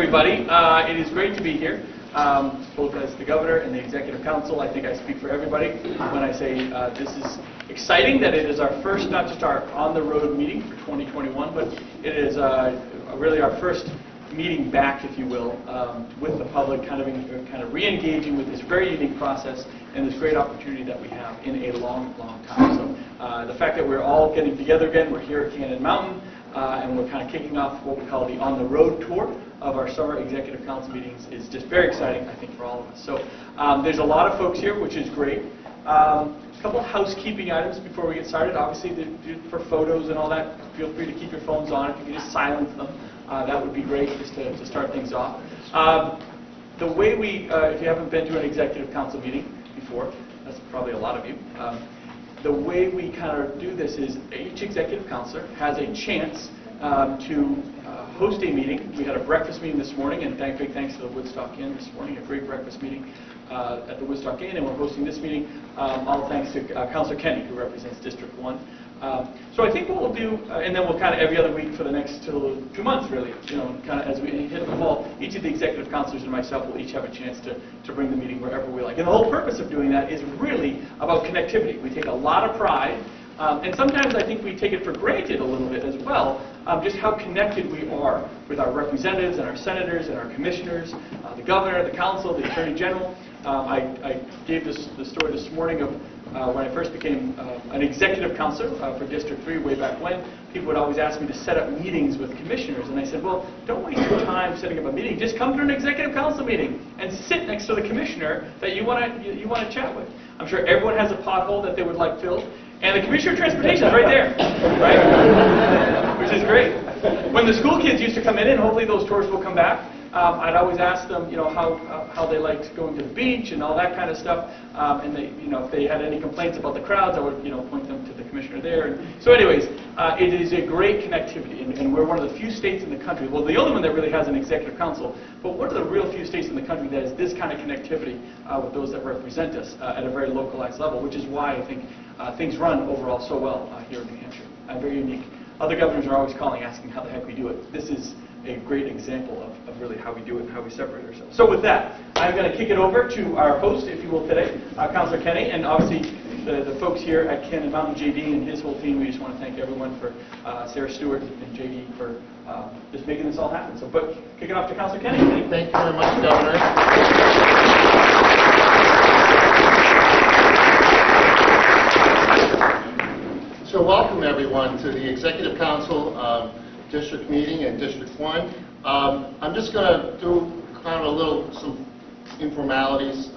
everybody. It is great to be here, both as the governor and the executive council. I think I speak for everybody when I say this is exciting, that it is our first, not just our on-the-road meeting for 2021, but it is really our first meeting back, if you will, with the public, kind of re-engaging with this very unique process and this great opportunity that we have in a long, long time. So the fact that we're all getting together again, we're here at Cannon Mountain, and we're kind of kicking off what we call the on-the-road tour of our summer executive council meetings is just very exciting, I think, for all of us. So there's a lot of folks here, which is great. A couple of housekeeping items before we get started. Obviously, for photos and all that, feel free to keep your phones on. If you can just silence them, that would be great just to start things off. The way we, if you haven't been to an executive council meeting before, that's probably a lot of you, the way we kind of do this is each executive councilor has a chance to host a meeting. We had a breakfast meeting this morning, and big thanks to the Woodstock Inn this morning, a great breakfast meeting at the Woodstock Inn, and we're hosting this meeting. All thanks to Councillor Kenny, who represents District 1. So I think what we'll do, and then we'll kind of every other week for the next 2 months, really, kind of as we hit the fall, each of the executive councilors and myself will each have a chance to bring the meeting wherever we like. And the whole purpose of doing that is really about connectivity. We take a lot of pride, and sometimes I think we take it for granted a little bit as well, just how connected we are with our representatives and our senators and our commissioners, the governor, the council, the attorney general. I gave the story this morning of when I first became an executive councilor for District 3 way back when. People would always ask me to set up meetings with commissioners, and I said, well, don't waste your time setting up a meeting. Just come to an executive council meeting and sit next to the commissioner that you want to chat with. I'm sure everyone has a pothole that they would like filled, and the commissioner of transportation is right there, right? Which is great. When the school kids used to come in, and hopefully those tours will come back, I'd always ask them, how they liked going to the beach and all that kind of stuff. And they, if they had any complaints about the crowds, I would, point them to the commissioner there. And so, anyways, it is a great connectivity, and we're one of the few states in the country. Well, the only one that really has an executive council, but one of the real few states in the country that has this kind of connectivity with those that represent us at a very localized level, which is why I think things run overall so well here in New Hampshire. Very unique. Other governors are always calling, asking how the heck we do it. This is a great example of really how we do it and how we separate ourselves. So with that, I'm going to kick it over to our host, if you will, today, Councillor Kenny, and obviously the folks here at Cannon Mountain, JD and his whole team. We just want to thank everyone for Sarah Stewart and JD for just making this all happen. So, but kick it off to Councillor Kenny. Thank you very much, Governor. So welcome everyone to the Executive Council District meeting in District 1. I'm just going to do kind of some informalities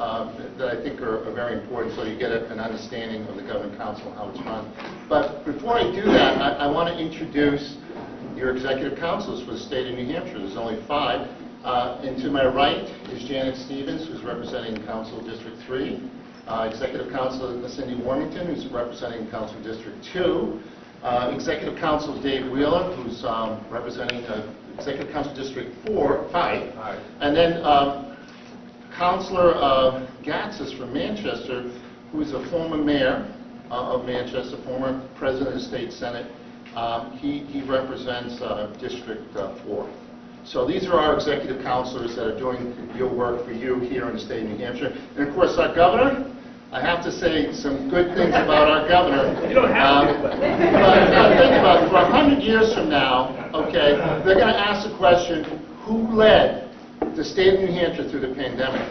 that I think are very important so you get an understanding of the Governing Council and how it's run. But before I do that, I want to introduce your Executive Councils for the state of New Hampshire. There's only 5. And to my right is Janet Stevens, who's representing Council District 3. Executive Council Cindy Warmington, who's representing Council District 2. Executive Council Dave Wheeler, who's representing Executive Council District 5. And then Councillor Gatsis from Manchester, who's a former mayor of Manchester, former president of the State Senate. He represents District 4. So these are our executive councilors that are doing your work for you here in the state of New Hampshire. And of course, our governor. I have to say some good things about our governor. You don't have to. But think about it. For 100 years from now, okay, they're going to ask the question, who led the state of New Hampshire through the pandemic?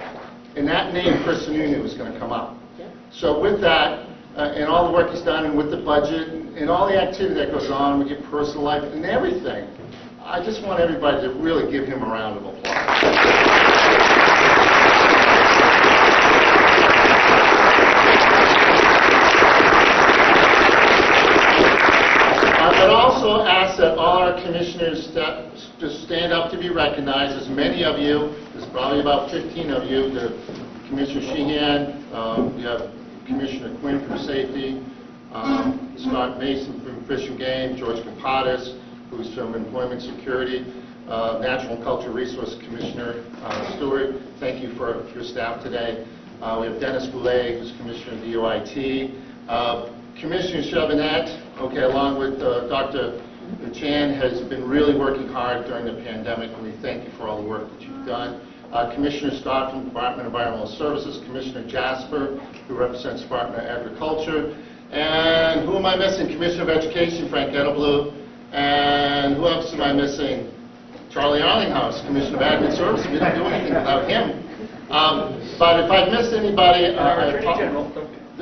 And that name, Chris Sununu, is going to come up. So with that, and all the work he's done, and with the budget, and all the activity that goes on with your personal life and everything, I just want everybody to really give him a round of applause. I'd also ask that all our commissioners just stand up to be recognized. As many of you, there's probably about 15 of you, Commissioner Sheehan, you have Commissioner Quinn from Safety, Scott Mason from Fish and Game, George Kapatis, who's from Employment Security, Natural and Cultural Resource Commissioner Stewart. Thank you for your staff today. We have Dennis Boulay, who's Commissioner of the UIT. Commissioner Chevenet, okay, along with Dr. The Chan has been really working hard during the pandemic, and we thank you for all the work that you've done. Commissioner Scott from the Department of Environmental Services, Commissioner Jasper, who represents the Department of Agriculture, and who am I missing? Commissioner of Education, Frank Edelblue, and who else am I missing? Charlie Arlinghouse, Commissioner of Admin Services. We don't do anything without him. But if I've missed anybody, Our Attorney General.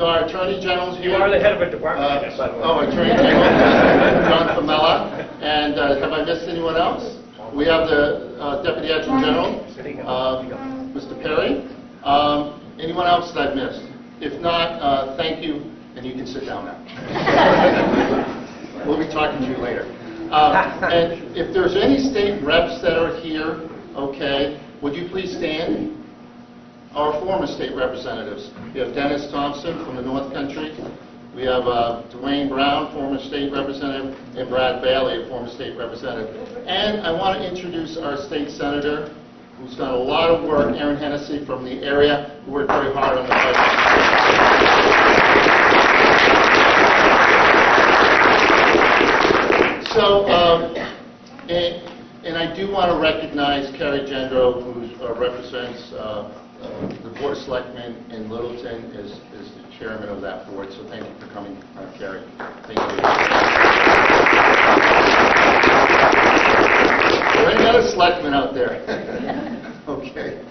Our Attorney General's here. You are the head of a department. Attorney General, John Famella. And have I missed anyone else? We have the Deputy Attorney General, Mr. Perry. Anyone else that I've missed? If not, thank you, and you can sit down now. We'll be talking to you later. And if there's any state reps that are here, okay, would you please stand? Our former state representatives. We have Dennis Thompson from the North Country. We have Dwayne Brown, former state representative, and Brad Bailey, a former state representative. And I want to introduce our state senator, who's done a lot of work, Aaron Hennessy from the area, who worked very hard on the budget. So, and I do want to recognize Carrie Gendro, who represents the Board of Selectmen in Littleton, is the chairman of that board. So thank you for coming, Carrie. Thank you. There are any other selectmen out there? Okay.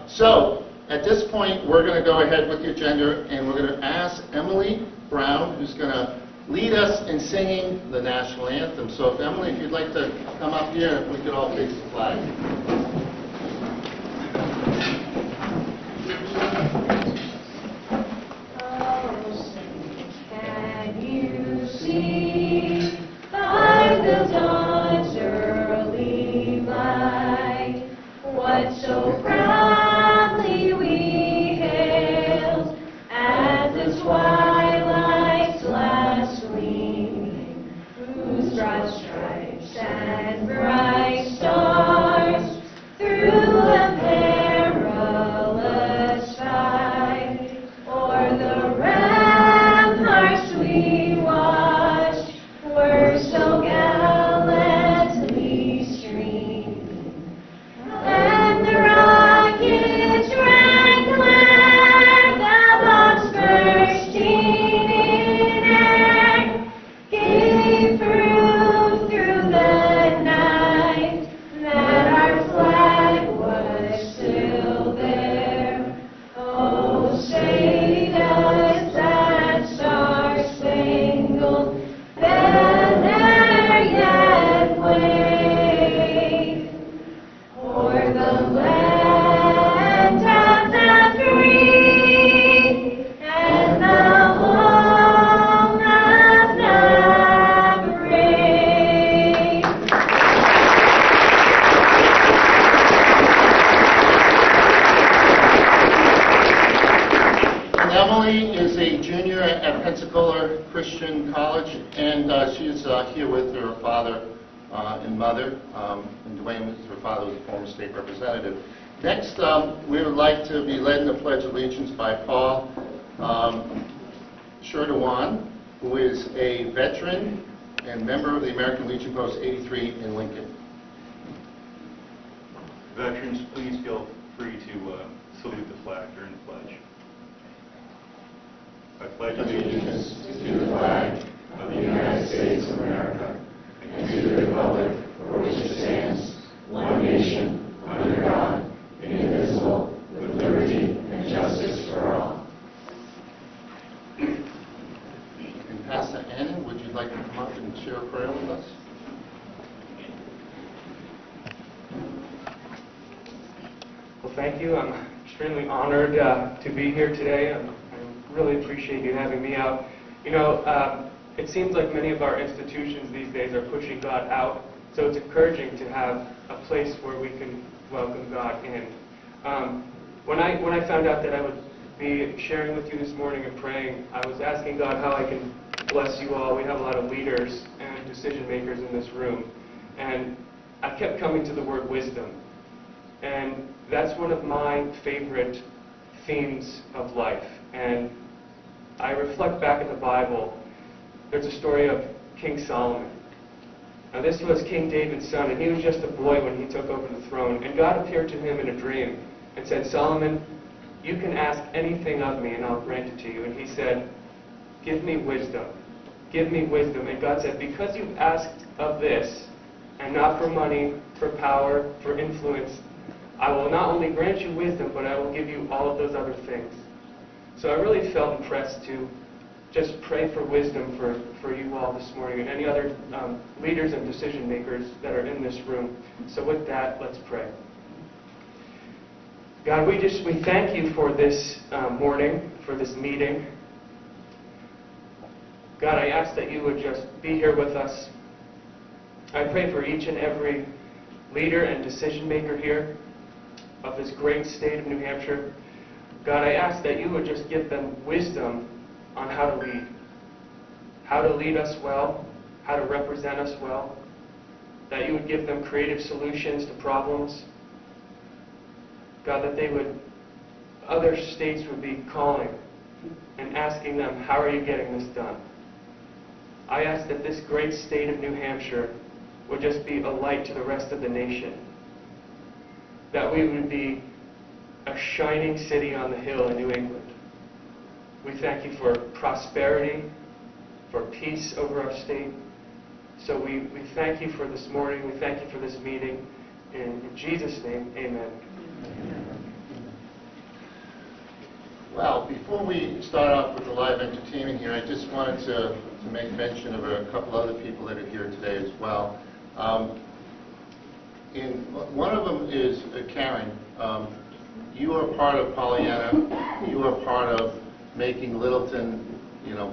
So at this point, we're going to go ahead with the agenda, and we're going to ask Emily Brown, who's going to lead us in singing the national anthem. So if Emily, if you'd like to come up here, if we could all face the flag. So proudly we hailed as the twilight's last gleaming, whose broad stripes and bright stars through the perilous fight, o'er the ramparts we watched, were so gallantly streaming. And the rockets rang clear, the bombs bursting in air, gave proof through the night that our flag was still there. Oh, say does that star-spangled banner yet wave o'er the land of the free and the home of the brave. And Emily is a junior at Pensacola Christian College, and she's here with her father and mother, and Dwayne was her father, was a former state representative. Next, we would like to be led in the Pledge of Allegiance by Paul Sherdewan, who is a veteran and member of the American Legion Post 83 in Lincoln. Veterans, please feel free to salute the flag during the pledge. I pledge allegiance to the flag of the United States of America and to the republic for which it stands, one nation, under God, indivisible, with liberty and justice for all. And Pastor Annan, would you like to come up and share a prayer with us? Well, thank you. I'm extremely honored to be here today. I really appreciate you having me out. You know, it seems like many of our institutions these days are pushing God out, so it's encouraging to have a place where we can welcome God in. When I found out that I would be sharing with you this morning and praying, I was asking God how I can bless you all. We have a lot of leaders and decision makers in this room, and I kept coming to the word wisdom. And that's one of my favorite themes of life. And I reflect back in the Bible, there's a story of King Solomon. Now this was King David's son, and he was just a boy when he took over the throne. And God appeared to him in a dream and said, Solomon, you can ask anything of me and I'll grant it to you. And he said, give me wisdom. Give me wisdom. And God said, because you've asked of this, and not for money, for power, for influence, I will not only grant you wisdom, but I will give you all of those other things. So I really felt impressed to just pray for wisdom for you all this morning and any other leaders and decision makers that are in this room. So with that, let's pray. God, we thank you for this morning, for this meeting. God, I ask that you would just be here with us. I pray for each and every leader and decision maker here of this great state of New Hampshire. God, I ask that you would just give them wisdom on how to lead us well, how to represent us well, that you would give them creative solutions to problems. God, that other states would be calling and asking them, how are you getting this done? I ask that this great state of New Hampshire would just be a light to the rest of the nation, that we would be a shining city on the hill in New England. We thank you for prosperity, for peace over our state. So we thank you for this morning. We thank you for this meeting. In Jesus' name, amen. Well, before we start off with the live entertainment here, I just wanted to make mention of a couple other people that are here today as well. One of them is Karen. You are part of Pollyanna. You are part of making Littleton,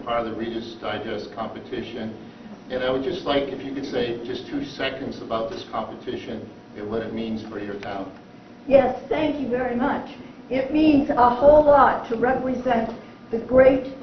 part of the Reader's Digest competition. And I would just like if you could say just 2 seconds about this competition and what it means for your town. Yes, thank you very much. It means a whole lot to represent the great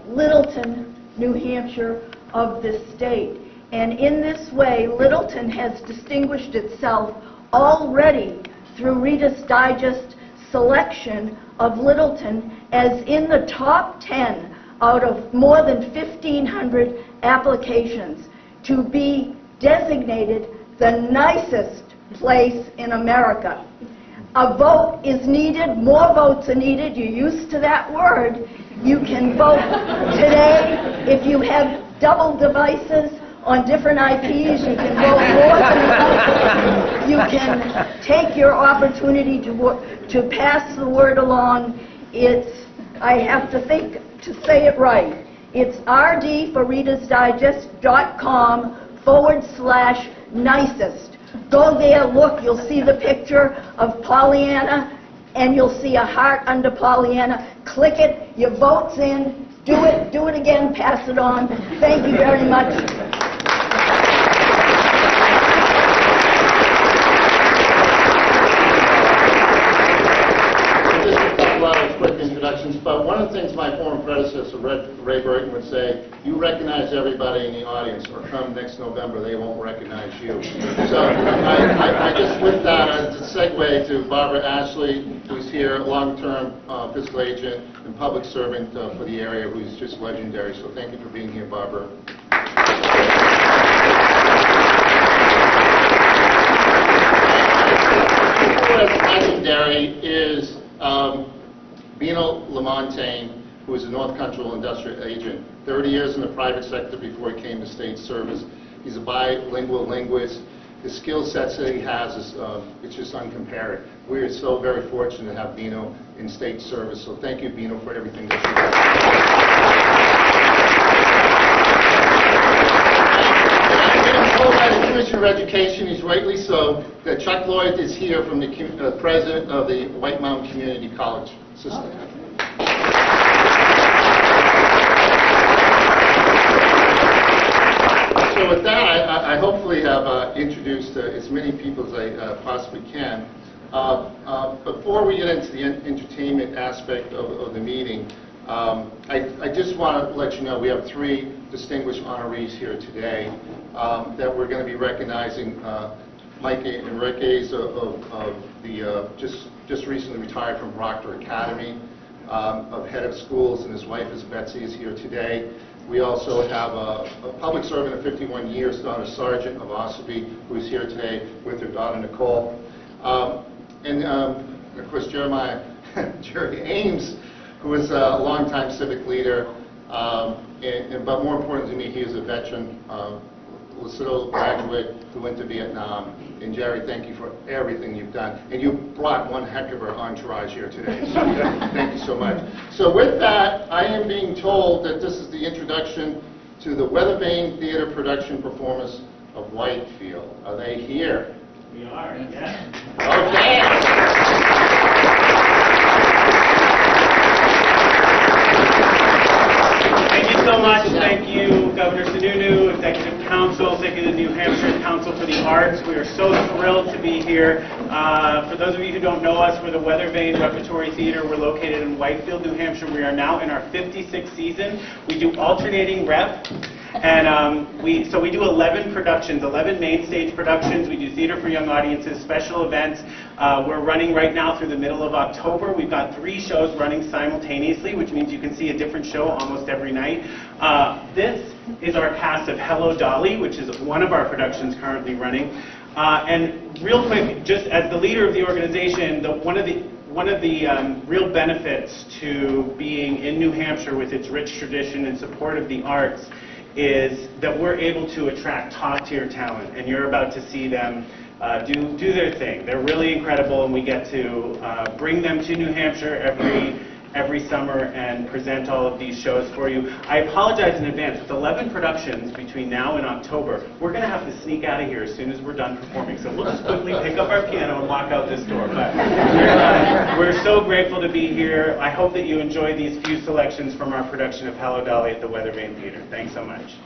Littleton, New Hampshire of this state. And in this way, Littleton has distinguished itself already through Reader's Digest selection of Littleton as in the top 10 out of more than 1,500 applications to be designated the nicest place in America. A vote is needed, more votes are needed, you're used to that word. You can vote today. If you have double devices on different IPs, you can vote more than once. You can take your opportunity to pass the word along. I have to think to say it right. It's RD for readersdigest.com/nicest. Go there, look, you'll see the picture of Pollyanna, and you'll see a heart under Pollyanna. Click it, your vote's in, do it again, pass it on. Thank you very much. Just a lot of quick introductions, but one of the things my former predecessor, Ray Burton, would say, you recognize everybody in the audience, or come next November, they won't recognize you. So I just, with that, as a segue to Barbara Ashley, who's here, long-term fiscal agent and public servant for the area, who's just legendary. So thank you for being here, Barbara. Who is legendary is Bino Lamontagne, who is a North Country industrial agent. 30 years in the private sector before he came to state service. He's a bilingual linguist. The skill sets that he has is it's just uncompared. We are so very fortunate to have Bino in state service. So thank you, Bino, for everything that you do. Told by the Commissioner of Education, he's rightly so, that Chuck Lloyd is here from the president of the White Mountain Community College system. So with that, I hopefully have introduced as many people as I possibly can. Before we get into the entertainment aspect of the meeting, I just want to let you know we have 3 distinguished honorees here today that we're going to be recognizing. Mike Enriquez of the just recently retired from Proctor Academy. of head of schools, and his wife is Betsy, is here today. We also have a public servant of 51 years, Donna Sargent of Ossipee, who is here today with her daughter Nicole. And of course, Jerry Ames, who is a longtime civic leader, but more important to me, he is a veteran, Lucido graduate who went to Vietnam. And Jerry, thank you for everything you've done. And you brought one heck of an entourage here today. So thank you so much. So with that, I am being told that this is the introduction to the Weathervane Theater production performance of Whitefield. Are they here? We are, yes. Okay. Thank you so much. Thank you, Governor Sununu, Executive Council, thank you to the New Hampshire Council for the Arts. We are so thrilled to be here. For those of you who don't know us, we're the Weathervane Repertory Theater. We're located in Whitefield, New Hampshire. We are now in our 56th season. We do alternating rep. And we do 11 productions, 11 main stage productions. We do theater for young audiences, special events. We're running right now through the middle of October. We've got 3 shows running simultaneously, which means you can see a different show almost every night. This is our cast of Hello, Dolly, which is one of our productions currently running. And real quick, just as the leader of the organization, one of the real benefits to being in New Hampshire with its rich tradition and support of the arts is that we're able to attract top-tier talent, and you're about to see them do their thing. They're really incredible, and we get to bring them to New Hampshire every summer and present all of these shows for you. I apologize in advance. With 11 productions between now and October, we're going to have to sneak out of here as soon as we're done performing. So we'll just quickly pick up our piano and walk out this door. But we're so grateful to be here. I hope that you enjoy these few selections from our production of Hello, Dolly at the Weathervane Theater. Thanks so much.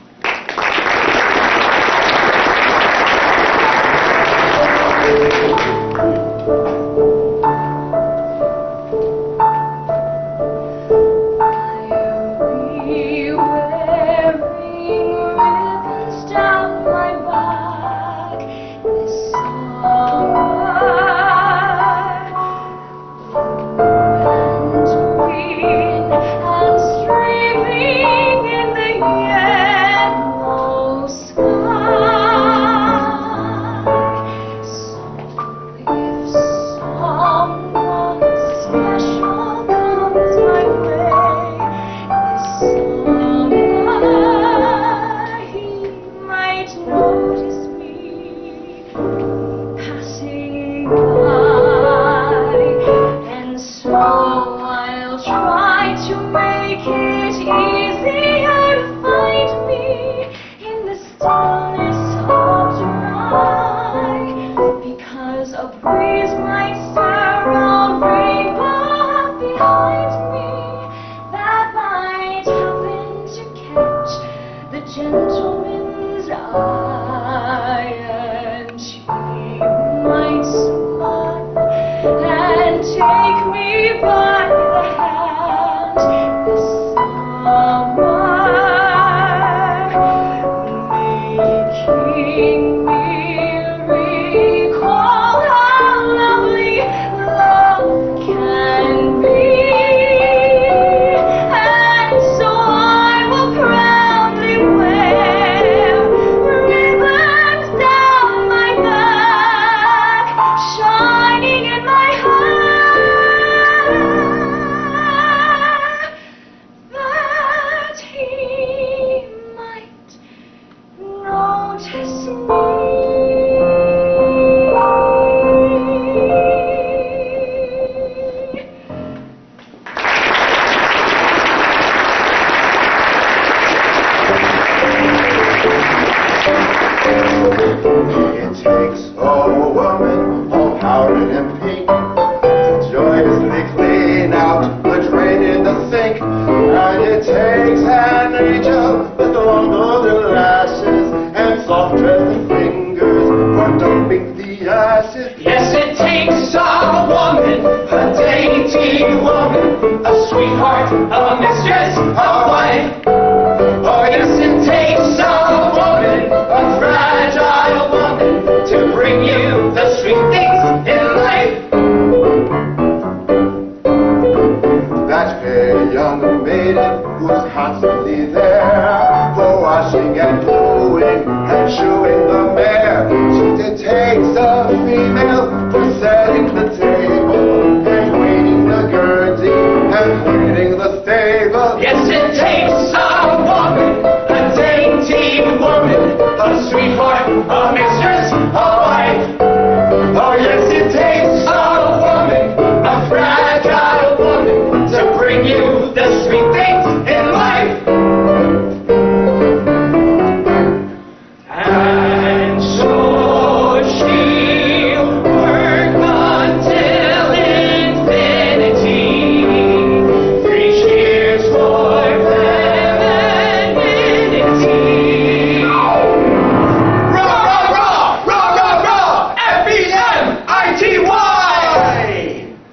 That's young maiden who's constantly there for washing and gluing and shoeing the mare. She takes a female for setting the table and waiting the Guernsey and cleaning the stable. Yes, it takes a woman, a dainty woman, a sweetheart, a mistress, a wife. Oh yes, it takes A woman, a fragile woman, to bring you the sweet things in life. And so she'll work until infinity. 3 cheers for femininity. Raw, raw, raw, raw, raw, raw, F-E-M-I-T-Y.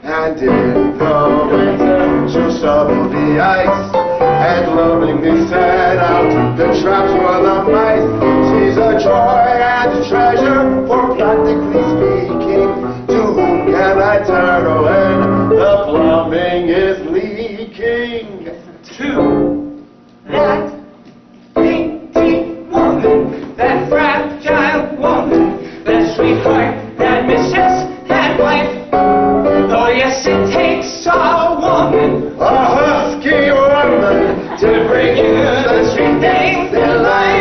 And in the winter she'll shovel the ice and lovingly set out the traps for the mice. She's a joy and a treasure, for practically speaking, to whom can I turn when the plumbing is leaking? To that dainty woman, that fragile woman, that sweetheart, that mistress, that wife. Oh yes, it takes a woman A husky woman to bring you the sweet things in life.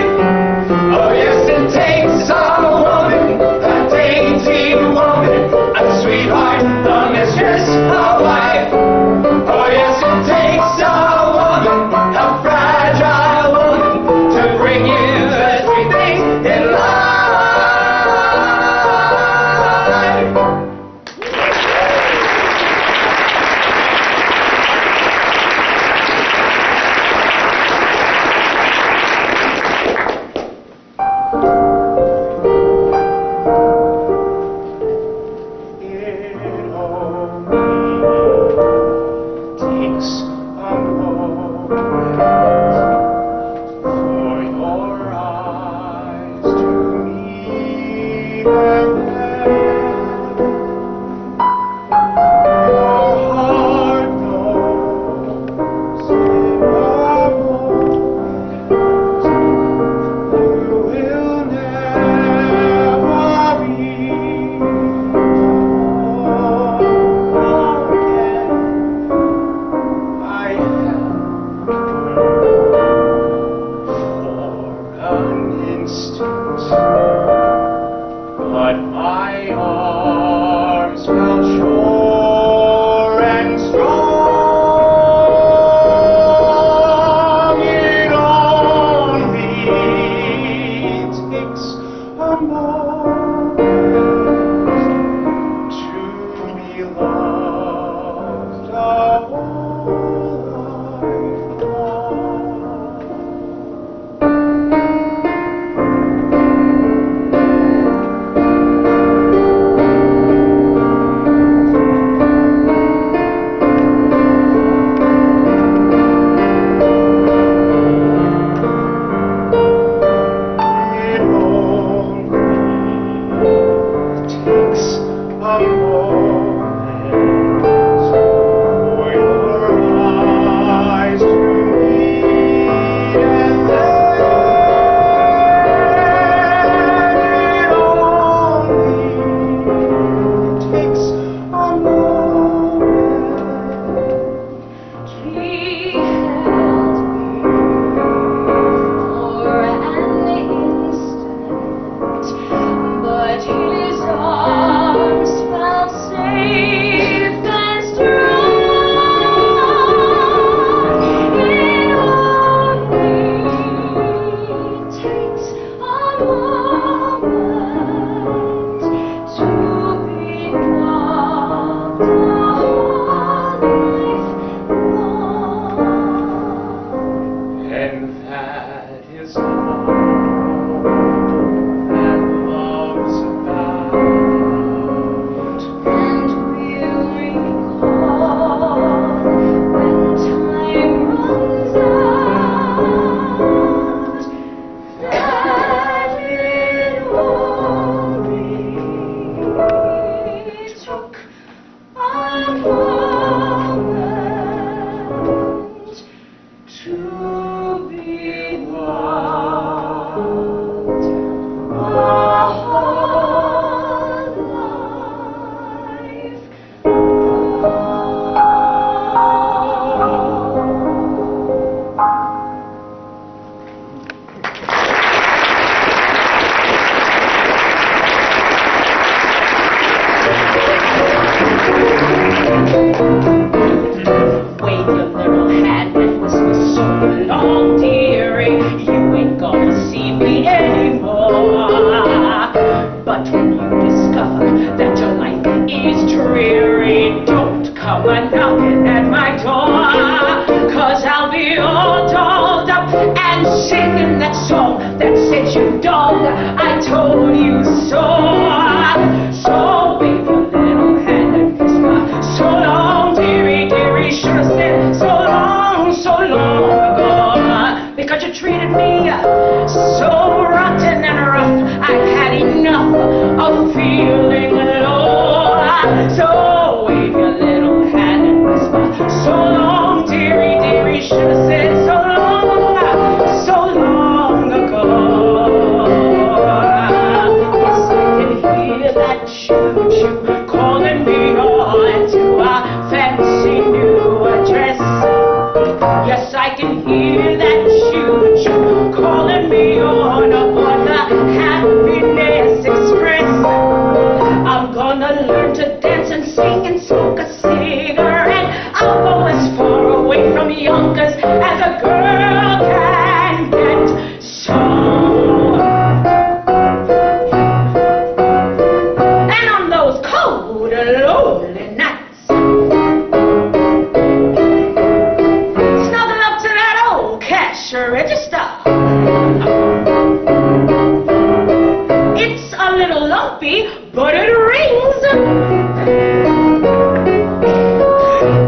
cash register. It's a little lumpy, but it rings.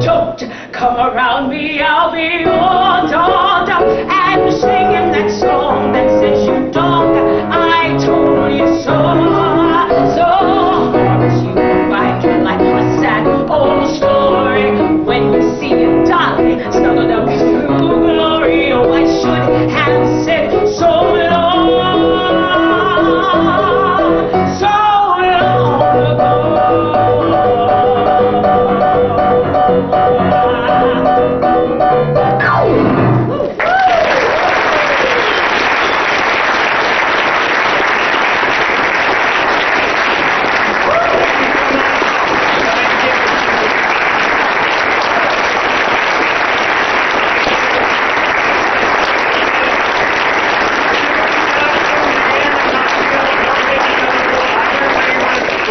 Don't come around me, I'll be all dolled up and singing that song that says you dog, I told you so. So promise you write like a sad old story when you see it die, snuggled up to glory. Oh, I should have said so long, so long ago.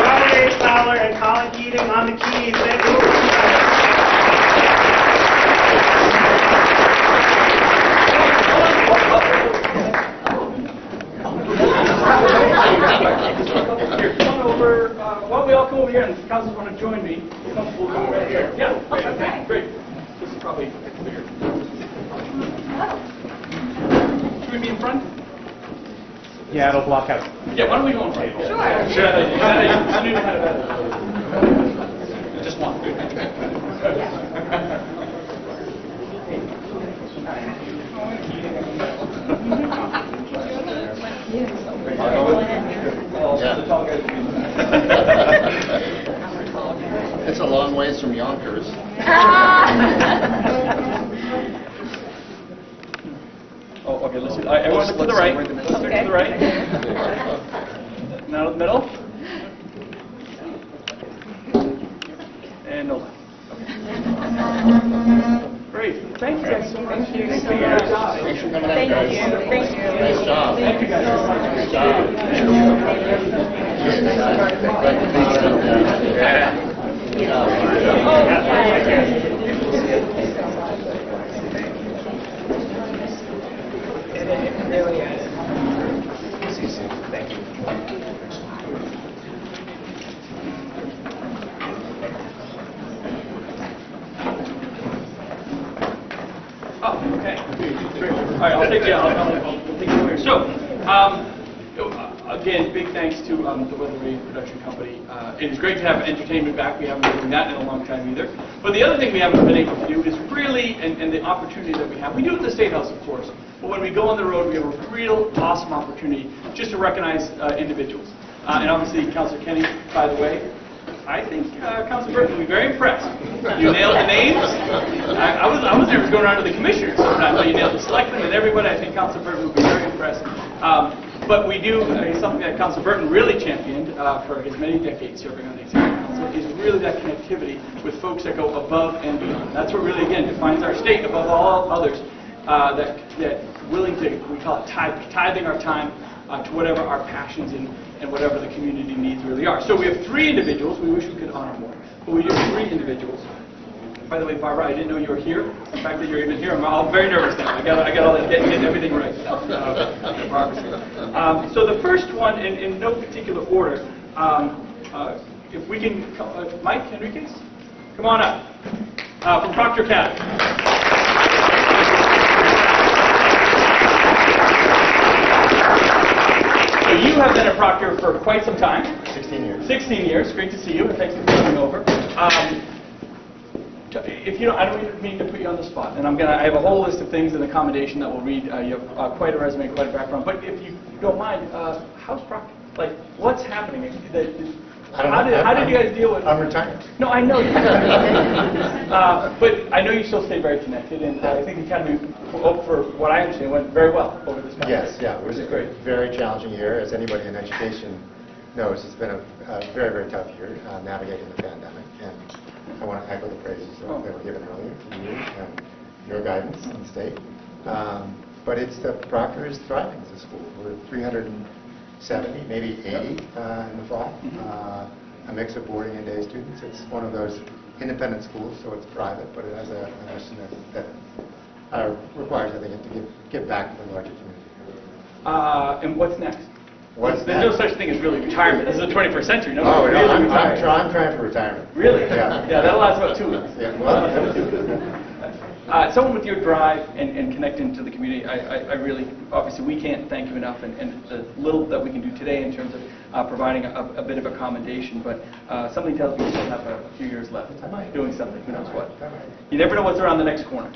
Robert A. Fowler and Colin Keating on the keys. Thank you. Here, come on over. Why don't we all come over here, and if the councils want to join me, we'll come over right here. Yeah, okay, great. This is probably clear. Should we be in front? Yeah, it'll block out. Yeah, why don't we go in front? Sure. Just one. It's a long ways from Yonkers. Oh, okay, let's see. Everyone look to the right. Look to the right. Now to the middle. And the left. Great. Thank you guys so much. Thank you. Great job. Thanks for coming out, guys. Nice job. Thank you guys so much. Good job. Thank you. Oh, okay. Great. All right, I'll take you. I'll take you over here. So, again, big thanks to the Weather Radio Production Company. It is great to have entertainment back. We haven't been doing that in a long time either. But the other thing we haven't been able to do is really, and the opportunity that we have, we do it in the State House, of course, but when we go on the road, we have a real awesome opportunity just to recognize individuals. And obviously, Councilor Kenny, by the way, I think Councilor Burton will be very impressed. You nailed the names. I was there going around to the commissioners sometimes, but you nailed the selectmen and everybody. I think Councilor Burton will be very impressed. But we do, something that Councilor Burton really championed for his many decades serving on the Executive Council is really that connectivity with folks that go above and beyond. That's what really, again, defines our state above all others, that willing to, we call it tithing our time to whatever our passions and whatever the community needs really are. So we have 3 individuals. We wish we could honor more, but we do have 3 individuals. By the way, Barbara, I didn't know you were here. The fact that you're even here, I'm very nervous now. I got all that, getting everything right. So the first one, in no particular order, if we can, Mike Henriquez, come on up, from Proctor County. So you have been a proctor for quite some time. 16 years. 16 years. Great to see you, and thanks for coming over. If you don't, I don't mean to put you on the spot, and I have a whole list of things in the accommodation that we'll read. You have quite a resume, quite a background. But if you don't mind, how's proctor? Like, what's happening? How did you guys deal with? I'm retired. No, I know you. But I know you still stay very connected, and I think the academy, for what I understand, went very well over this past year. Yes, yeah. It was a very challenging year. As anybody in education knows, it's been a very, very tough year navigating the pandemic. And I want to echo the praises that were given earlier from you and your guidance in the state. But the Proctor is thriving as a school. We're 370, maybe 80 in the fall. A mix of boarding and day students. It's one of those independent schools, so it's private, but it has a mission that requires, I think, to give back to the larger community. And what's next? What's There's no next? such thing as really retirement. This is the 21st century. No Oh, one's no, really I'm retired. trying for retirement. Really? Yeah. Yeah, that'll last about 2 weeks. Yeah, well, Someone with your drive and connecting to the community, I really, obviously, we can't thank you enough, and the little that we can do today in terms of providing a bit of accommodation, but something tells me you still have a few years left doing something, who knows what. You never know what's around the next corner.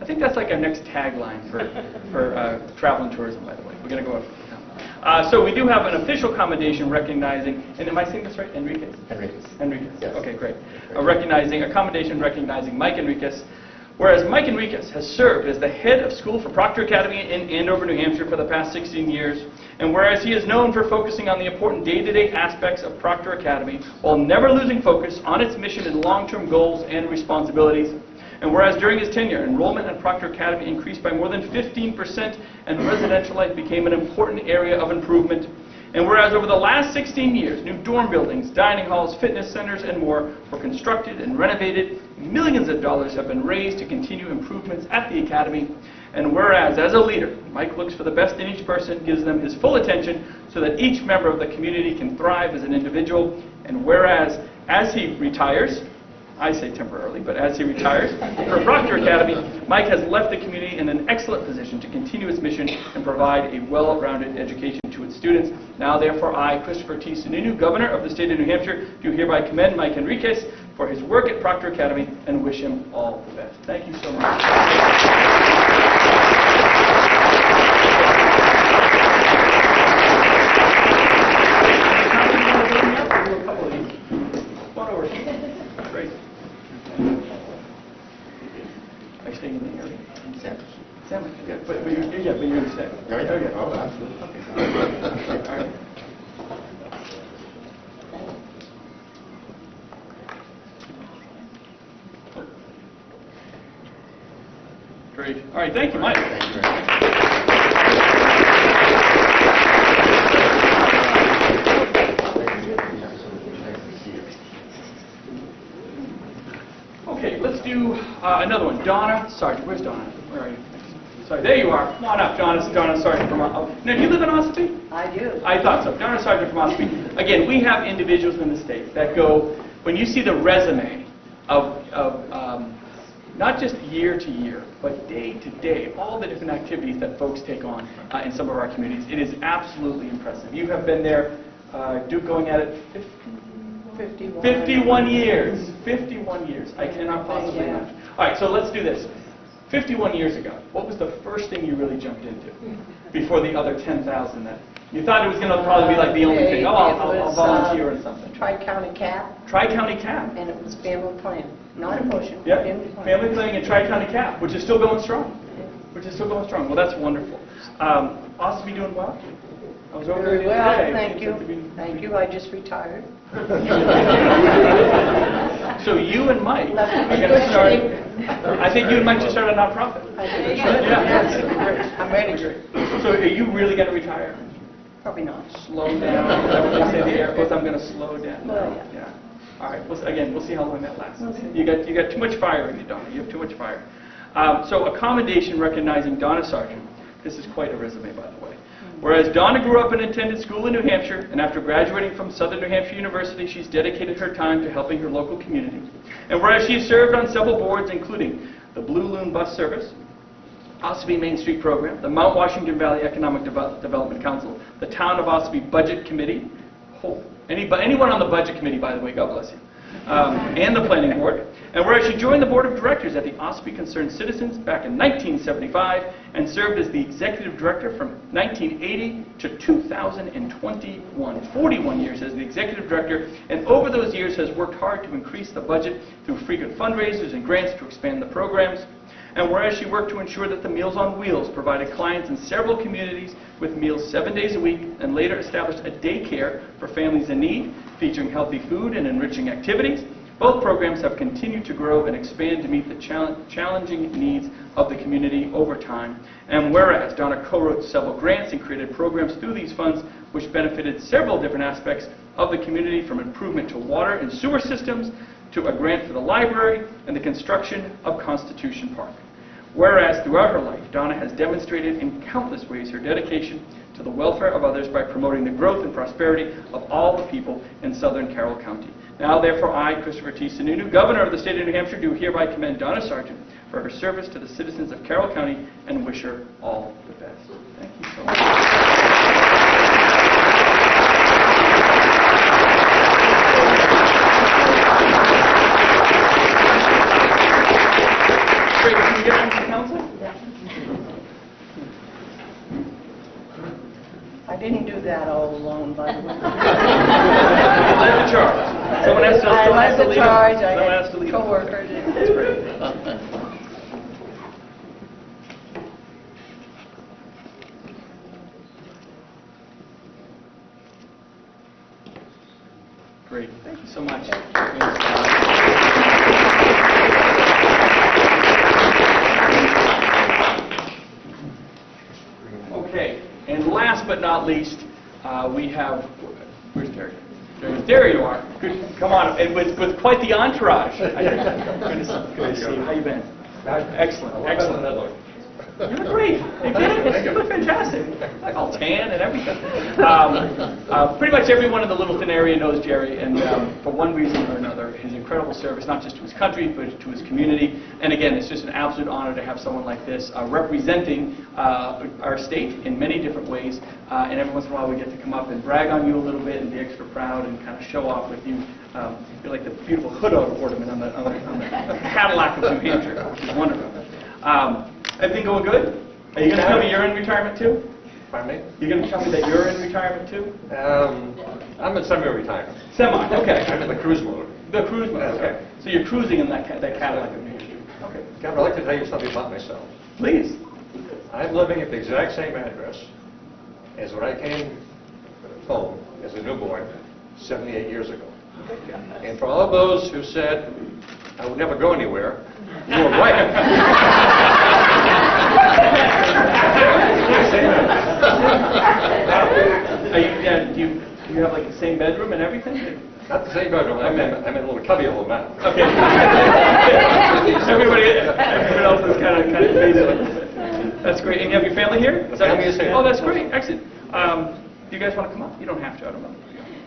I think that's like our next tagline for travel and tourism, by the way. We're going to go up. So we do have an official commendation recognizing, and am I saying this right? Enriquez? Enriquez. Yes. Okay, great. A commendation recognizing Mike Enriquez. Whereas Mike Enriquez has served as the head of school for Proctor Academy in Andover, New Hampshire for the past 16 years, and whereas he is known for focusing on the important day-to-day aspects of Proctor Academy while never losing focus on its mission and long-term goals and responsibilities, and whereas during his tenure, enrollment at Proctor Academy increased by more than 15% and residential life became an important area of improvement, and whereas over the last 16 years, new dorm buildings, dining halls, fitness centers, and more were constructed and renovated, millions of dollars have been raised to continue improvements at the Academy, and whereas, as a leader, Mike looks for the best in each person, gives them his full attention so that each member of the community can thrive as an individual, and whereas, as he retires, I say temporarily, but as he retires from Proctor Academy, Mike has left the community in an excellent position to continue its mission and provide a well-rounded education to its students. Now, therefore, I, Christopher T. Sununu, Governor of the State of New Hampshire, do hereby commend Mike Enriquez for his work at Proctor Academy and wish him all the best. Thank you so much. But you're going to stay. Oh, absolutely. Okay, all right. Great. All right, thank you, Mike. Thank you very much. Okay, let's do another one. Donna Sargent. Where's Donna? Where are you? Sorry, there you are. Come on up, Donna Sargent from Ossipee. Now, do you live in Ossipee? I do. I thought so. Donna Sargent from Ossipee. Again, we have individuals in the state that go, when you see the resume of not just year to year, but day to day, all the different activities that folks take on in some of our communities, it is absolutely impressive. You have been there, Duke, going at it 51 years. 51 years. I cannot possibly imagine. All right, so let's do this. 51 years ago, what was the first thing you really jumped into before the other 10,000 that you thought it was going to probably be like the only thing? Oh, I'll volunteer or something. Tri-County CAP, Tri-County CAP. and it was family plan, not abortion, Yeah, family plan. family planning and Tri-County CAP, which is still going strong. Well, that's wonderful. Ossipee doing well? I was over there Very the well, other day. thank you. Thank you, I just retired. So you and Mike are Left me going to good start, shape. I think you and Mike should start a nonprofit. Yes, I'm ready. So are you really going to retire? Probably not. Slow down. Is that what they say in the Air Force? I'm going to slow down. Well, Yeah. All right. We'll see how long that lasts. We'll see. You got too much fire in you, Donna. You have too much fire. So a commendation recognizing Donna Sargent. This is quite a resume, by the way. Whereas Donna grew up and attended school in New Hampshire, and after graduating from Southern New Hampshire University, she's dedicated her time to helping her local community. And whereas she served on several boards, including the Blue Loon Bus Service, Ossipee Main Street Program, the Mount Washington Valley Economic Development Council, the Town of Ossipee Budget Committee, anyone on the Budget Committee, by the way, God bless you, and the Planning Board. And whereas she joined the Board of Directors at the Ossipee Concerned Citizens back in 1975 and served as the Executive Director from 1980 to 2021, 41 years as the Executive Director, and over those years has worked hard to increase the budget through frequent fundraisers and grants to expand the programs. And whereas she worked to ensure that the Meals on Wheels provided clients in several communities with meals 7 days a week, and later established a daycare for families in need, featuring healthy food and enriching activities, both programs have continued to grow and expand to meet the challenging needs of the community over time. And whereas Donna co-wrote several grants and created programs through these funds which benefited several different aspects of the community, from improvement to water and sewer systems to a grant for the library and the construction of Constitution Park. Whereas throughout her life, Donna has demonstrated in countless ways her dedication to the welfare of others by promoting the growth and prosperity of all the people in southern Carroll County. Now, therefore, I, Christopher T. Sununu, Governor of the State of New Hampshire, do hereby commend Donna Sargent for her service to the citizens of Carroll County and wish her all the best. Thank you so much. Great. Can we get on to council? I didn't do that all alone, by the way. You led the charge. Someone has to, I someone has led to the lead charge, them. Someone I has to had lead them. co-workers, it's great. Great. Thank you so much. Okay. And last but not least, we have, where's Terry? There you are. Good. Come on, and with quite the entourage. Good to see you. How you been? Excellent. Excellent. You look great. You did. You look fantastic. Like all tan and everything. Pretty much everyone in the Littleton area knows Jerry, and for one reason or another, his incredible service, not just to his country, but to his community. And again, it's just an absolute honor to have someone like this representing our state in many different ways. And every once in a while, we get to come up and brag on you a little bit and be extra proud and kind of show off with you. You're like the beautiful hood ornament on the Cadillac of New Hampshire, which is wonderful. Everything going good? Are you going to tell me you're in retirement too? Pardon me? You're going to tell me that you're in retirement too? I'm in semi-retirement. Semi, okay. I'm in the cruise mode. The cruise mode, okay. So you're cruising in that Cadillac of New Hampshire. Okay. Governor, I'd like to tell you something about myself. Please. I'm living at the exact same address as when I came home as a newborn 78 years ago. And for all those who said I would never go anywhere, you were right. Do you have like the same bedroom and everything? Not the same bedroom. I'm in a little cubbyhole now. Okay. Everyone else is kind of phased. That's great. And you have your family here? The family is here. Oh, that's great. Excellent. Do you guys want to come up? You don't have to. I don't know.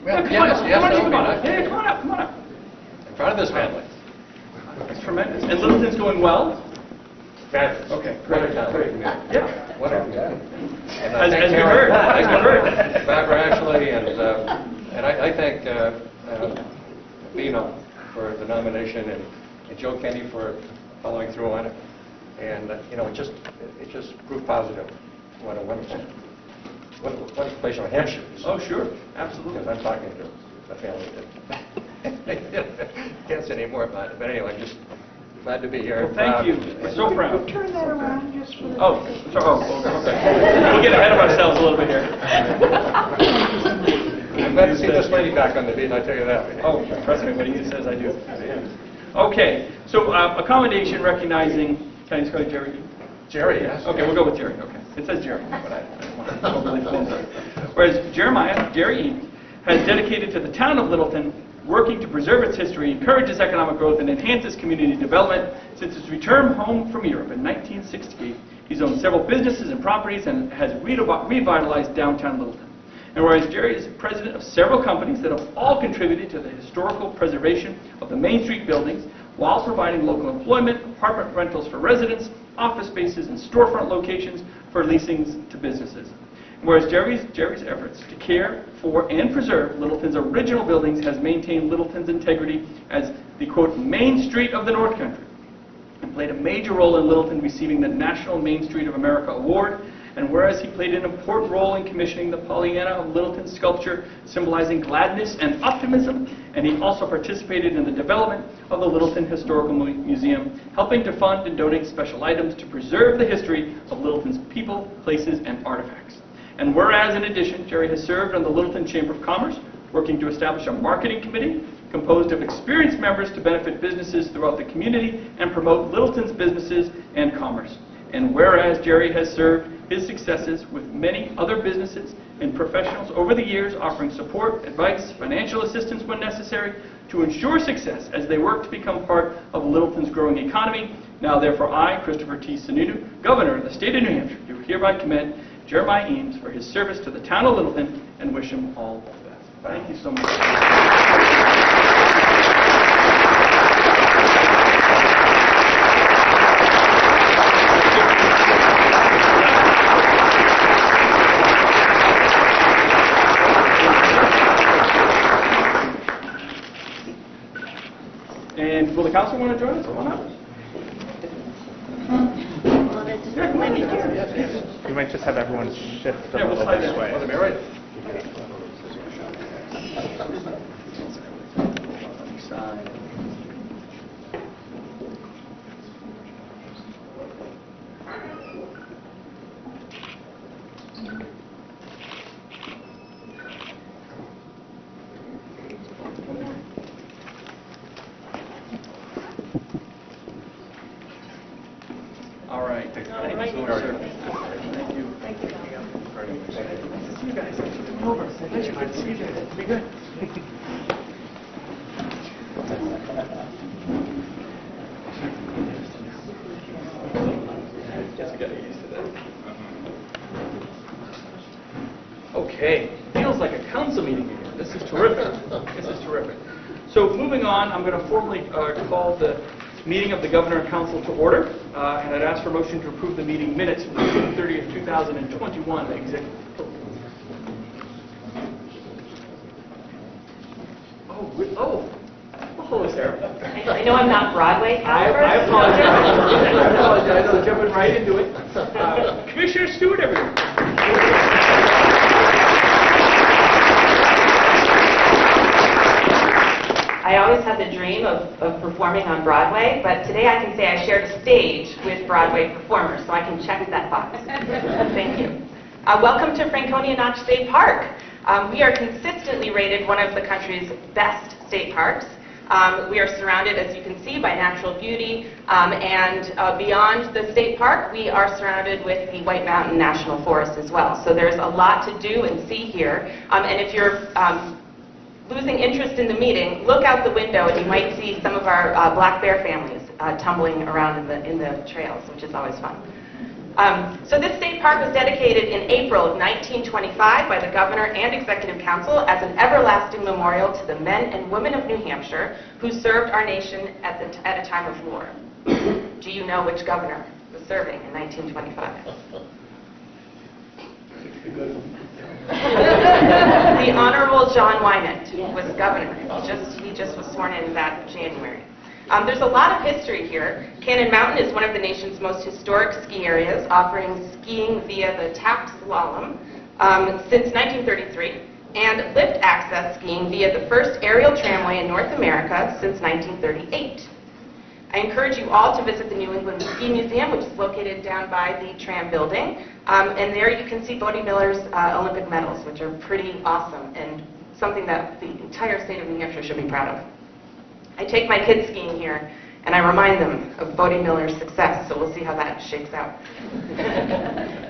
Well, come yes, on up. yes, Come on, that come would on be up. nice. Yeah, come on up. Come on up. In front of this family. That's tremendous. And Littleton's going well? Fabulous. Okay, What great. a town. Great. Yeah. What a and I As thank we Karen- heard. As we heard. Barbara actually, and I thank Bino for the nomination and Joe Kenny for following through on it. And it just proved positive. What a wonderful place New Hampshire is. Oh, sure. Absolutely. Because I'm talking to the family that can't say any more about it. But anyway, just glad to be here. Well, thank you. We're so proud. Turn that around just for the... Oh, sorry. Okay. We'll get ahead of ourselves a little bit here. I'm glad to see this lady back on the beat, I tell you that. Oh, trust me, when he says I do. Okay, so a commendation recognizing, can I just call you Jerry? Jerry, yes. Okay, we'll go with Jerry, okay. It says Jerry, but I don't want to overly close it. Whereas Jerry Eby, has dedicated to the town of Littleton, working to preserve its history, encourage its economic growth, and enhance its community development. Since his return home from Europe in 1968, he's owned several businesses and properties and has revitalized downtown Littleton. And whereas Jerry is president of several companies that have all contributed to the historical preservation of the Main Street buildings while providing local employment, apartment rentals for residents, office spaces, and storefront locations for leasing to businesses. Whereas Jerry's efforts to care for and preserve Littleton's original buildings has maintained Littleton's integrity as the, quote, Main Street of the North Country, and played a major role in Littleton receiving the National Main Street of America Award. And whereas he played an important role in commissioning the Pollyanna of Littleton sculpture symbolizing gladness and optimism, and he also participated in the development of the Littleton Historical Museum, helping to fund and donate special items to preserve the history of Littleton's people, places, and artifacts. And whereas, in addition, Jerry has served on the Littleton Chamber of Commerce, working to establish a marketing committee composed of experienced members to benefit businesses throughout the community and promote Littleton's businesses and commerce. And whereas Jerry has served his successes with many other businesses and professionals over the years, offering support, advice, financial assistance when necessary to ensure success as they work to become part of Littleton's growing economy. Now therefore I, Christopher T. Sununu, Governor of the State of New Hampshire, do hereby commend Jeremiah Eames for his service to the town of Littleton and wish him all the best. Thank you so much. And will the council want to join us? Come on up. We might just have everyone shift a Yeah, we'll little slide this that way. way. Right. All right. Thank you, sir. Thank you. Thank you. Nice to see you guys. Come over. Pleasure. Good to see you guys. Be good. Just got used to that. Okay, feels like a council meeting here. This is terrific. This is terrific. So moving on, I'm going to formally call the meeting of the Governor and Council to order, and I'd ask for a motion to approve the meeting minutes from June 30th, 2021. Hello, Sarah. I know I'm not Broadway caliber. I apologize. I apologize. I'm jumping right into it. Commissioner Stewart, everyone. I always had the dream of performing on Broadway, but today I can say I shared a stage with Broadway performers, so I can check that box. Thank you. Welcome to Franconia Notch State Park. We are consistently rated one of the country's best state parks. We are surrounded, as you can see, by natural beauty, and beyond the state park, we are surrounded with the White Mountain National Forest as well. So there's a lot to do and see here, and if you're losing interest in the meeting, look out the window and you might see some of our black bear families tumbling around in the trails, which is always fun. So this state park was dedicated in April of 1925 by the Governor and Executive Council as an everlasting memorial to the men and women of New Hampshire who served our nation at a time of war. Do you know which governor was serving in 1925? The Honorable John Wynant was governor. He just was sworn in that January. There's a lot of history here. Cannon Mountain is one of the nation's most historic ski areas, offering skiing via the tapped slalom since 1933, and lift access skiing via the first aerial tramway in North America since 1938. I encourage you all to visit the New England Ski Museum, which is located down by the tram building. And there you can see Bode Miller's Olympic medals, which are pretty awesome and something that the entire state of New Hampshire should be proud of. I take my kids skiing here, and I remind them of Bode Miller's success, so we'll see how that shakes out.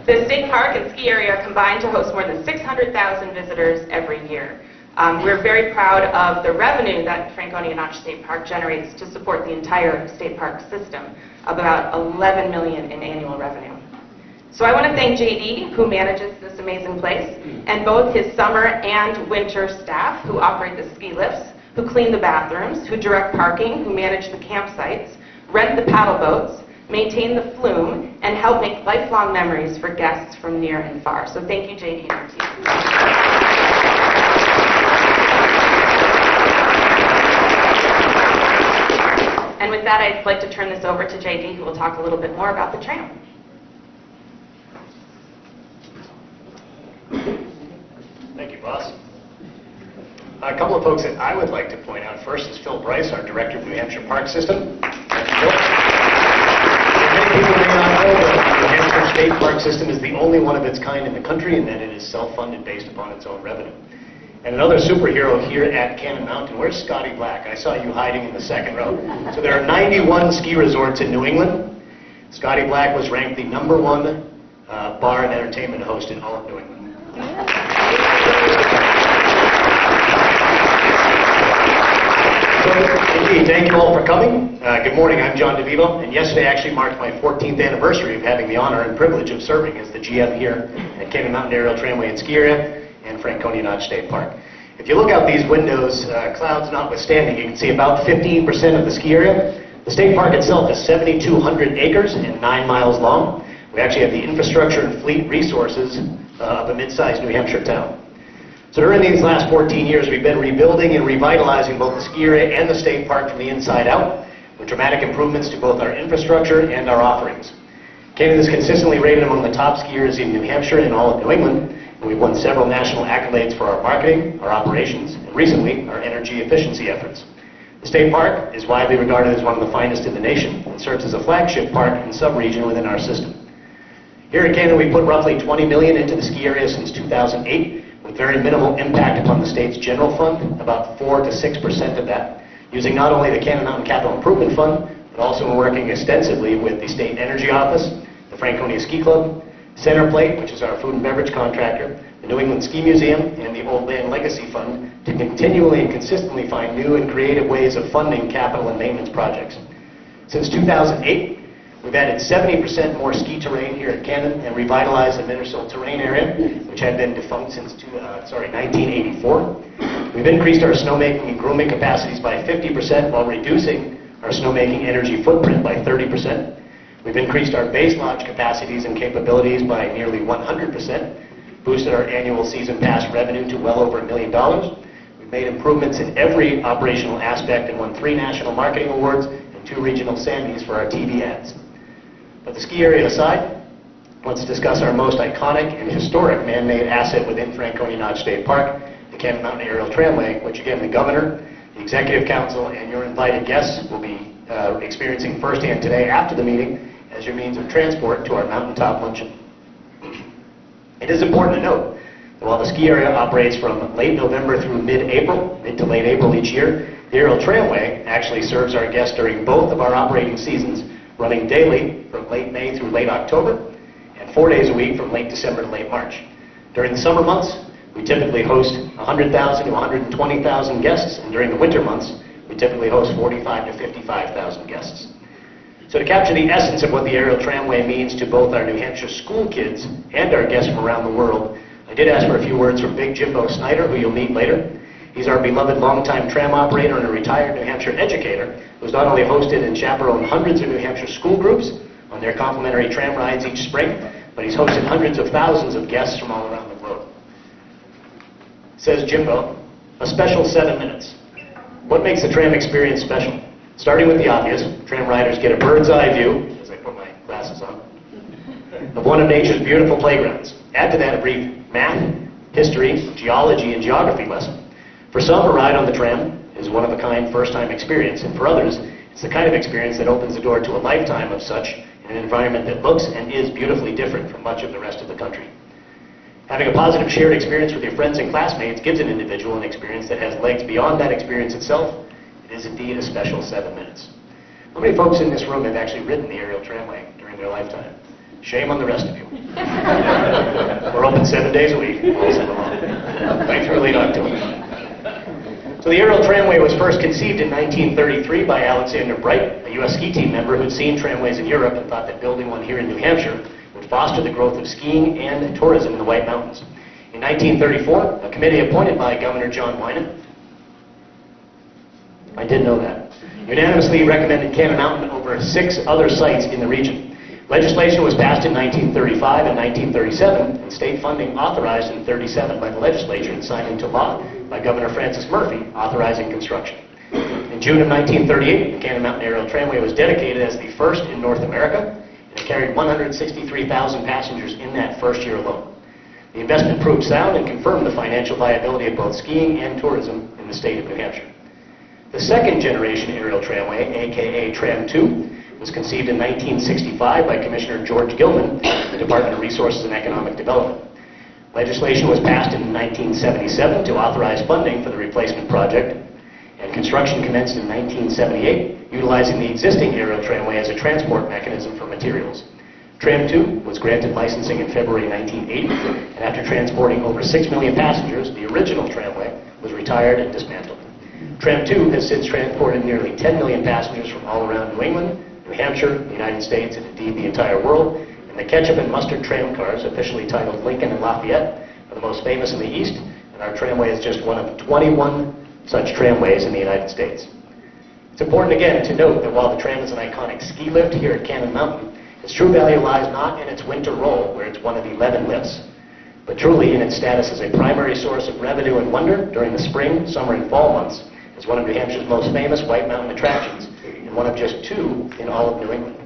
The state park and ski area combine to host more than 600,000 visitors every year. We're very proud of the revenue that Franconia Notch State Park generates to support the entire state park system, of about $11 million in annual revenue. So I want to thank JD, who manages this amazing place, and both his summer and winter staff who operate the ski lifts, who clean the bathrooms, who direct parking, who manage the campsites, rent the paddle boats, maintain the flume, and help make lifelong memories for guests from near and far. So thank you, JD and your team. And with that, I'd like to turn this over to JD, who will talk a little bit more about the tram. Thank you, boss. A couple of folks that I would like to point out first is Phil Bryce, our Director of New Hampshire Park System. Many people may not know that the New Hampshire State Park System is the only one of its kind in the country, and that it is self-funded based upon its own revenue. And another superhero here at Cannon Mountain, where's Scotty Black? I saw you hiding in the second row. So there are 91 ski resorts in New England. Scotty Black was ranked the #1 bar and entertainment host in all of New England. So Indeed, thank you all for coming. Good morning, I'm John DeVivo, and yesterday actually marked my 14th anniversary of having the honor and privilege of serving as the GM here at Canyon Mountain Aerial Tramway and Ski Area and Franconia Notch State Park. If you look out these windows, clouds notwithstanding, you can see about 15% of the ski area. The state park itself is 7,200 acres and 9 miles long. We actually have the infrastructure and fleet resources of a mid-sized New Hampshire town. So during these last 14 years, we've been rebuilding and revitalizing both the ski area and the state park from the inside out, with dramatic improvements to both our infrastructure and our offerings. Canyon is consistently rated among the top skiers in New Hampshire and all of New England, and we've won several national accolades for our marketing, our operations, and recently, our energy efficiency efforts. The state park is widely regarded as one of the finest in the nation and serves as a flagship park and sub-region within our system. Here at Canyon, we put roughly $20 million into the ski area since 2008, with very minimal impact upon the state's general fund, about 4 to 6% of that, using not only the Canyon Mountain Capital Improvement Fund, but also working extensively with the State Energy Office, the Franconia Ski Club, Centerplate, which is our food and beverage contractor, the New England Ski Museum, and the Old Land Legacy Fund to continually and consistently find new and creative ways of funding capital and maintenance projects. Since 2008, we've added 70% more ski terrain here at Canyon and revitalized the Minnesota terrain area, which had been defunct since 1984. We've increased our snowmaking and grooming capacities by 50% while reducing our snowmaking energy footprint by 30%. We've increased our base lodge capacities and capabilities by nearly 100%, boosted our annual season pass revenue to well over $1 million. We've made improvements in every operational aspect and won 3 national marketing awards and 2 regional Sandys for our TV ads. But the ski area aside, let's discuss our most iconic and historic man-made asset within Franconia Notch State Park, the Canyon Mountain Aerial Tramway, which again the Governor, the Executive Council, and your invited guests will be experiencing firsthand today after the meeting as your means of transport to our mountaintop luncheon. It is important to note that while the ski area operates from late November through mid-April, mid to late April each year, the Aerial Tramway actually serves our guests during both of our operating seasons, running daily from late May through late October, and 4 days a week from late December to late March. During the summer months, we typically host 100,000 to 120,000 guests, and during the winter months, we typically host 45,000 to 55,000 guests. So to capture the essence of what the Aerial Tramway means to both our New Hampshire school kids and our guests from around the world, I did ask for a few words from Big Jimbo Snyder, who you'll meet later. He's our beloved longtime tram operator and a retired New Hampshire educator who's not only hosted and chaperoned hundreds of New Hampshire school groups on their complimentary tram rides each spring, but he's hosted hundreds of thousands of guests from all around the globe. Says Jimbo, a special 7 minutes. What makes the tram experience special? Starting with the obvious, tram riders get a bird's eye view, as I put my glasses on, of one of nature's beautiful playgrounds. Add to that a brief math, history, geology, and geography lesson. For some, a ride on the tram is one of a kind first-time experience, and for others, it's the kind of experience that opens the door to a lifetime of such in an environment that looks and is beautifully different from much of the rest of the country. Having a positive shared experience with your friends and classmates gives an individual an experience that has legs beyond that experience itself. It is indeed a special 7 minutes. How many folks in this room have actually ridden the Aerial Tramway during their lifetime? Shame on the rest of you. We're open 7 days a week, all summer long, right through late October. So the Aerial Tramway was first conceived in 1933 by Alexander Bright, a U.S. ski team member who'd seen tramways in Europe and thought that building one here in New Hampshire would foster the growth of skiing and tourism in the White Mountains. In 1934, a committee appointed by Governor John Winan, I did know that, unanimously recommended Canyon Mountain over 6 other sites in the region. Legislation was passed in 1935 and 1937, and state funding authorized in 1937 by the legislature and signed into law by Governor Francis Murphy, authorizing construction. In June of 1938, the Canyon Mountain Aerial Tramway was dedicated as the first in North America, and it carried 163,000 passengers in that first year alone. The investment proved sound and confirmed the financial viability of both skiing and tourism in the state of New Hampshire. The second generation aerial tramway, aka Tram 2, was conceived in 1965 by Commissioner George Gilman, the Department of Resources and Economic Development. Legislation was passed in 1977 to authorize funding for the replacement project, and construction commenced in 1978, utilizing the existing aerial tramway as a transport mechanism for materials. Tram 2 was granted licensing in February 1980, and after transporting over 6 million passengers, the original tramway was retired and dismantled. Tram 2 has since transported nearly 10 million passengers from all around New England, New Hampshire, the United States, and indeed the entire world. And the ketchup and mustard tram cars, officially titled Lincoln and Lafayette, are the most famous in the East, and our tramway is just one of 21 such tramways in the United States. It's important again to note that while the tram is an iconic ski lift here at Cannon Mountain, its true value lies not in its winter roll, where it's one of 11 lifts, but truly in its status as a primary source of revenue and wonder during the spring, summer, and fall months, as one of New Hampshire's most famous White Mountain attractions, and one of just 2 in all of New England.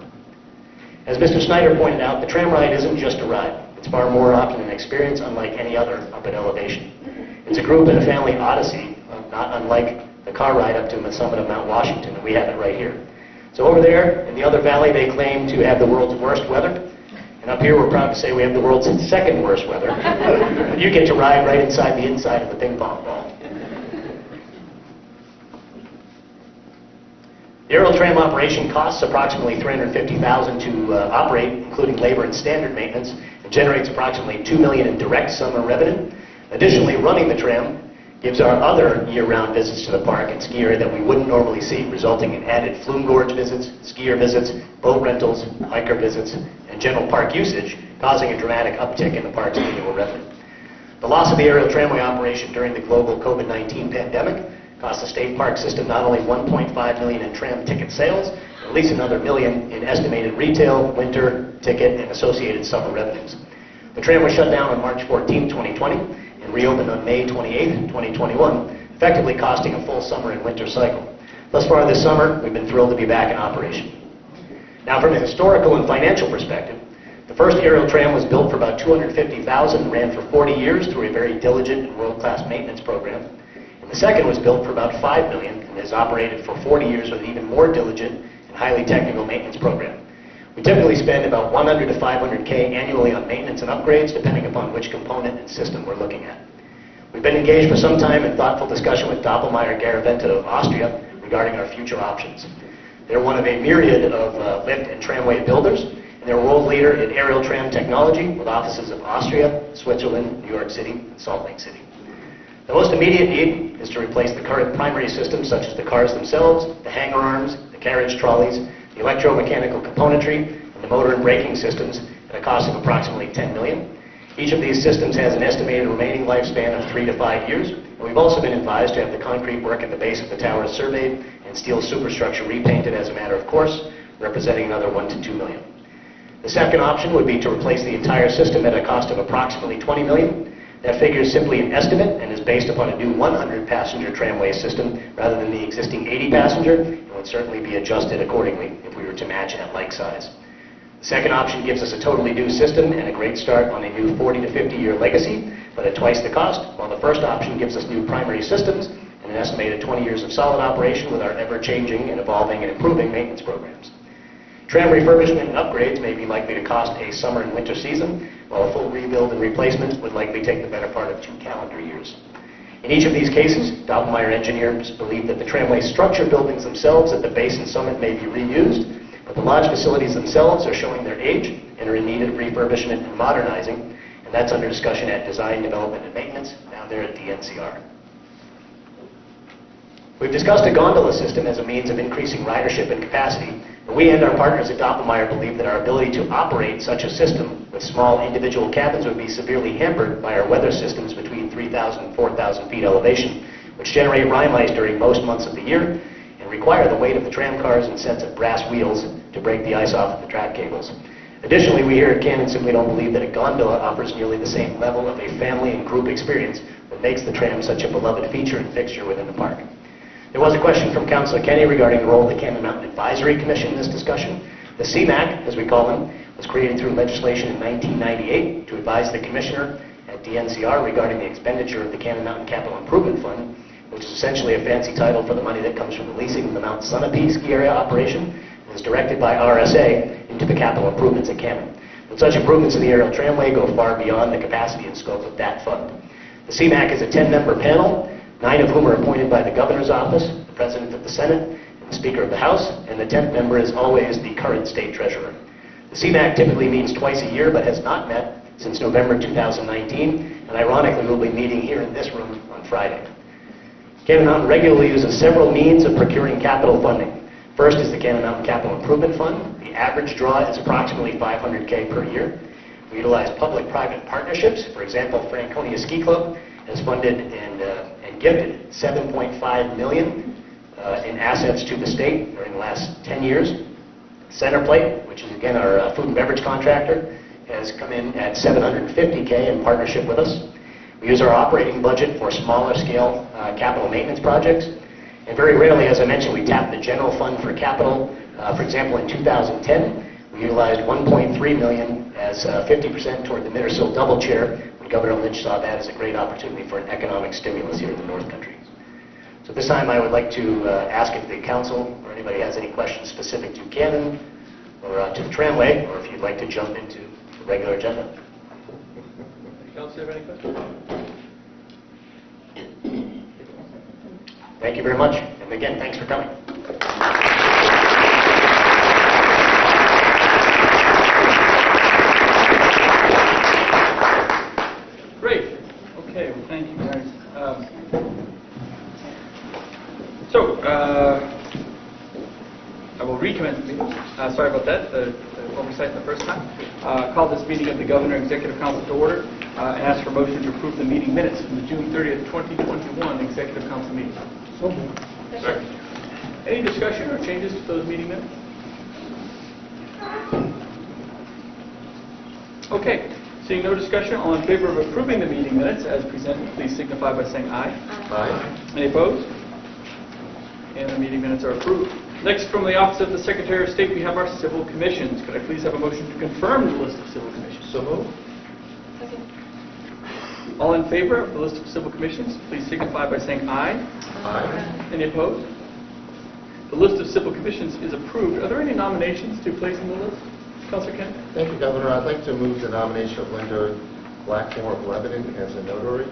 As Mr. Snyder pointed out, the tram ride isn't just a ride. It's far more often an experience unlike any other up at elevation. It's a group and a family odyssey, not unlike the car ride up to the summit of Mount Washington, and we have it right here. So over there, in the other valley, they claim to have the world's worst weather. And up here, we're proud to say we have the world's second worst weather. You get to ride right inside the inside of the ping pong ball. The aerial tram operation costs approximately $350,000 to operate, including labor and standard maintenance. It generates approximately $2 million in direct summer revenue. Additionally, running the tram gives our other year-round visits to the park and ski area that we wouldn't normally see, resulting in added flume gorge visits, skier visits, boat rentals, hiker visits, and general park usage, causing a dramatic uptick in the park's annual revenue. The loss of the aerial tramway operation during the global COVID-19 pandemic cost the state park system not only $1.5 million in tram ticket sales, but at least another $1 million in estimated retail, winter, ticket, and associated summer revenues. The tram was shut down on March 14, 2020, and reopened on May 28, 2021, effectively costing a full summer and winter cycle. Thus far this summer, we've been thrilled to be back in operation. Now, from a historical and financial perspective, the first aerial tram was built for about $250,000 and ran for 40 years through a very diligent and world-class maintenance program. And the second was built for about $5 million and has operated for 40 years with an even more diligent and highly technical maintenance program. We typically spend about $100 to $500K annually on maintenance and upgrades, depending upon which component and system we're looking at. We've been engaged for some time in thoughtful discussion with Doppelmayr Garaventa of Austria regarding our future options. They're one of a myriad of lift and tramway builders, and they're a world leader in aerial tram technology with offices in Austria, Switzerland, New York City, and Salt Lake City. The most immediate need is to replace the current primary systems such as the cars themselves, the hanger arms, the carriage trolleys, the electromechanical componentry, and the motor and braking systems at a cost of approximately $10 million. Each of these systems has an estimated remaining lifespan of 3 to 5 years, and we've also been advised to have the concrete work at the base of the towers surveyed and steel superstructure repainted as a matter of course, representing another $1 to $2 million. The second option would be to replace the entire system at a cost of approximately $20 million. That figure is simply an estimate and is based upon a new 100-passenger tramway system rather than the existing 80-passenger, and would certainly be adjusted accordingly if we were to match it at like size. The second option gives us a totally new system and a great start on a new 40 to 50-year legacy, but at twice the cost, while the first option gives us new primary systems and an estimated 20 years of solid operation with our ever-changing and evolving and improving maintenance programs. Tram refurbishment and upgrades may be likely to cost a summer and winter season, while a full rebuild and replacement would likely take the better part of 2 calendar years. In each of these cases, Doppelmayr engineers believe that the tramway structure buildings themselves at the base and summit may be reused, but the lodge facilities themselves are showing their age and are in need of refurbishment and modernizing, and that's under discussion at Design, Development, and Maintenance, down there at DNCR. We've discussed a gondola system as a means of increasing ridership and capacity, but we and our partners at Doppelmayr believe that our ability to operate such a system with small individual cabins would be severely hampered by our weather systems between 3,000 and 4,000 feet elevation, which generate rime ice during most months of the year and require the weight of the tram cars and sets of brass wheels to break the ice off of the track cables. Additionally, we here at Cannon simply don't believe that a gondola offers nearly the same level of a family and group experience that makes the tram such a beloved feature and fixture within the park. There was a question from Councillor Kenny regarding the role of the Cannon Mountain Advisory Commission in this discussion. The CMAC, as we call them, was created through legislation in 1998 to advise the Commissioner at DNCR regarding the expenditure of the Cannon Mountain Capital Improvement Fund, which is essentially a fancy title for the money that comes from the leasing of the Mount Sunapee ski area operation and is directed by RSA into the capital improvements at Cannon. But such improvements in the aerial tramway go far beyond the capacity and scope of that fund. The CMAC is a 10-member panel, 9 of whom are appointed by the Governor's Office, the President of the Senate, and the Speaker of the House, and the 10th member is always the current State Treasurer. The CMAC typically meets twice a year, but has not met since November 2019, and ironically will be meeting here in this room on Friday. Cannon Mountain regularly uses several means of procuring capital funding. First is the Cannon Mountain Capital Improvement Fund. The average draw is approximately $500K per year. We utilize public-private partnerships. For example, Franconia Ski Club has funded and gifted $7.5 million in assets to the state during the last 10 years. Centerplate, which is again our food and beverage contractor, has come in at $750K in partnership with us. We use our operating budget for smaller scale capital maintenance projects. And very rarely, as I mentioned, we tap the general fund for capital. For example, in 2010, we utilized $1.3 million as 50% toward the Mittersill Double Chair, when Governor Lynch saw that as a great opportunity for an economic stimulus here in the North Country. So this time I would like to ask if the council or anybody has any questions specific to Cannon or to the tramway, or if you'd like to jump into the regular agenda. Council, have any questions? Thank you very much. And again, thanks for coming. Great. Okay, well, thank you, guys. I will recommence the meeting. Sorry about that, the oversight the first time. Call this meeting of the Governor Executive Council to order and ask for motion to approve the meeting minutes from the June 30th, 2021 Executive Council meeting. So moved. Second. Any discussion or changes to those meeting minutes? Okay. Seeing no discussion, all in favor of approving the meeting minutes as presented, please signify by saying aye. Aye. Any opposed? And the meeting minutes are approved. Next, from the Office of the Secretary of State, we have our civil commissions. Could I please have a motion to confirm the list of civil commissions? So moved. All in favor of the list of civil commissions, please signify by saying aye. Aye. Any opposed? The list of civil commissions is approved. Are there any nominations to place in the list? Councilor Kent? Thank you, Governor. I'd like to move the nomination of Linda Blackmore of Lebanon as a notary.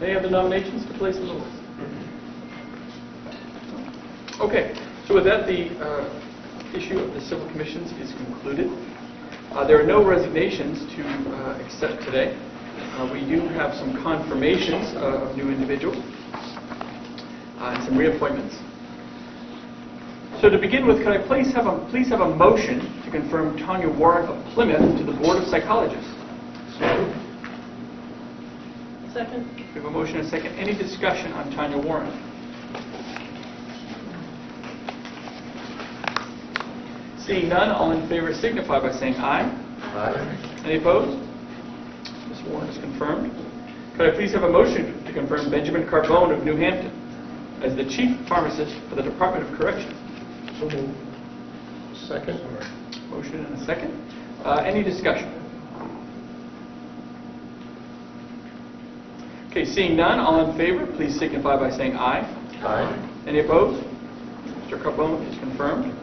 Any other nominations to place in the list? Okay, so with that, the issue of the civil commissions is concluded. There are no resignations to accept today. We do have some confirmations of new individuals and some reappointments. So to begin with, could I please have a motion to confirm Tanya Warren of Plymouth to the Board of Psychologists? Second. We have a motion and a second. Any discussion on Tanya Warren? Seeing none, all in favor signify by saying aye. Aye. Any opposed? Ms. Warren is confirmed. Could I please have a motion to confirm Benjamin Carbone of New Hampton as the Chief Pharmacist for the Department of Corrections? So moved. Second. Motion and a second. Any discussion? Okay, seeing none, all in favor, please signify by saying aye. Aye. Any opposed? Mr. Carbone is confirmed.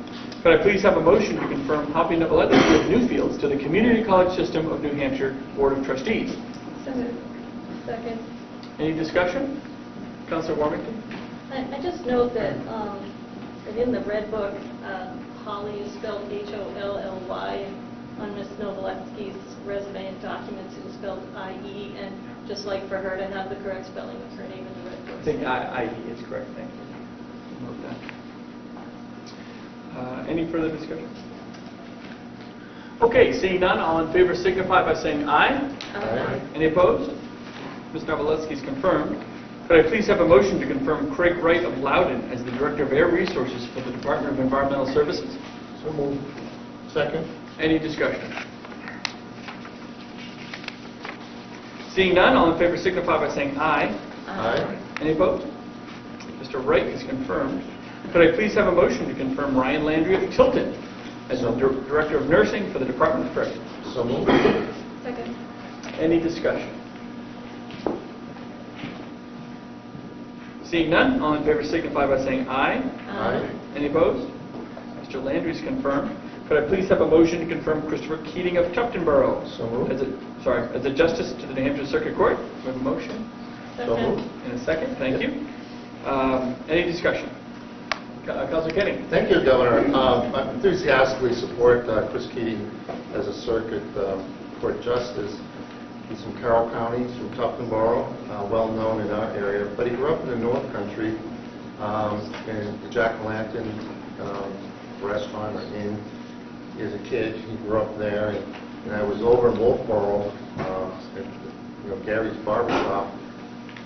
Could I please have a motion to confirm Hoppy Noveletsky of Newfields to the Community College System of New Hampshire Board of Trustees? Second. Any discussion? Councilor Warmington? I just note that in the Red Book, Holly is spelled Holly. On Ms. Noveletsky's resume and documents, it was spelled IE, and just like for her to have the correct spelling of her name in the Red Book. I think IE is correct. Thank you. Note that. Any further discussion? Okay, seeing none, all in favor signify by saying aye. Aye. Any opposed? Ms. Noveletsky is confirmed. Could I please have a motion to confirm Craig Wright of Loudon as the Director of Air Resources for the Department of Environmental Services? So moved. Second. Any discussion? Seeing none, all in favor signify by saying aye. Aye. Any opposed? Mr. Wright is confirmed. Could I please have a motion to confirm Ryan Landry of Tilton as the Director of Nursing for the Department of Corrections? So moved. Second. Any discussion? Seeing none, all in favor signify by saying aye. Aye. Any opposed? Mr. Landry is confirmed. Could I please have a motion to confirm Christopher Keating of Tufton Borough So moved. as a Justice to the New Hampshire Circuit Court? We have a motion So moved. and a second. Thank you. Any discussion? Councilor Kenny. Thank you, Governor. I enthusiastically support Chris Keating as a Circuit Court Justice. He's from Carroll County, he's from Tufton Borough, well-known in our area, but he grew up in the North Country, in the Jack-O-Lantern restaurant or inn. As a kid, he grew up there, and I was over in Wolfboro, at Gary's barbershop,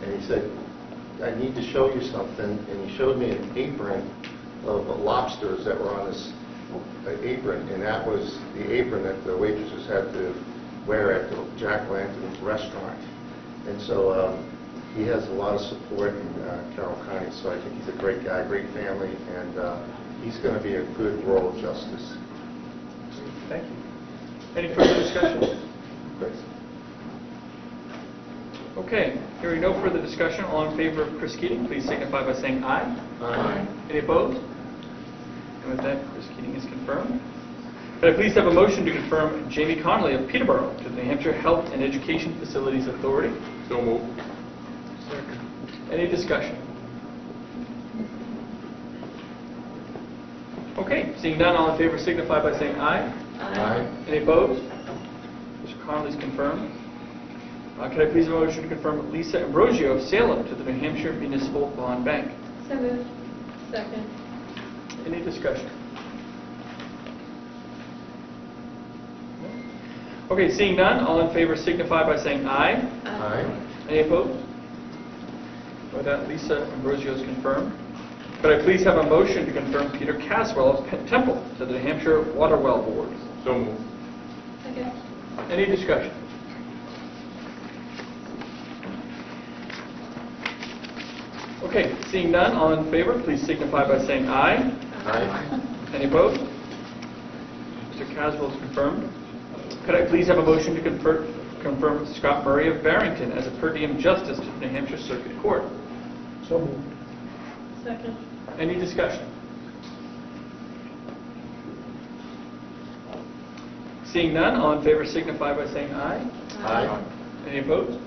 and he said, I need to show you something, and he showed me an apron of lobsters that were on this apron, and that was the apron that the waitresses had to wear at the Jack-O-Lantern restaurant. And so he has a lot of support in Carroll County, so I think he's a great guy, great family, and he's going to be a good rural justice. Thank you. Any further discussion? Okay, hearing no further discussion, all in favor of Chris Keating, please signify by saying aye. Aye. Any opposed? And with that, Chris Keating is confirmed. Could I please have a motion to confirm Jamie Connolly of Peterborough to the New Hampshire Health and Education Facilities Authority? So moved. Any discussion? Okay, seeing none, all in favor signify by saying aye. Aye. Any opposed? Mr. Connolly is confirmed. Could I please have a motion to confirm Lisa Ambrosio of Salem to the New Hampshire Municipal Bond Bank? So moved. Second. Any discussion? Okay, seeing none, all in favor signify by saying aye. Aye. Any opposed? With that, Lisa Ambrosio is confirmed. Could I please have a motion to confirm Peter Caswell of Penn Temple to the New Hampshire Water Well Board? So moved. Second. Any discussion? Okay, seeing none, all in favor, please signify by saying aye. Aye. Any opposed? Mr. Caswell is confirmed. Could I please have a motion to confirm Scott Murray of Barrington as a per diem justice to the New Hampshire Circuit Court? So moved. Second. Any discussion? Seeing none, all in favor signify by saying aye. Aye. Any opposed?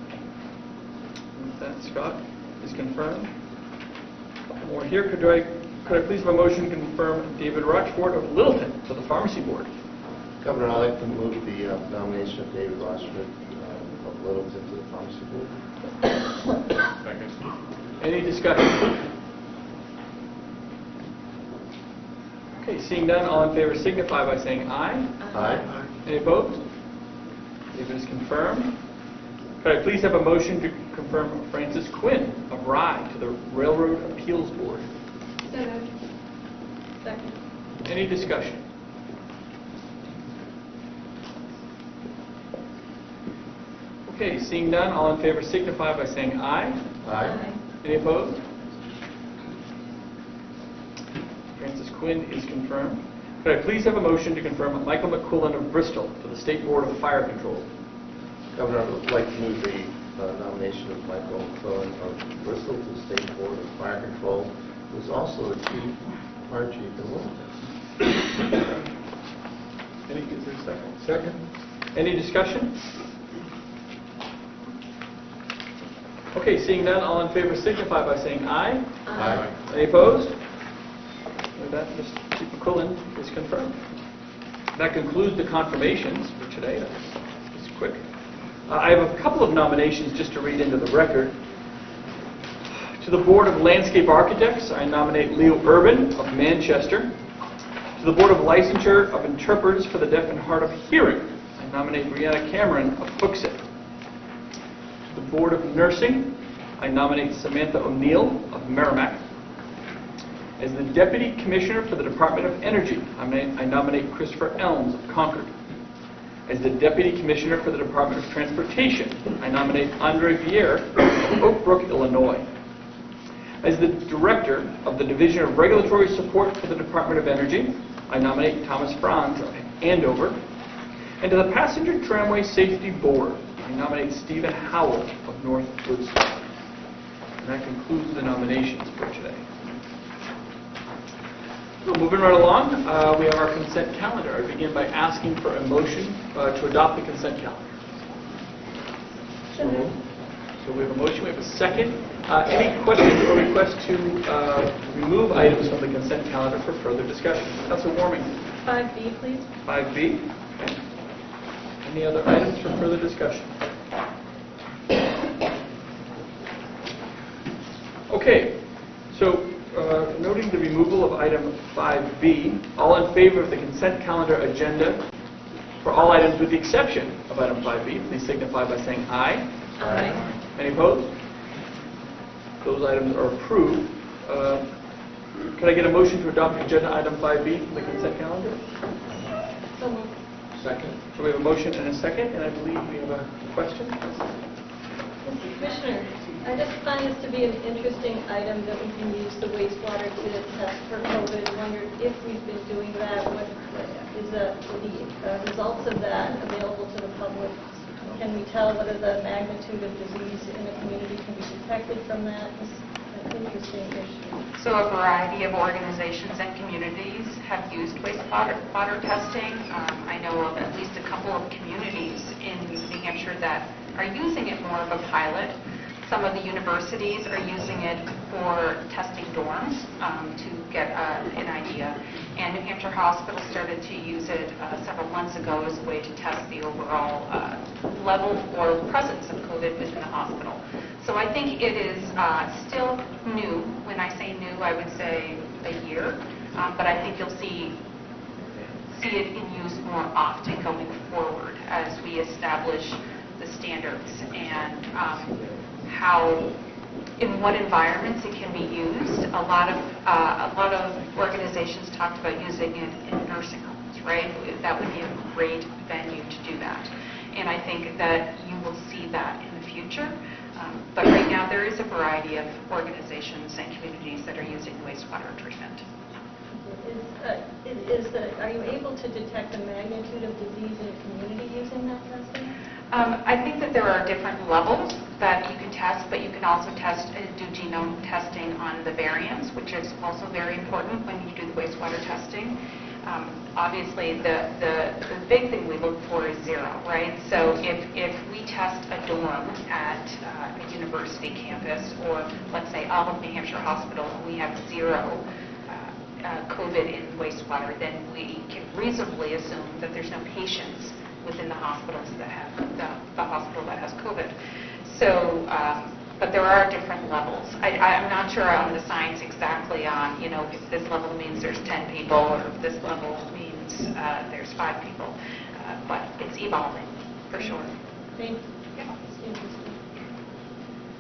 With that, Scott is confirmed. A couple more here. Could I please have a motion to confirm David Rochford of Littleton to the Pharmacy Board? Governor, I'd like to move the nomination of David Rochford of Littleton to the Pharmacy Board. Second. Any discussion? Okay, seeing none, all in favor signify by saying aye. Aye. Any opposed? David is confirmed. Could I please have a motion to confirm Francis Quinn of Rye to the Railroad Appeals Board? So moved. Second. Any discussion? Okay, seeing none, all in favor signify by saying aye. Aye. Any opposed? Francis Quinn is confirmed. Could I please have a motion to confirm Michael McQuillan of Bristol to the State Board of Fire Control? Governor, I would like to move the nomination of Michael McQuillan of Bristol to the State Board of Fire Control, who is also a fire chief in Littleton. Is there a second? Second. Any discussion? Okay, seeing none, all in favor signify by saying aye. Aye. Any opposed? With that, Mr. Chief McQuillan is confirmed. That concludes the confirmations for today. That's quick. I have a couple of nominations just to read into the record. To the Board of Landscape Architects, I nominate Leo Urban of Manchester. To the Board of Licensure of Interpreters for the Deaf and Hard of Hearing, I nominate Brianna Cameron of Hooksett. To the Board of Nursing, I nominate Samantha O'Neill of Merrimack. As the Deputy Commissioner for the Department of Energy, I nominate Christopher Elms of Concord. As the Deputy Commissioner for the Department of Transportation, I nominate Andre Vier of Oak Brook, Illinois. As the Director of the Division of Regulatory Support for the Department of Energy, I nominate Thomas Franz of Andover. And to the Passenger Tramway Safety Board, I nominate Stephen Howell of North Woodstock. And that concludes the nominations for today. So moving right along, we have our consent calendar. I begin by asking for a motion to adopt the consent calendar. So we have a motion, we have a second. Any questions or requests to remove items from the consent calendar for further discussion? Councilor Warming. 5B, please. 5B. Okay. Any other items for further discussion? Okay, so noting the removal of item 5B, all in favor of the consent calendar agenda for all items with the exception of item 5B, please signify by saying aye. Aye. Any opposed? Those items are approved. Can I get a motion to adopt agenda item 5B, the consent calendar? So moved. Second. So we have a motion and a second, and I believe we have a question. Mr. Commissioner, I just find this to be an interesting item that we can use the wastewater to test for COVID. Wondered if we've been doing that, what is the results of that available to the public? Can we tell whether the magnitude of disease in the community can be detected from that? It's an interesting issue. So a variety of organizations and communities have used wastewater testing. I know of at least a couple of communities in New Hampshire that are using it more of a pilot. Some of the universities are using it for testing dorms to get an idea. And New Hampshire Hospital started to use it several months ago as a way to test the overall level or presence of COVID within the hospital. So I think it is still new. When I say new, I would say a year. But I think you'll see it in use more often going forward as we establish the standards and how, in what environments it can be used. A lot of organizations talked about using it in nursing homes, right? That would be a great venue to do that. And I think that you will see that in the future. But right now there is a variety of organizations and communities that are using wastewater treatment. Are you able to detect the magnitude of disease in a community using that testing? I think that there are different levels that you can test, but you can also do genome testing on the variants, which is also very important when you do the wastewater testing. Obviously, the big thing we look for is zero, right? So if we test a dorm at a university campus, or let's say all of New Hampshire Hospital, and we have zero COVID in wastewater, then we can reasonably assume that there's no patients within the hospitals that have the hospital that has COVID. So, but there are different levels. I'm not sure on the science exactly on, if this level means there's 10 people or if this level means there's 5 people. But it's evolving, for sure. Thank you. Yeah.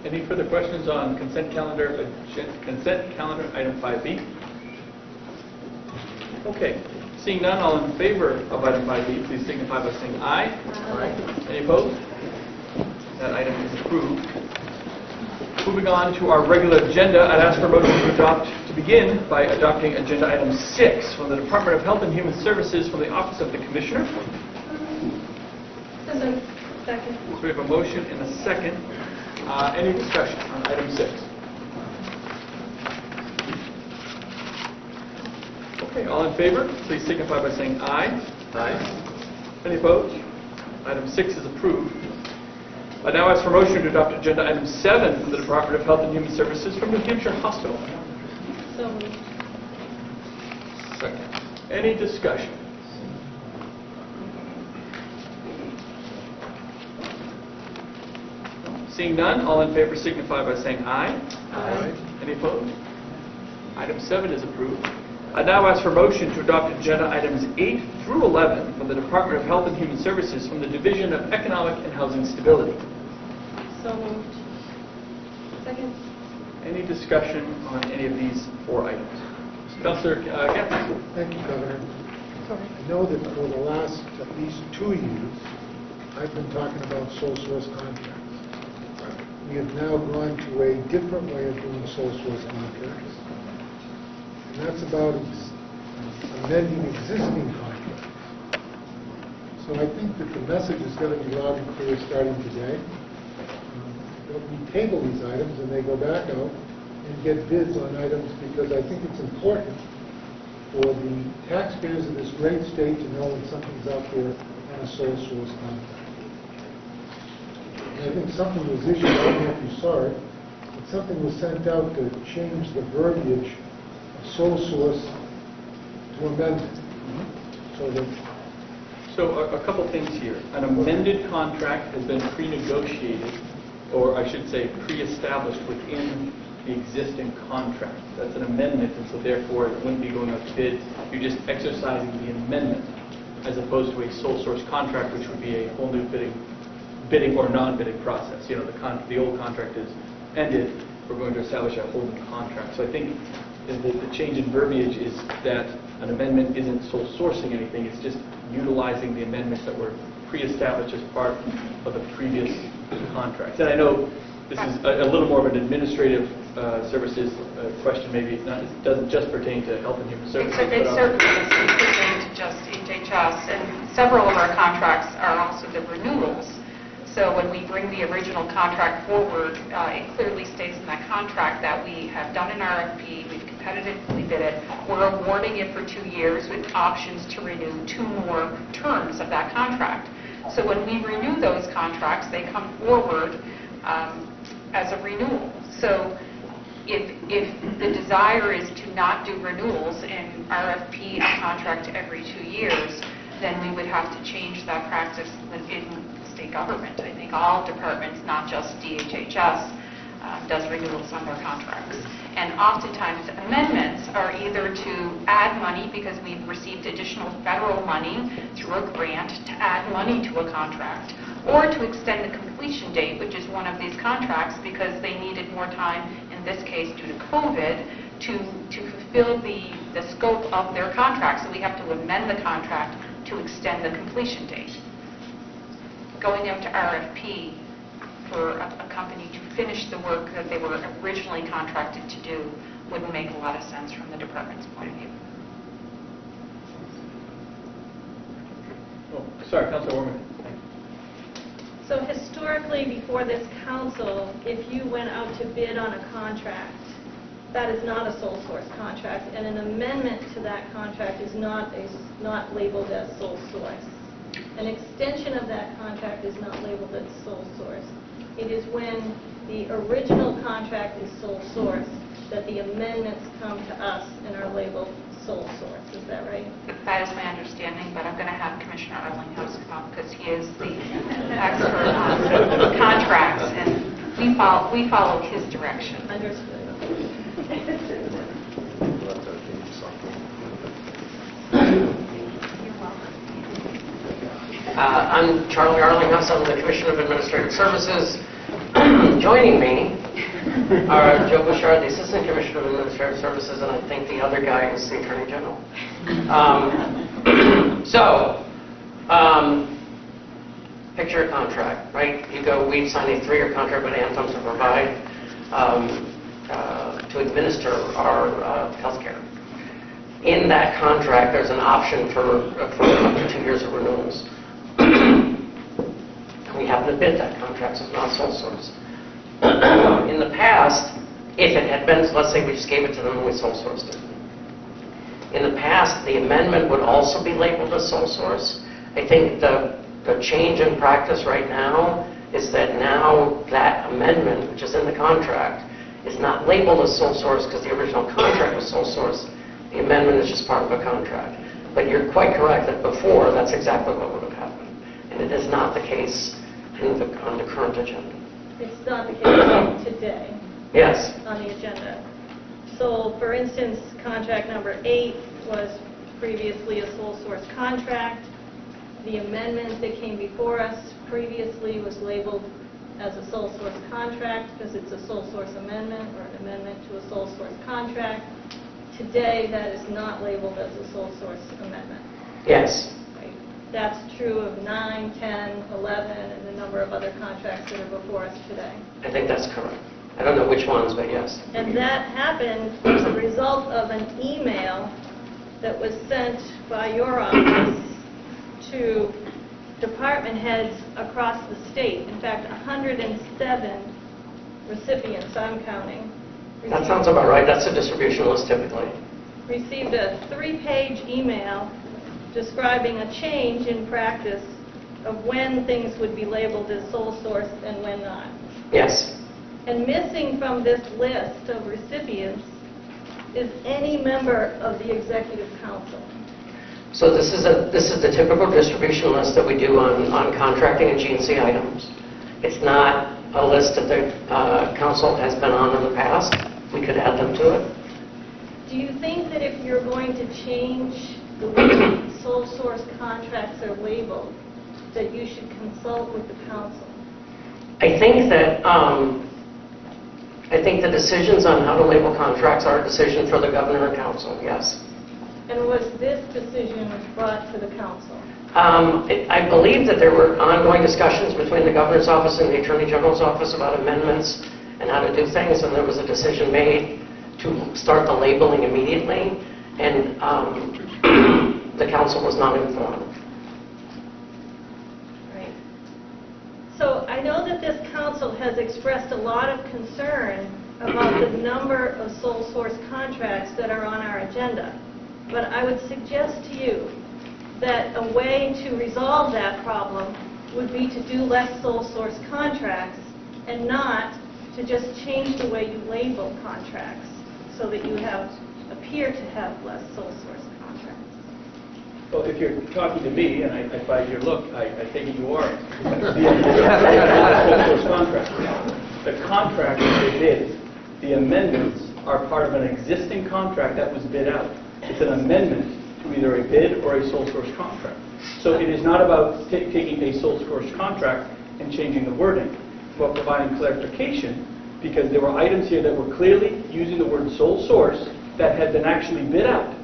Any further questions on consent calendar item 5B? Okay. Seeing none, all in favor of item 5B, please signify by saying aye. Aye. Any opposed? That item is approved. Moving on to our regular agenda, I'd ask for a motion to begin by adopting agenda item 6 from the Department of Health and Human Services from the Office of the Commissioner. Second. So we have a motion and a second. Any discussion on item 6? Okay, all in favor, please signify by saying aye. Aye. Any opposed? Item 6 is approved. I now ask for motion to adopt agenda item 7 from the Department of Health and Human Services from New Hampshire Hospital. So moved. Second. Any discussion? Seeing none, all in favor signify by saying aye. Aye. Any opposed? Item 7 is approved. I now ask for motion to adopt agenda items 8 through 11 from the Department of Health and Human Services from the Division of Economic and Housing Stability. So moved. Second. Any discussion on any of these 4 items? Councillor Gaffney. Thank you, Governor. I know that for the last at least 2 years, I've been talking about sole source contracts. We have now gone to a different way of doing sole source contracts. And that's about amending existing contracts. So I think that the message is going to be loud and clear starting today. We table these items and they go back out and get bids on items because I think it's important for the taxpayers of this great state to know when something's out there on a sole source contract. And I think something was issued, I don't know if you saw it, but something was sent out to change the verbiage sole source to amendment. So a couple things here. An amended contract has been pre-negotiated, or I should say pre-established within the existing contract. That's an amendment, and so therefore it wouldn't be going out to bid. You're just exercising the amendment as opposed to a sole source contract, which would be a whole new bidding or non-bidding process. You know, the old contract is ended. We're going to establish a whole new contract. So I think the change in verbiage is that an amendment isn't sole sourcing anything. It's just utilizing the amendments that were pre-established as part of the previous contracts. And I know this is a little more of an administrative services question. Maybe it's not. It doesn't just pertain to Health and Human Services. It certainly doesn't pertain to just HHS, and several of our contracts are also the renewals. So when we bring the original contract forward, it clearly states in that contract that we have done an RFP, we've competitively bid it, we're awarding it for 2 years with options to renew 2 more terms of that contract. So when we renew those contracts, they come forward as a renewal. So if the desire is to not do renewals and RFP a contract every 2 years, then we would have to change that practice in state government. I think all departments, not just DHHS, does renewals on their contracts. And oftentimes amendments are either to add money because we've received additional federal money through a grant to add money to a contract, or to extend the completion date, which is one of these contracts, because they needed more time, in this case due to COVID, to fulfill the scope of their contract. So we have to amend the contract to extend the completion date. Going out to RFP for a company to finish the work that they were originally contracted to do wouldn't make a lot of sense from the department's point of view. Oh, sorry, Councilor. So historically, before this council, if you went out to bid on a contract, that is not a sole source contract, and an amendment to that contract is not labeled as sole source. An extension of that contract is not labeled as sole source. It is when the original contract is sole source that the amendments come to us and are labeled sole source. Is that right? That is my understanding, but I'm going to have Commissioner Erlinghaus come up because he is the expert on contracts, and we follow his direction. Understood. I'm Charlie Arlinghouse. I'm the Commissioner of Administrative Services. Joining me are Joe Bouchard, the Assistant Commissioner of Administrative Services, and I think the other guy is the Attorney General. Picture a contract, right? We signed a 3-year contract with Anthem to provide, to administer our health care. In that contract, there's an option for up to 2 years of renewals. We happen to bid that contract, so it's not sole source. In the past, if it had been, let's say we just gave it to them and we sole sourced it. In the past, the amendment would also be labeled as sole source. I think the change in practice right now is that now that amendment, which is in the contract, is not labeled as sole source because the original contract was sole source. The amendment is just part of a contract. But you're quite correct that before, that's exactly what would have happened. And it is not the case on the current agenda. It's not the case today. Yes. On the agenda. So, for instance, contract number 8 was previously a sole source contract. The amendment that came before us previously was labeled as a sole source contract because it's a sole source amendment or an amendment to a sole source contract. Today, that is not labeled as a sole source amendment. Yes. Right? That's true of 9, 10, 11, and a number of other contracts that are before us today. I think that's correct. I don't know which ones, but yes. And that happened as a result of an email that was sent by your office to department heads across the state. In fact, 107 recipients, I'm counting. That sounds about right. That's a distribution list typically. Received a 3-page email describing a change in practice of when things would be labeled as sole source and when not. Yes. And missing from this list of recipients is any member of the Executive Council. So this is the typical distribution list that we do on contracting and G&C items. It's not a list that the council has been on in the past. we could add them to it. Do you think that if you're going to change the way sole source contracts are labeled, that you should consult with the council? I think that the decisions on how to label contracts are a decision for the governor and council, yes. And was this decision brought to the council? I believe that there were ongoing discussions between the governor's office and the attorney general's office about amendments and how to do things, and there was a decision made to start the labeling immediately, and the council was not informed. Right. So I know that this council has expressed a lot of concern about the number of sole source contracts that are on our agenda. But I would suggest to you that a way to resolve that problem would be to do less sole source contracts and not to just change the way you label contracts so that you appear to have less sole source contracts. Well, if you're talking to me, and I by your look, I take it you are. The contract. The contract is a bid. The amendments are part of an existing contract that was bid out. It's an amendment to either a bid or a sole source contract. So it is not about taking a sole source contract and changing the wording, but providing clarification, because there were items here that were clearly using the word sole source that had been actually bid out.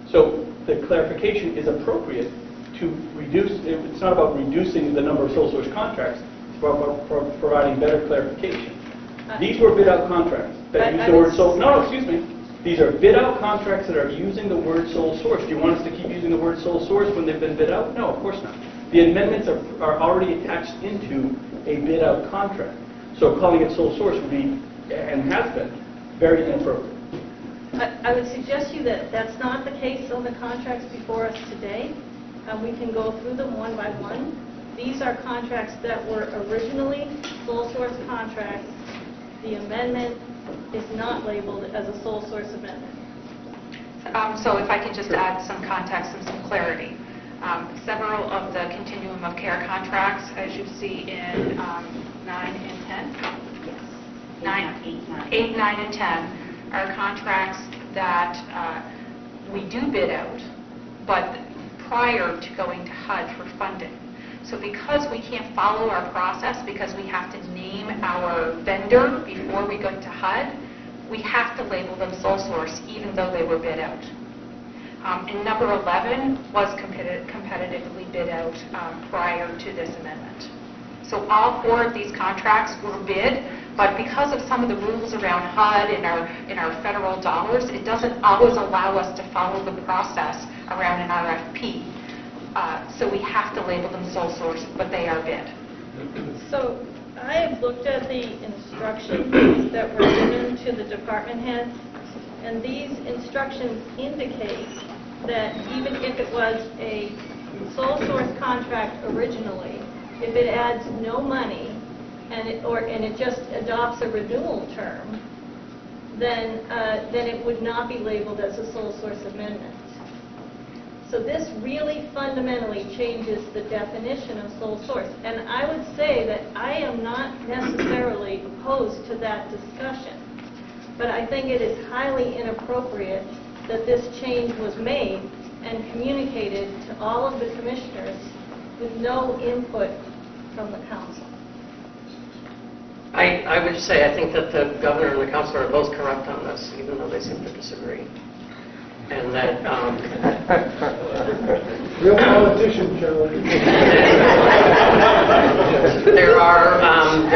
So the clarification is appropriate to reduce, it's not about reducing the number of sole source contracts, it's about providing better clarification. These were bid out contracts that use the word sole, no, excuse me. These are bid out contracts that are using the word sole source. Do you want us to keep using the word sole source when they've been bid out? No, of course not. The amendments are already attached into a bid out contract. So calling it sole source would be, and has been, very inappropriate. I would suggest to you that that's not the case on the contracts before us today. We can go through them one by one. These are contracts that were originally sole source contracts. The amendment is not labeled as a sole source amendment. So if I could just add some context and some clarity. Several of the continuum of care contracts, as you see in 9 and 10, Yes. 8, 9, and 10, are contracts that we do bid out, but prior to going to HUD for funding. So because we can't follow our process, because we have to name our vendor before we go to HUD, we have to label them sole source even though they were bid out. And number 11 was competitively bid out prior to this amendment. So all 4 of these contracts were bid, but because of some of the rules around HUD and our federal dollars, it doesn't always allow us to follow the process around an RFP. So we have to label them sole source, but they are bid. So I have looked at the instructions that were given to the department heads, and these instructions indicate that even if it was a sole source contract originally, if it adds no money and it just adopts a renewal term, then it would not be labeled as a sole source amendment. So this really fundamentally changes the definition of sole source. And I would say that I am not necessarily opposed to that discussion, but I think it is highly inappropriate that this change was made and communicated to all of the commissioners with no input from the council. I would say I think that the governor and the council are both correct on this, even though they seem to disagree. And that Real politician, Joe. there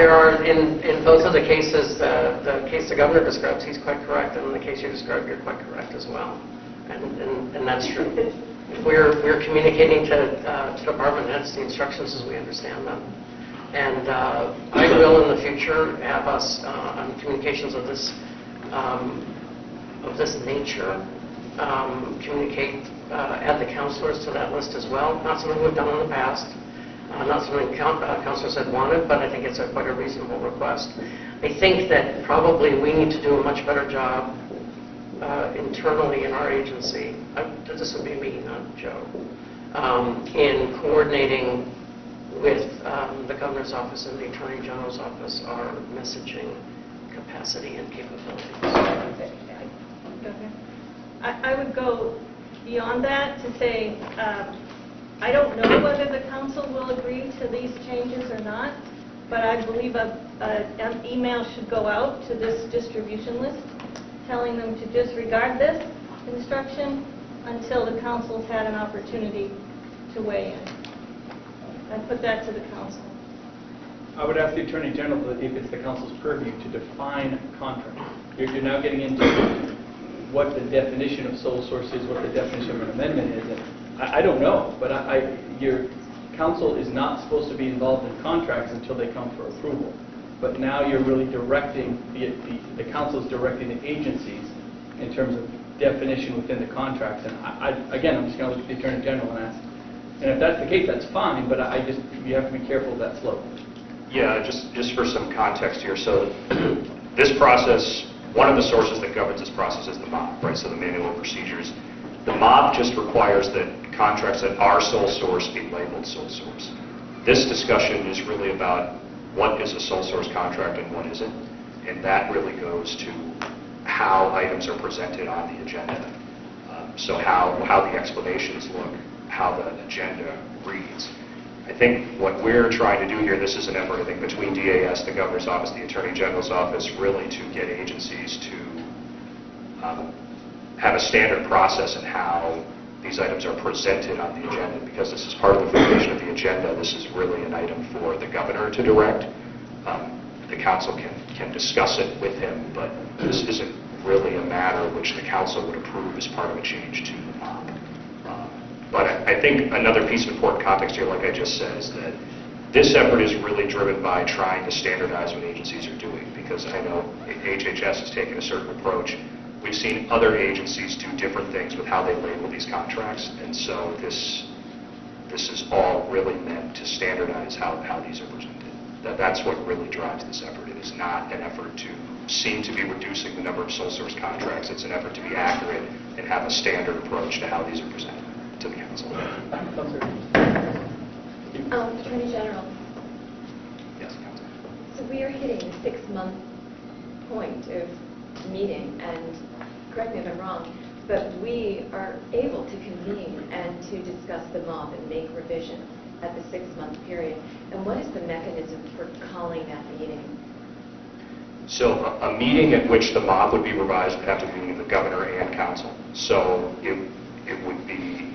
are in both of the cases, the case the governor describes, he's quite correct, and in the case you described, you're quite correct as well. And that's true. We're communicating to department heads the instructions as we understand them. And I will in the future have us on communications of this nature add the counselors to that list as well. Not something we've done in the past, not something counselors had wanted, but I think it's quite a reasonable request. I think that probably we need to do a much better job internally in our agency. This would be me, not Joe, in coordinating with the governor's office and the attorney general's office our messaging capacity and capabilities. Okay. I would go beyond that to say, I don't know whether the council will agree to these changes or not, but I believe an email should go out to this distribution list telling them to disregard this instruction until the council's had an opportunity to weigh in. I put that to the council. I would ask the Attorney General if it's the council's purview to define contract. You're now getting into what the definition of sole source is, what the definition of an amendment is. And I don't know, but your council is not supposed to be involved in contracts until they come for approval. But now you're really directing, the council is directing the agencies in terms of definition within the contracts. And again, I'm just going to look at the Attorney General and ask. And if that's the case, that's fine, but you have to be careful of that slope. Yeah, just for some context here. So this process, one of the sources that governs this process is the MOP, right? So the Manual of Procedures. The MOP just requires that contracts that are sole source be labeled sole source. This discussion is really about what is a sole source contract and what isn't, and that really goes to how items are presented on the agenda. So how the explanations look, how the agenda reads. I think what we're trying to do here, this is an effort, I think, between DAS, the Governor's Office, the Attorney General's Office, really to get agencies to have a standard process in how these items are presented on the agenda, because this is part of the foundation of the agenda. This is really an item for the Governor to direct. The Council can discuss it with him, but this isn't really a matter which the Council would approve as part of a change to the MOP. But I think another piece of important context here, like I just said, is that this effort is really driven by trying to standardize what agencies are doing, because I know HHS has taken a certain approach. We've seen other agencies do different things with how they label these contracts, and so this is all really meant to standardize how these are presented. That's what really drives this effort. It is not an effort to seem to be reducing the number of sole source contracts. It's an effort to be accurate and have a standard approach to how these are presented to the Council. Attorney General. Yes, Council. So we are hitting the 6-month point of meeting, and correct me if I'm wrong, but we are able to convene and to discuss the MOP and make revisions at the 6-month period. And what is the mechanism for calling that meeting? So a meeting at which the MOP would be revised would have to be meeting the Governor and Council. So it would be...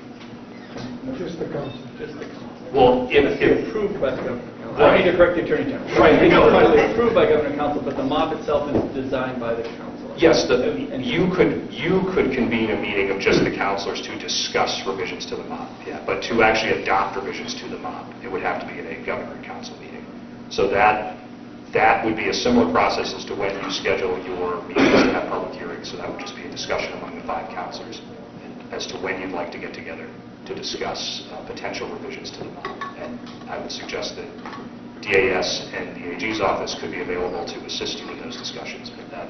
Just the council. Just the council. Well, if approved by the Governor and Council. Right. I need to correct the Attorney General. Right. It's finally approved by Governor and Council, but the MOP itself is designed by the Council. Yes, you could convene a meeting of just the councilors to discuss revisions to the MOP, yeah, but to actually adopt revisions to the MOP, it would have to be in a Governor and Council meeting. So that would be a similar process as to when you schedule your meetings to have public hearings, so that would just be a discussion among the 5 councilors as to when you'd like to get together to discuss potential revisions to the MOP. And I would suggest that DAS and the AG's office could be available to assist you in those discussions, but that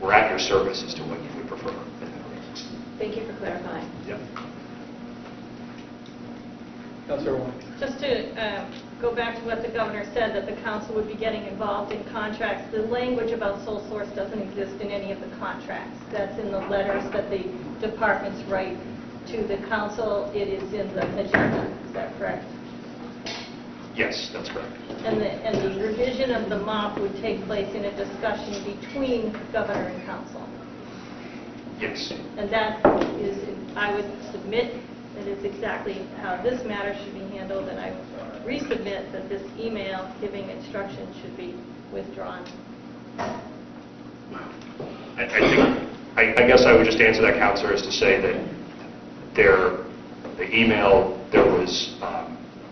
we're at your service as to what you would prefer. Thank you for clarifying. Yep. Councilor Wong. Just to go back to what the governor said, that the council would be getting involved in contracts. The language about sole source doesn't exist in any of the contracts. That's in the letters that the departments write to the council. It is in the agenda. Is that correct? Yes, that's correct. And the revision of the MOP would take place in a discussion between governor and council. Yes. And that is, I would submit that is exactly how this matter should be handled, and I resubmit that this email giving instructions should be withdrawn. I guess I would just answer that, Counselor, is to say that the email, there was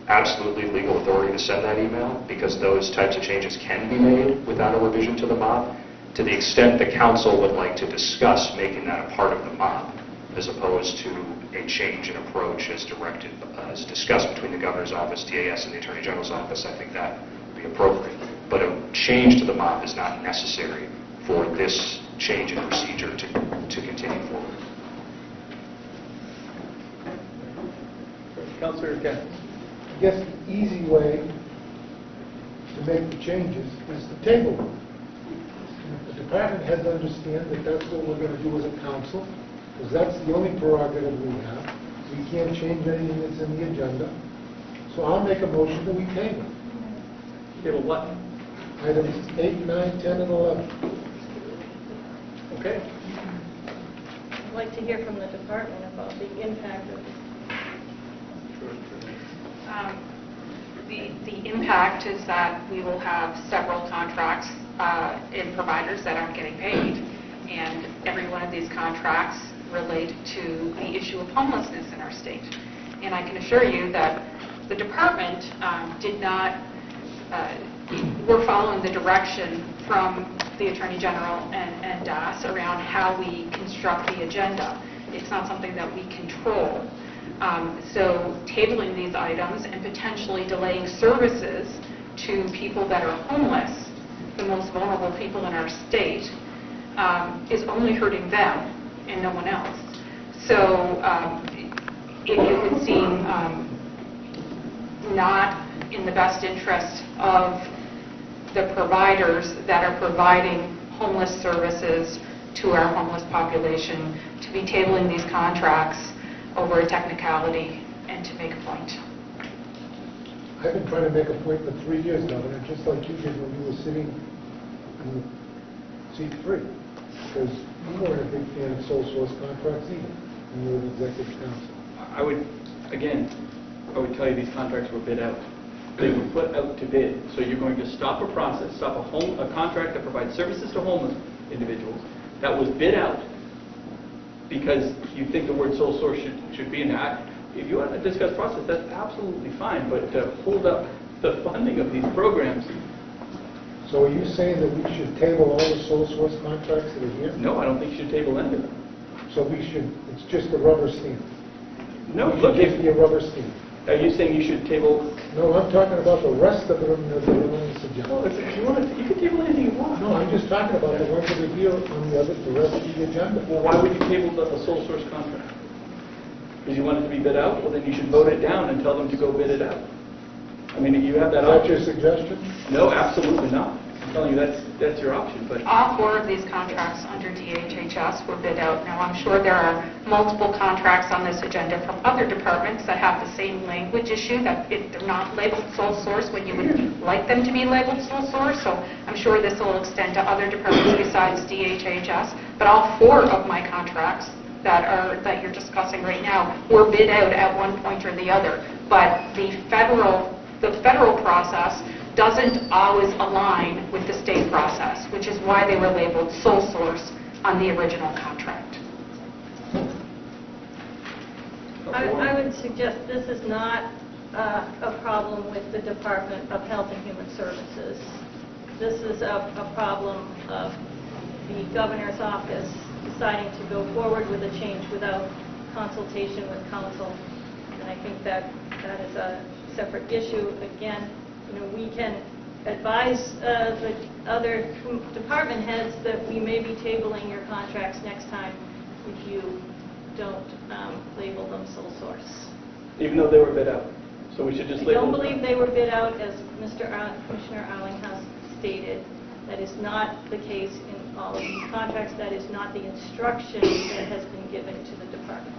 absolutely legal authority to send that email, because those types of changes can be made without a revision to the MOP. To the extent the council would like to discuss making that a part of the MOP, as opposed to a change in approach as directed, as discussed between the Governor's Office, DAS, and the Attorney General's Office, I think that would be appropriate. But a change to the MOP is not necessary for this change in procedure to continue forward. Councilor Kent. I guess the easy way to make the changes is the table. And if the department heads understand that that's what we're going to do as a council, because that's the only prerogative we have. We can't change anything that's in the agenda. So I'll make a motion that we table. Table what? Items 8, 9, 10, and 11. Okay. I'd like to hear from the department about the impact of The impact is that we will have several contracts in providers that aren't getting paid, and every one of these contracts relate to the issue of homelessness in our state. And I can assure you that the department did not, we're following the direction from the Attorney General and DAS around how we construct the agenda. It's not something that we control. So tabling these items and potentially delaying services to people that are homeless, the most vulnerable people in our state, is only hurting them and no one else. So it would seem not in the best interest of the providers that are providing homeless services to our homeless population to be tabling these contracts over a technicality and to make a point. I've been trying to make a point for 3 years, Governor, just like you did when you were sitting in seat 3, because you weren't a big fan of sole source contracts either when you were the executive council. I would tell you these contracts were bid out. They were put out to bid. So you're going to stop a process, stop a contract that provides services to homeless individuals that was bid out because you think the word sole source should be in there. If you want to discuss process, that's absolutely fine, but to hold up the funding of these programs. So are you saying that we should table all the sole source contracts that are here? No, I don't think you should table any of them. So we should, it's just a rubber stamp? No, We look, should just be a rubber stamp? Are you saying you should table? No, I'm talking about the rest of them that are on this agenda. Well, if you want to, you can table anything you want. No, I'm just talking about the ones that are here on the rest of the agenda. Well, why would you table the sole source contract? Because you want it to be bid out? Well, then you should vote it down and tell them to go bid it out. I mean, you have that Is that option. your suggestion? No, absolutely not. I'm telling you, that's your option, but... All 4 of these contracts under DHHS were bid out. Now, I'm sure there are multiple contracts on this agenda from other departments that have the same language issue, that if they're not labeled sole source when you would like them to be labeled sole source. So I'm sure this will extend to other departments besides DHHS. But all 4 of my contracts that you're discussing right now were bid out at one point or the other. But the federal process doesn't always align with the state process, which is why they were labeled sole source on the original contract. I would suggest this is not a problem with the Department of Health and Human Services. This is a problem of the governor's office deciding to go forward with a change without consultation with council. And I think that is a separate issue. Again, we can advise the other department heads that we may be tabling your contracts next time if you don't label them sole source. Even though they were bid out. So we should just label I don't them. believe they were bid out, as Commissioner Arlinghouse stated. That is not the case in all of these contracts. That is not the instruction that has been given to the department.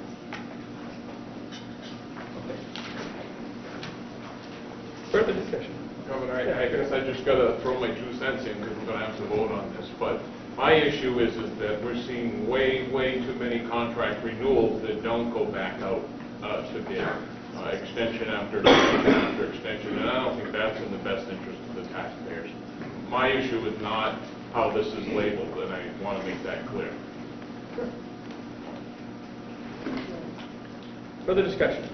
Further discussion. Governor, I guess I just got to throw my 2 cents in because we're going to have to vote on this. But my issue is that we're seeing way too many contract renewals that don't go back out to bid. Extension after extension after extension, and I don't think that's in the best interest of the taxpayers. My issue is not how this is labeled, and I want to make that clear. Further discussion.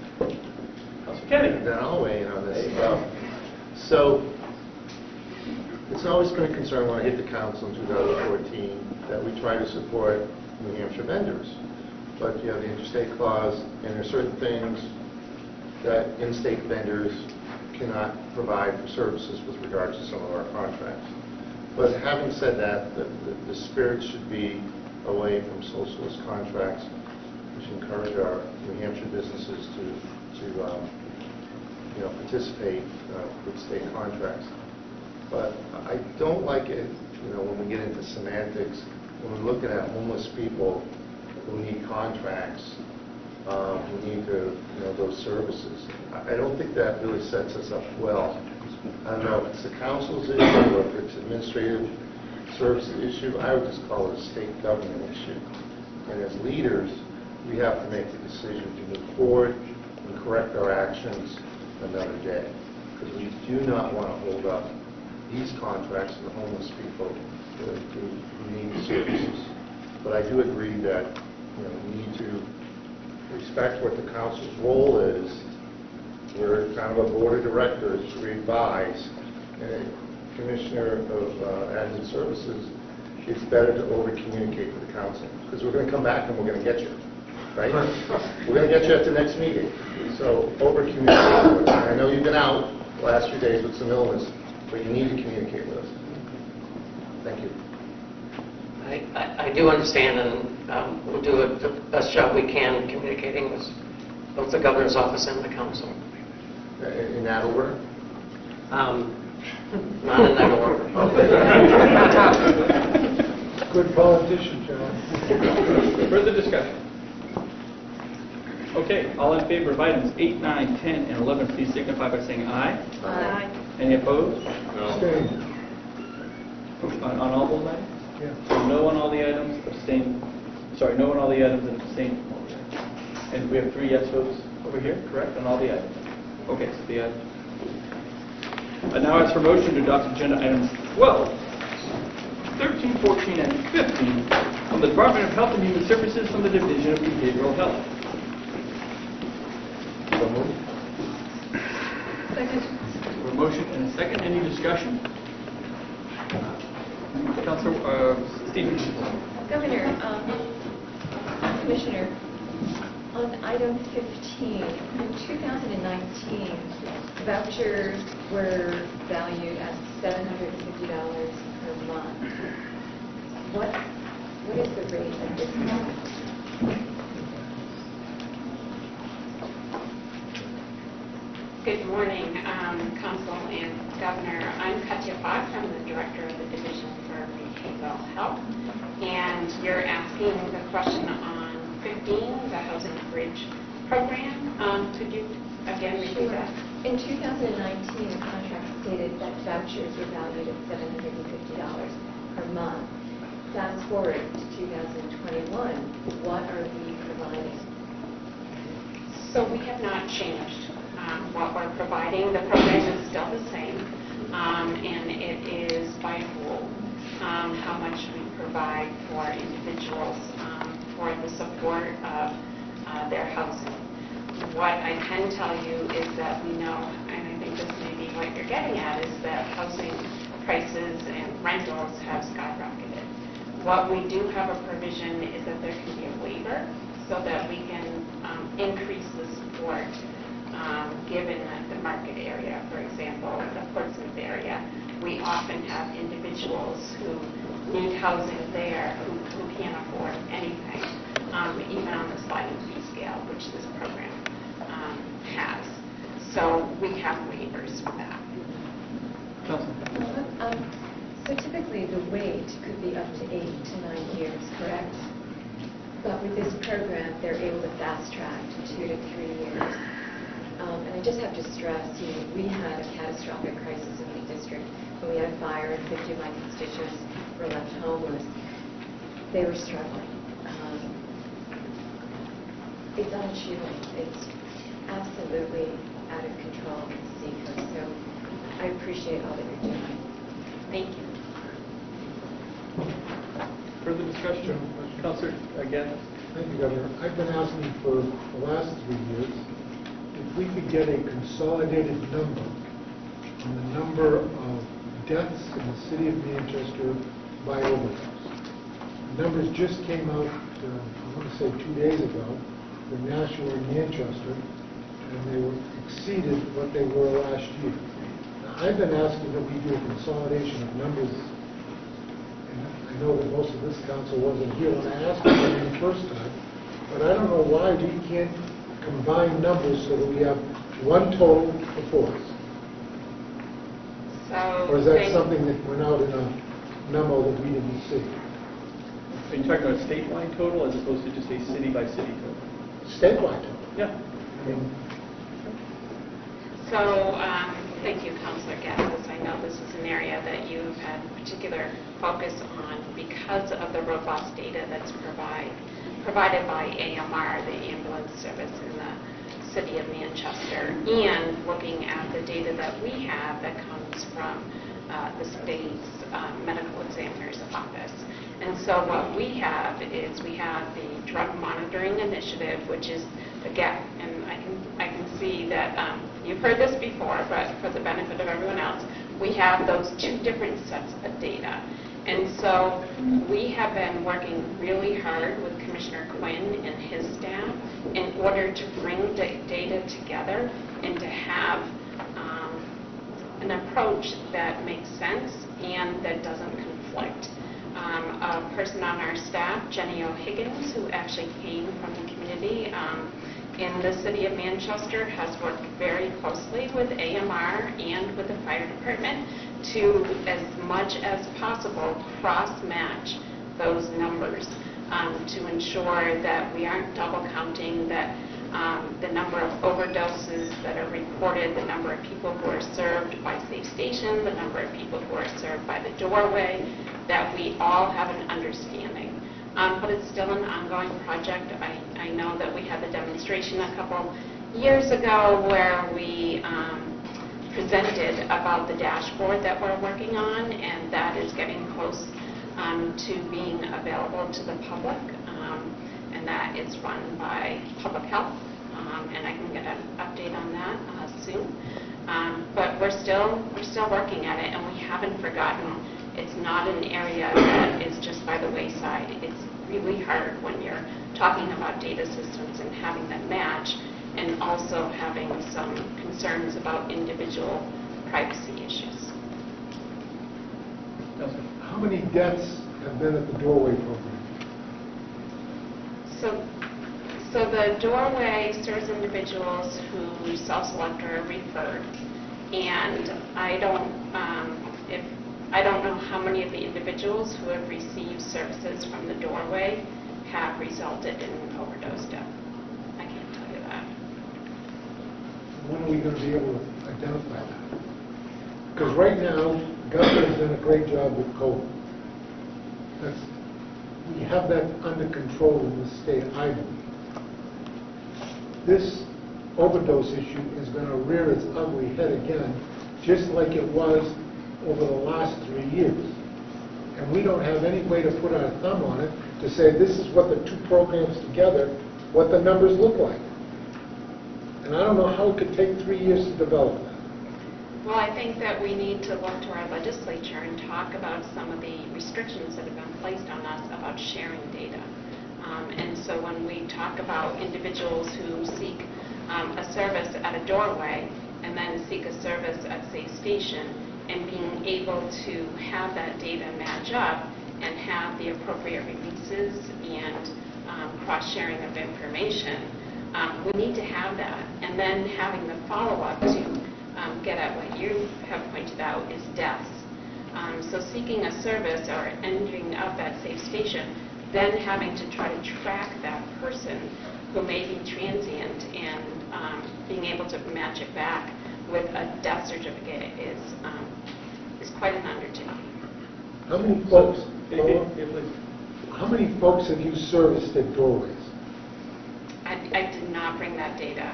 Councilor Kennedy. Then I'll weigh in on this as well. So, it's always been a concern when I hit the council in 2014 that we try to support New Hampshire vendors. But you have the interstate clause, and there are certain things that in-state vendors cannot provide for services with regards to some of our contracts. But having said that, the spirit should be away from sole source contracts, which encourage our New Hampshire businesses to participate with state contracts. But I don't like it when we get into semantics, when we're looking at homeless people who need contracts, who need those services, I don't think that really sets us up well. I don't know if it's the council's issue or if it's administrative services issue. I would just call it a state government issue. And as leaders, we have to make the decision to move forward and correct our actions another day. Because we do not want to hold up these contracts to the homeless people who need services. But I do agree that we need to respect what the council's role is. We're kind of a board of directors to advise. And Commissioner of Admin Services, it's better to over-communicate with the council, because we're going to come back and we're going to get you, right? We're going to get you at the next meeting. So over-communicate. I know you've been out the last few days with some illness, but you need to communicate with us. Thank you. I do understand, and we'll do the best job we can communicating with both the governor's office and the council. In that order? Not in that order. Good politician, John. Further discussion? Okay, all in favor of items 8, 9, 10, and 11, please signify by saying aye. Aye. Any opposed? Abstain. On all those items? Yeah. So no on all the items, abstain. Sorry, no on all the items and abstain. And we have 3 yes votes over here, correct, on all the items? Okay, so the items. Now it's for motion to adopt agenda items 12, 13, 14, and 15 from the Department of Health and Human Services from the Division of Behavioral Health. So moved. Second. A motion and a second. Any discussion? Councilor Stevens. Governor, Commissioner, on item 15, in 2019, vouchers were valued at $750 per month. What is the rate at this moment? Good morning, Council and Governor. I'm Katya Fox. I'm the Director of the Division for Behavioral Health. And you're asking the question on 15, the Housing Bridge Program. Could you again repeat that? In 2019, the contract stated that vouchers were valued at $750 per month. Fast forward to 2021, what are we providing? So we have not changed what we're providing. The program is still the same, and it is by rule how much we provide for individuals for the support of their housing. What I can tell you is that we know, and I think this may be what you're getting at, is that housing prices and rentals have skyrocketed. What we do have a provision is that there can be a waiver so that we can increase the support given the market area. For example, the Portsmouth area, we often have individuals who need housing there who can't afford anything, even on the sliding fee scale, which this program has. So we have waivers for that. So typically the wait could be up to 8 to 9 years, correct? But with this program, they're able to fast track to 2 to 3 years. And I just have to stress, we had a catastrophic crisis in the district when we had a fire and 50 of my constituents were left homeless. They were struggling. It's unachievable. It's absolutely out of control in Seacoast. So I appreciate all that you're doing. Thank you. Further discussion? Councilor, again. Thank you, Governor. I've been asking for the last 3 years if we could get a consolidated number on the number of deaths in the city of Manchester by overdose. The numbers just came out, I want to say 2 days ago. They're national in Manchester, and they exceeded what they were last year. Now, I've been asking that we do a consolidation of numbers. I know that most of this council wasn't here when I asked for them the first time, but I don't know why we can't combine numbers so that we have one total before us. So Or is that something that went out in a memo that we didn't see. Are you talking about statewide total as opposed to just a city-by-city total? Statewide. Yeah. I mean, So, thank you, Councilor Gaddis. I know this is an area that you've had particular focus on because of the robust data that's provided by AMR, the ambulance service in the city of Manchester, and looking at the data that we have that comes from the state's medical examiner's office. And so what we have is we have the drug monitoring initiative, which is the GAP, and I can see that you've heard this before, but for the benefit of everyone else, we have those two different sets of data. And so we have been working really hard with Commissioner Quinn and his staff in order to bring the data together and to have an approach that makes sense and that doesn't conflict. A person on our staff, Jenny O'Higgins, who actually came from the community in the city of Manchester, has worked very closely with AMR and with the fire department to, as much as possible, cross-match those numbers to ensure that we aren't double counting, that the number of overdoses that are reported, the number of people who are served by Safe Station, the number of people who are served by the doorway, that we all have an understanding. But it's still an ongoing project. I know that we had the demonstration a couple years ago where we presented about the dashboard that we're working on, and that is getting close to being available to the public, and that is run by Public Health, and I can get an update on that soon. But we're still working at it, and we haven't forgotten. It's not an area that is just by the wayside. It's really hard when you're talking about data systems and having them match, and also having some concerns about individual privacy issues. how many deaths have been at the doorway program? So the doorway serves individuals who self-select or are referred, and I don't know how many of the individuals who have received services from the doorway have resulted in overdose death. I can't tell you that. When are we going to be able to identify that? Because right now, the government has done a great job with COVID. We have that under control in the state, I believe. This overdose issue is going to rear its ugly head again, just like it was over the last 3 years. And we don't have any way to put our thumb on it to say this is what the two programs together, what the numbers look like. And I don't know how it could take 3 years to develop that. Well, I think that we need to look to our legislature and talk about some of the restrictions that have been placed on us about sharing data. And so when we talk about individuals who seek a service at a doorway and then seek a service at Safe Station, and being able to have that data match up and have the appropriate releases and cross-sharing of information, we need to have that. And then having the follow-up to get at what you have pointed out is deaths. So seeking a service or ending up at Safe Station, then having to try to track that person who may be transient and being able to match it back with a death certificate is quite an undertaking. How many folks? How many folks have you serviced at doorways? I did not bring that data,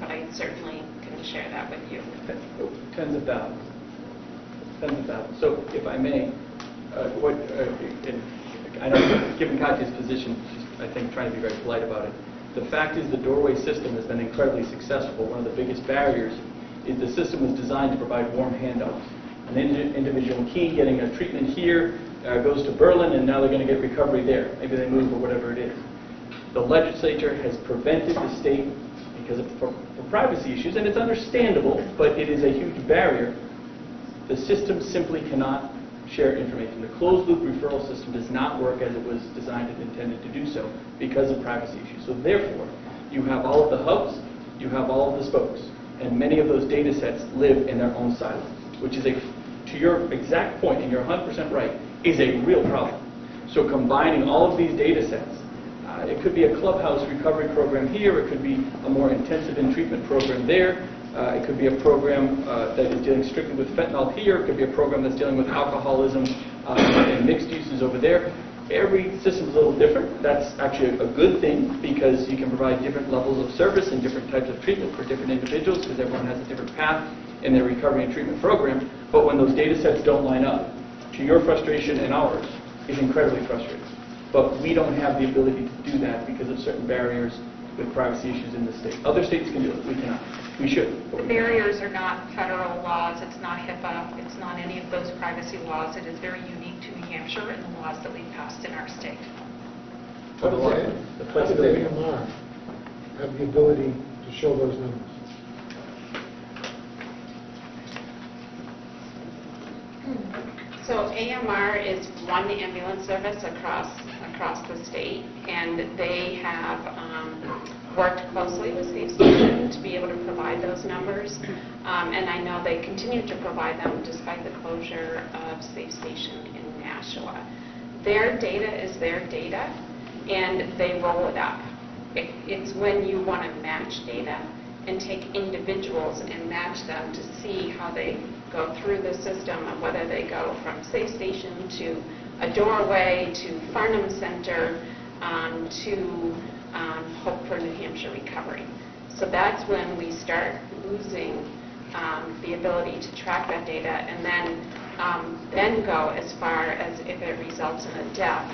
but I certainly can share that with you. Tens of thousands. Tens of thousands. So, if I may, I know, given Katya's position, she's, I think, trying to be very polite about it. The fact is the doorway system has been incredibly successful. One of the biggest barriers is the system was designed to provide warm handoffs. An individual key getting a treatment here goes to Berlin, and now they're going to get recovery there. Maybe they move or whatever it is. The legislature has prevented the state, because for privacy issues, and it's understandable, but it is a huge barrier. The system simply cannot share information. The closed-loop referral system does not work as it was designed and intended to do so because of privacy issues. So therefore, you have all of the hubs, you have all of the spokes, and many of those data sets live in their own silos, which is, to your exact point, and you're 100% right, is a real problem. So combining all of these data sets, it could be a clubhouse recovery program here, it could be a more intensive in-treatment program there, it could be a program that is dealing strictly with fentanyl here, it could be a program that's dealing with alcoholism and mixed uses over there. Every system is a little different. That's actually a good thing because you can provide different levels of service and different types of treatment for different individuals because everyone has a different path in their recovery and treatment program. But when those data sets don't line up, to your frustration and ours, is incredibly frustrating. But we don't have the ability to do that because of certain barriers with privacy issues in the state. Other states can do it. We cannot. We should. The barriers are not federal laws, it's not HIPAA, it's not any of those privacy laws. It is very unique to New Hampshire and the laws that we've passed in our state. How does AMR have the ability to show those numbers? So AMR is one ambulance service across the state, and they have worked closely with Safe Station to be able to provide those numbers. And I know they continue to provide them despite the closure of Safe Station in Nashua. Their data is their data, and they roll it up. It's when you want to match data and take individuals and match them to see how they go through the system and whether they go from Safe Station to a doorway to Farnham Center to Hope for New Hampshire Recovery. So that's when we start losing the ability to track that data and then go as far as if it results in a death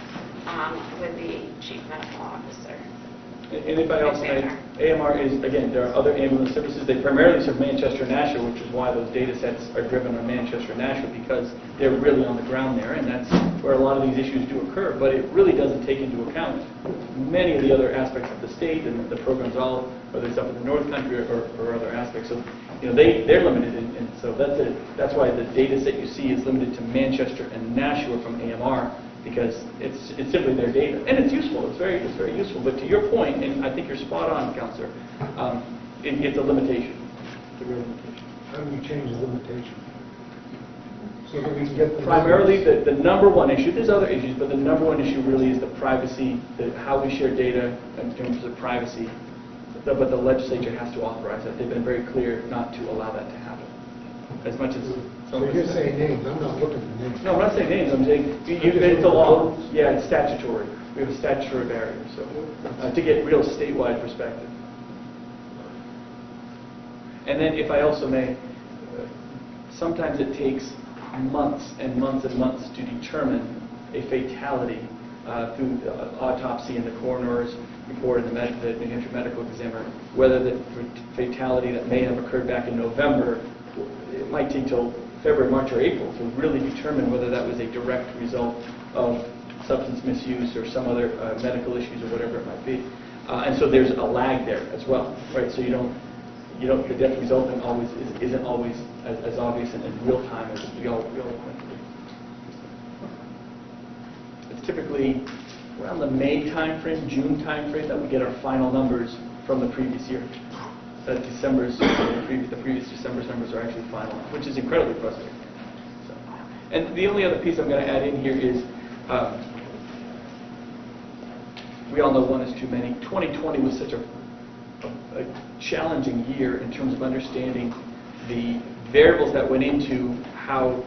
with the chief medical officer. And if I also may, AMR is, again, there are other ambulance services. They primarily serve Manchester and Nashua, which is why those data sets are driven on Manchester and Nashua, because they're really on the ground there, and that's where a lot of these issues do occur. But it really doesn't take into account many of the other aspects of the state and the programs, all, whether it's up in the North Country or other aspects. So, you know, they're limited, and so that's why the data set you see is limited to Manchester and Nashua from AMR, because it's simply their data, and it's useful. It's very useful. But to your point, and I think you're spot on, Councillor, it's a limitation. It's a real limitation. How do we change the limitation? So that we can get the primarily the number one issue. There's other issues, but the number one issue really is the privacy, how we share data in terms of privacy. But the legislature has to authorize that. They've been very clear not to allow that to happen. As much as so you're saying names. I'm not looking for names. No, I'm not saying names. I'm saying it's a law. Yeah, it's statutory. We have a statutory barrier. So to get real statewide perspective. And then, if I also may, sometimes it takes months and months and months to determine a fatality through the autopsy and the coroner's report and the New Hampshire Medical Examiner, whether the fatality that may have occurred back in November, it might take till February, March, or April to really determine whether that was a direct result of substance misuse or some other medical issues or whatever it might be. And so there's a lag there as well, right? So the death resultant isn't always as obvious in real time as we all want to be. It's typically around the May timeframe, June timeframe that we get our final numbers from the previous year. That the previous December's numbers are actually final, which is incredibly frustrating. So, and the only other piece I'm going to add in here is, we all know one is too many. 2020 was such a challenging year in terms of understanding the variables that went into how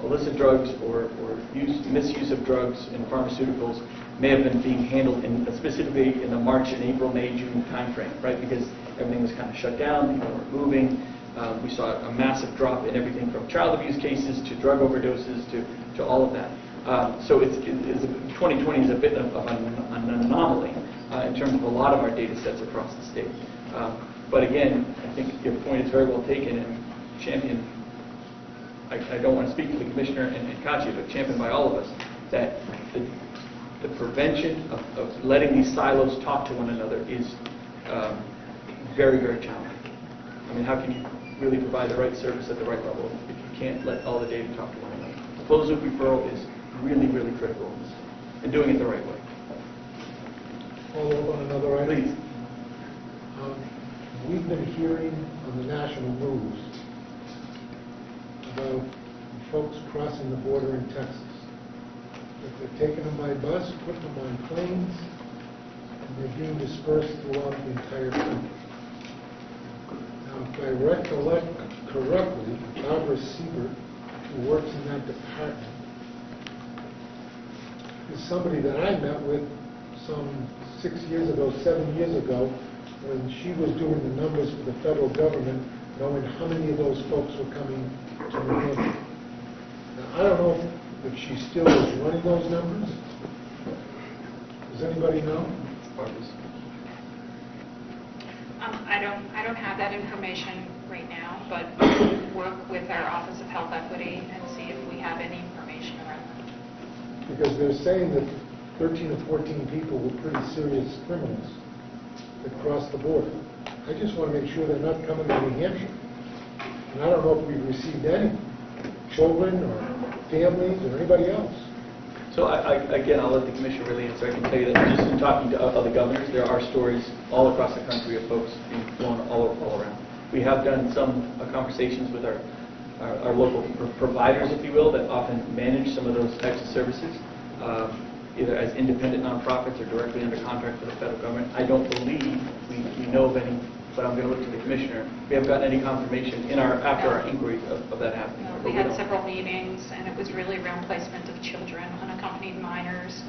illicit drugs or misuse of drugs and pharmaceuticals may have been being handled specifically in the March and April, May, June timeframe, right? Because everything was kind of shut down, people weren't moving. We saw a massive drop in everything from child abuse cases to drug overdoses to all of that. So 2020 is a bit of an anomaly in terms of a lot of our data sets across the state. But again, I think your point is very well taken and championed. I don't want to speak for the Commissioner and Katya, but championed by all of us, that the prevention of letting these silos talk to one another is very, very challenging. I mean, how can you really provide the right service at the right level if you can't let all the data talk to one another? Closed loop referral is really, really critical in this, and doing it the right way. Follow up on another item? Please. We've been hearing on the national news about folks crossing the border in Texas. That they're taking them by bus, putting them on planes, and they're being dispersed throughout the entire country. Now, if I recollect correctly, Barbara Siebert, who works in that department, is somebody that I met with some 6 years ago, 7 years ago, when she was doing the numbers for the federal government, knowing how many of those folks were coming to New Hampshire. Now, I don't know if she still is running those numbers. Does anybody know? I don't have that information right now, but we'll work with our Office of Health Equity and see if we have any information around that. Because they're saying that 13 or 14 people were pretty serious criminals that crossed the border. I just want to make sure they're not coming to New Hampshire. And I don't know if we've received any, children or families or anybody else. So again, I'll let the commissioner really answer. I can tell you that just in talking to other governors, there are stories all across the country of folks being flown all around. We have done some conversations with our local providers, if you will, that often manage some of those types of services, either as independent nonprofits or directly under contract for the federal government. I don't believe we know of any, but I'm going to look to the commissioner. We haven't gotten any confirmation after our inquiry of that happening. No, we had several meetings, and it was really around placement of children, unaccompanied minors.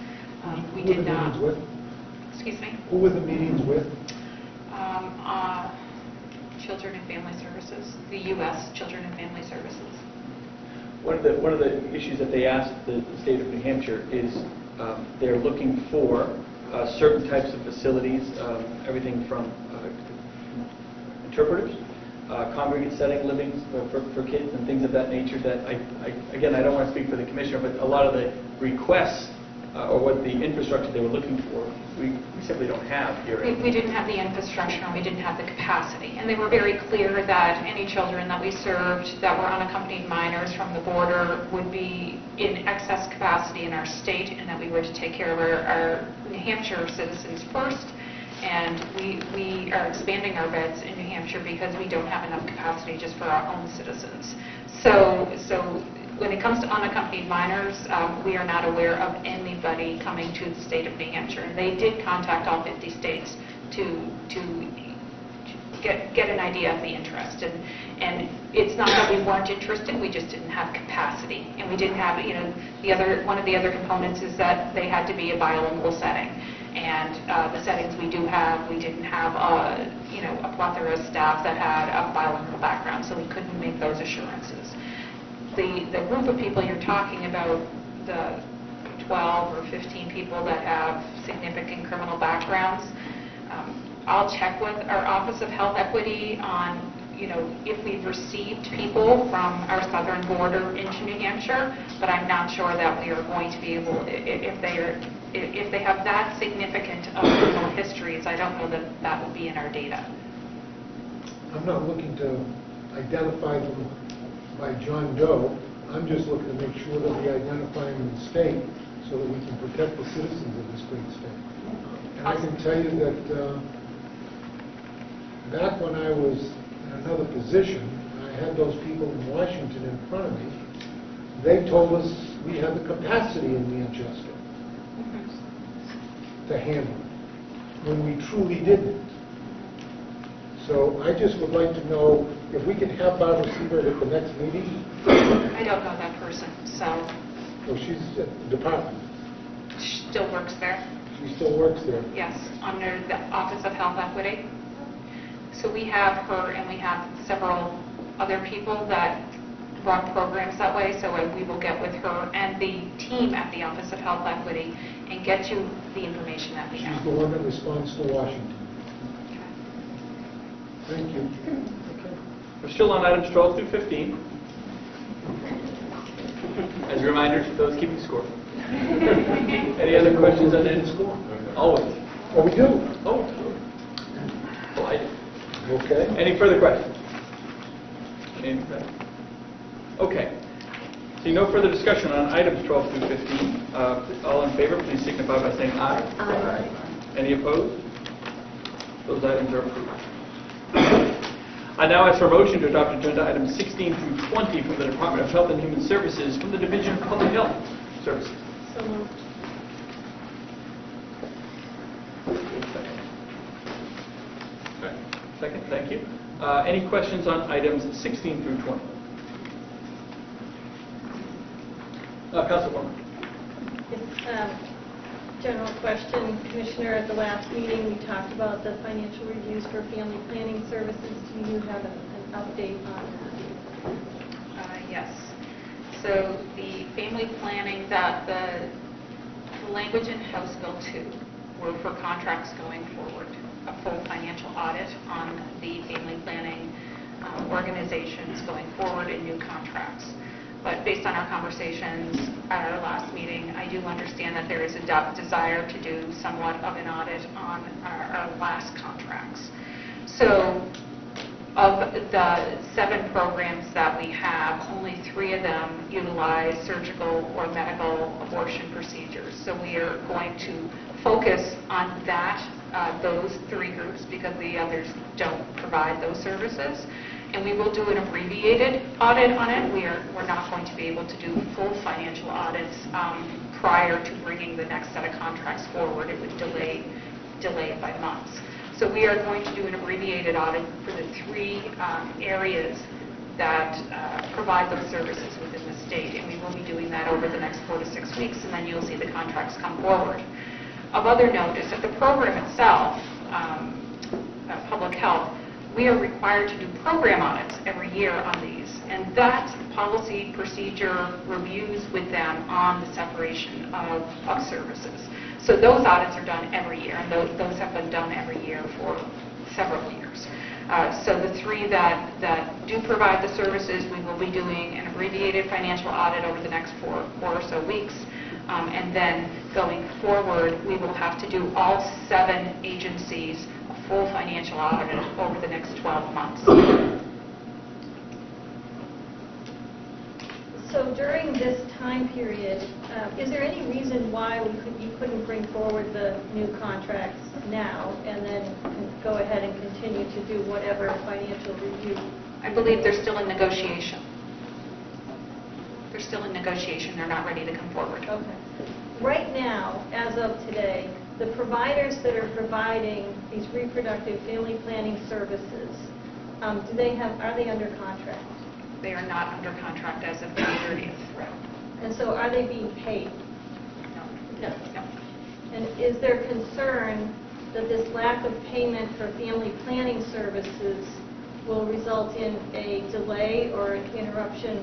We Who were did the not. meetings with? Excuse me? Who were the meetings with? Children and Family Services, the U.S. Children and Family Services. One of the issues that they asked the state of New Hampshire is they're looking for certain types of facilities, everything from interpreters, congregate setting livings for kids and things of that nature that again, I don't want to speak for the commissioner, but a lot of the requests or what the infrastructure they were looking for, we simply don't have here. We didn't have the infrastructure, and we didn't have the capacity. And they were very clear that any children that we served that were unaccompanied minors from the border would be in excess capacity in our state, and that we were to take care of our New Hampshire citizens first. And we are expanding our beds in New Hampshire because we don't have enough capacity just for our own citizens. So when it comes to unaccompanied minors, we are not aware of anybody coming to the state of New Hampshire. And they did contact all 50 states to get an idea of the interest. And it's not that we weren't interested, we just didn't have capacity. And we didn't have, one of the other components is that they had to be a bilingual setting. And the settings we do have, we didn't have a plethora of staff that had a bilingual background, so we couldn't make those assurances. The group of people you're talking about, the 12 or 15 people that have significant criminal backgrounds, I'll check with our Office of Health Equity on, if we've received people from our southern border into New Hampshire, but I'm not sure that we are going to be able, if they have that significant of criminal histories, I don't know that that will be in our data. I'm not looking to identify them by John Doe. I'm just looking to make sure that we identify them in the state so that we can protect the citizens of this great state. And I can tell you that back when I was in another position, I had those people in Washington in front of me. They told us we had the capacity in Manchester to handle it, when we truly didn't. So I just would like to know if we can have Barbara Siebert at the next meeting. I don't know that person, so. Well, she's at the department. She still works there? She still works there. Yes, under the Office of Health Equity. So we have her, and we have several other people that run programs that way, so we will get with her and the team at the Office of Health Equity and get you the information that we have. She's the one that responds to Washington. Thank you. We're still on items 12 through 15. As a reminder to those keeping score. Any other questions on that? Score? Always. Oh, we do? Oh, I do. Okay. Any further questions? Okay. See no further discussion on items 12 through 15. All in favor, please signify by saying aye. Aye. Any opposed? Those items are approved. I now ask for a motion to adopt agenda items 16 through 20 from the Department of Health and Human Services from the Division of Public Health Services. So moved. Second, thank you. Any questions on items 16 through 20? Councilwoman. General question, Commissioner, at the last meeting, we talked about the financial reviews for family planning services. Do you have an update on that? Yes. So the family planning, the language in House Bill 2 were for contracts going forward, a full financial audit on the family planning organizations going forward in new contracts. But based on our conversations at our last meeting, I do understand that there is a desire to do somewhat of an audit on our last contracts. So of the 7 programs that we have, only 3 of them utilize surgical or medical abortion procedures. So we are going to focus on those 3 groups because the others don't provide those services. And we will do an abbreviated audit on it. We're not going to be able to do full financial audits prior to bringing the next set of contracts forward. It would delay it by months. So we are going to do an abbreviated audit for the 3 areas that provide those services within the state. And we will be doing that over the next 4 to 6 weeks, and then you'll see the contracts come forward. Of other note is that the program itself, public health, we are required to do program audits every year on these, and that policy procedure reviews with them on the separation of services. So those audits are done every year, and those have been done every year for several years. So the 3 that do provide the services, we will be doing an abbreviated financial audit over the next 4 or so weeks. And then going forward, we will have to do all 7 agencies a full financial audit over the next 12 months. So during this time period, is there any reason why you couldn't bring forward the new contracts now and then go ahead and continue to do whatever financial review? I believe they're still in negotiation. They're still in negotiation. They're not ready to come forward. Okay. Right now, as of today, the providers that are providing these reproductive family planning services, are they under contract? They are not under contract as of May 30th. And so are they being paid? No. And is there concern that this lack of payment for family planning services will result in a delay or an interruption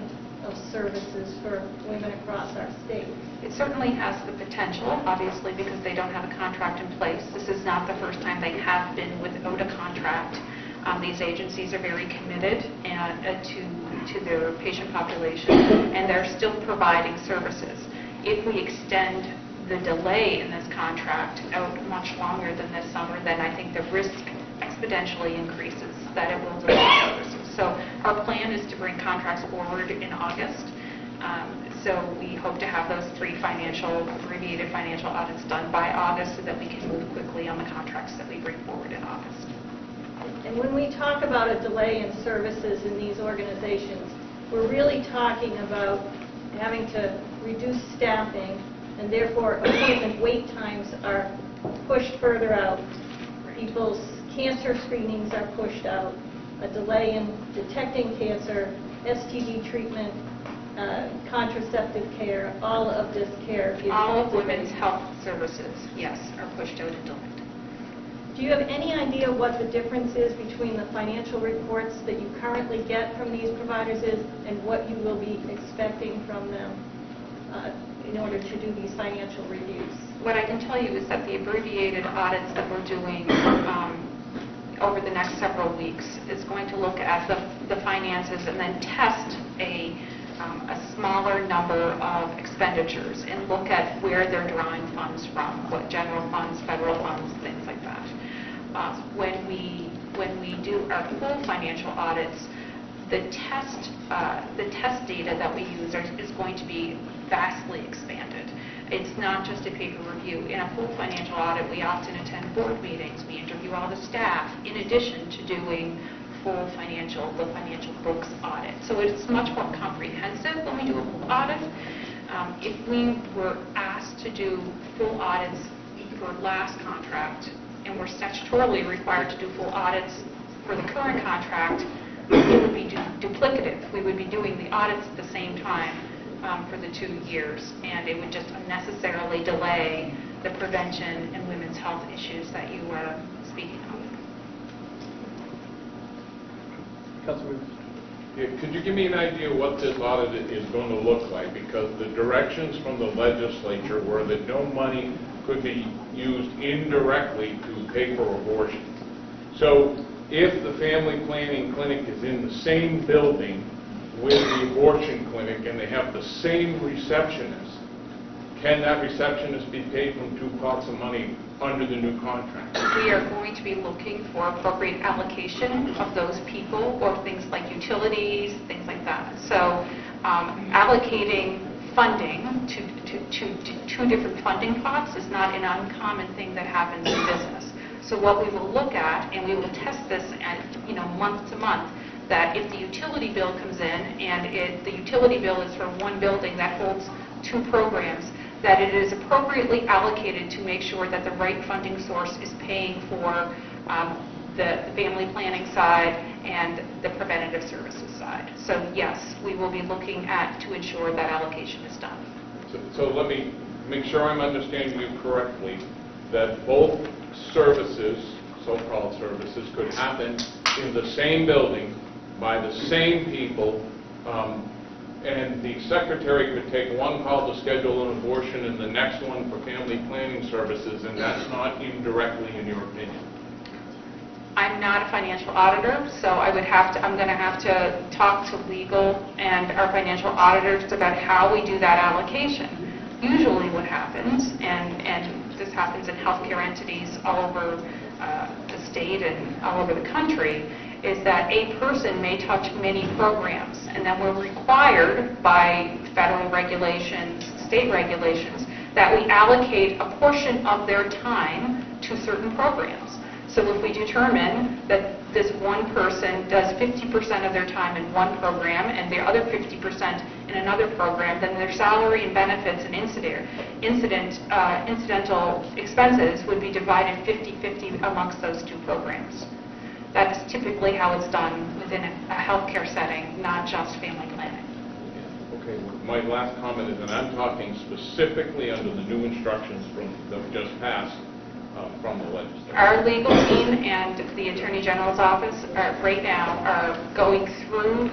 of services for women across our state? It certainly has the potential, obviously, because they don't have a contract in place. This is not the first time they have been without a contract. These agencies are very committed to their patient population, and they're still providing services. If we extend the delay in this contract out much longer than this summer, then I think the risk exponentially increases that it will delay services. So our plan is to bring contracts forward in August. So we hope to have those 3 abbreviated financial audits done by August so that we can move quickly on the contracts that we bring forward in August. And when we talk about a delay in services in these organizations, we're really talking about having to reduce staffing, and therefore appointment wait times are pushed further out. People's cancer screenings are pushed out. A delay in detecting cancer, STD treatment, contraceptive care, all of this care is... All of women's health services, yes, are pushed out and delayed. Do you have any idea what the difference is between the financial reports that you currently get from these providers and what you will be expecting from them in order to do these financial reviews? What I can tell you is that the abbreviated audits that we're doing over the next several weeks is going to look at the finances and then test a smaller number of expenditures and look at where they're drawing funds from, what general funds, federal funds, things like that. When we do our full financial audits, the test data that we use is going to be vastly expanded. It's not just a paper review. In a full financial audit, we often attend board meetings. We interview all the staff, in addition to doing full the financial books audit. So it's much more comprehensive when we do a full audit. If we were asked to do full audits for last contract, and we're statutorily required to do full audits for the current contract, it would be duplicative. We would be doing the audits at the same time for the 2 years, and it would just unnecessarily delay the prevention and women's health issues that you were speaking of. Councilor. Yeah, could you give me an idea what this audit is going to look like? Because the directions from the legislature were that no money could be used indirectly to pay for abortion. So if the family planning clinic is in the same building with the abortion clinic and they have the same receptionist, can that receptionist be paid from 2 pots of money under the new contract? We are going to be looking for appropriate allocation of those people or things like utilities, things like that. So allocating funding to 2 different funding pots is not an uncommon thing that happens in business. So what we will look at, and we will test this month to month, that if the utility bill comes in and the utility bill is for one building that holds 2 programs, that it is appropriately allocated to make sure that the right funding source is paying for the family planning side and the preventative services side. So yes, we will be looking to ensure that allocation is done. So let me make sure I'm understanding you correctly, that both services, so-called services, could happen in the same building by the same people, and the secretary could take one call to schedule an abortion and the next one for family planning services, and that's not indirectly in your opinion? I'm not a financial auditor, so I'm going to have to talk to legal and our financial auditors about how we do that allocation. Usually what happens, and this happens in healthcare entities all over the state and all over the country, is that a person may touch many programs, and then we're required by federal regulations, state regulations, that we allocate a portion of their time to certain programs. So if we determine that this one person does 50% of their time in one program and the other 50% in another program, then their salary and benefits and incidental expenses would be divided 50-50 amongst those 2 programs. That is typically how it's done within a healthcare setting, not just family planning. Okay, my last comment is, and I'm talking specifically under the new instructions that just passed from the legislature. Our legal team and the Attorney General's office right now are going through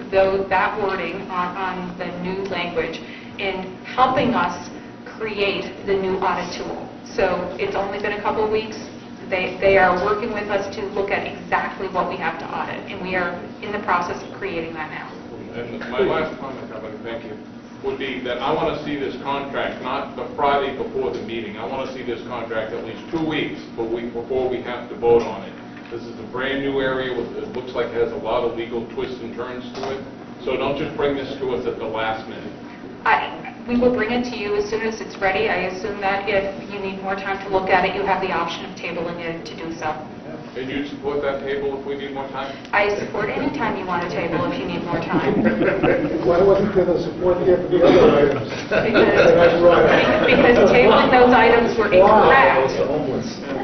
that wording on the new language in helping us create the new audit tool. So it's only been a couple of weeks. They are working with us to look at exactly what we have to audit, and we are in the process of creating that now. And my last comment, thank you, would be that I want to see this contract not the Friday before the meeting. I want to see this contract at least 2 weeks before we have to vote on it. This is a brand new area. It looks like it has a lot of legal twists and turns to it. So don't just bring this to us at the last minute. We will bring it to you as soon as it's ready. I assume that if you need more time to look at it, you have the option of tabling it to do so. And you support that table if we need more time? I support any time you want a table if you need more time. Why wasn't there the support there for the other items? Because tabling those items were incorrect.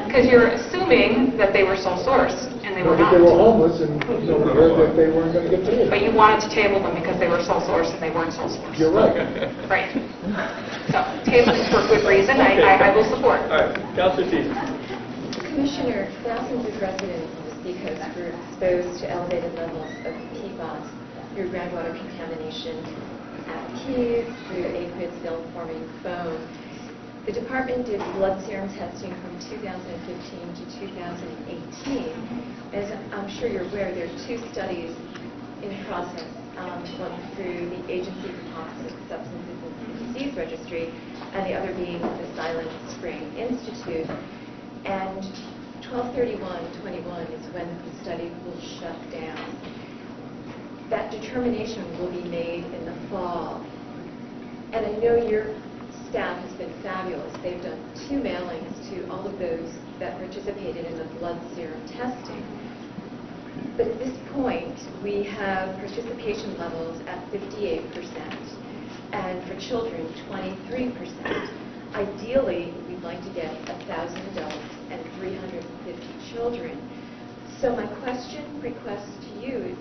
Because you're assuming that they were sole source, and they were not. They were homeless, and we heard that they weren't going to get paid. But you wanted to table them because they were sole source, and they weren't sole source. You're right. Right. So, tabling for good reason, I will support. All right, Councilor Stevens. Commissioner, thousands of residents of the Seacoast were exposed to elevated levels of PFAS through groundwater contamination at Keys, through aqueous film-forming foam. The department did blood serum testing from 2015 to 2018. As I'm sure you're aware, there are 2 studies in process, one through the Agency for Toxic Substances and Disease Registry, and the other being the Silent Spring Institute. And 12/31/21 is when the study will shut down. That determination will be made in the fall. And I know your staff has been fabulous. They've done 2 mailings to all of those that participated in the blood serum testing. But at this point, we have participation levels at 58%, and for children, 23%. Ideally, we'd like to get 1,000 adults and 350 children. So my request to you is,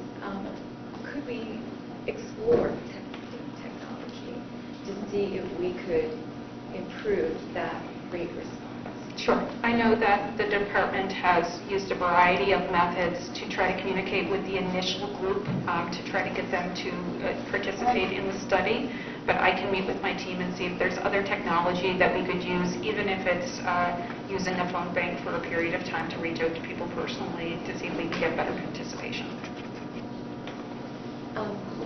could we explore testing technology to see if we could improve that rate response? Sure. I know that the department has used a variety of methods to try to communicate with the initial group to try to get them to participate in the study. But I can meet with my team and see if there's other technology that we could use, even if it's using a phone bank for a period of time to reach out to people personally to see if we can get better participation.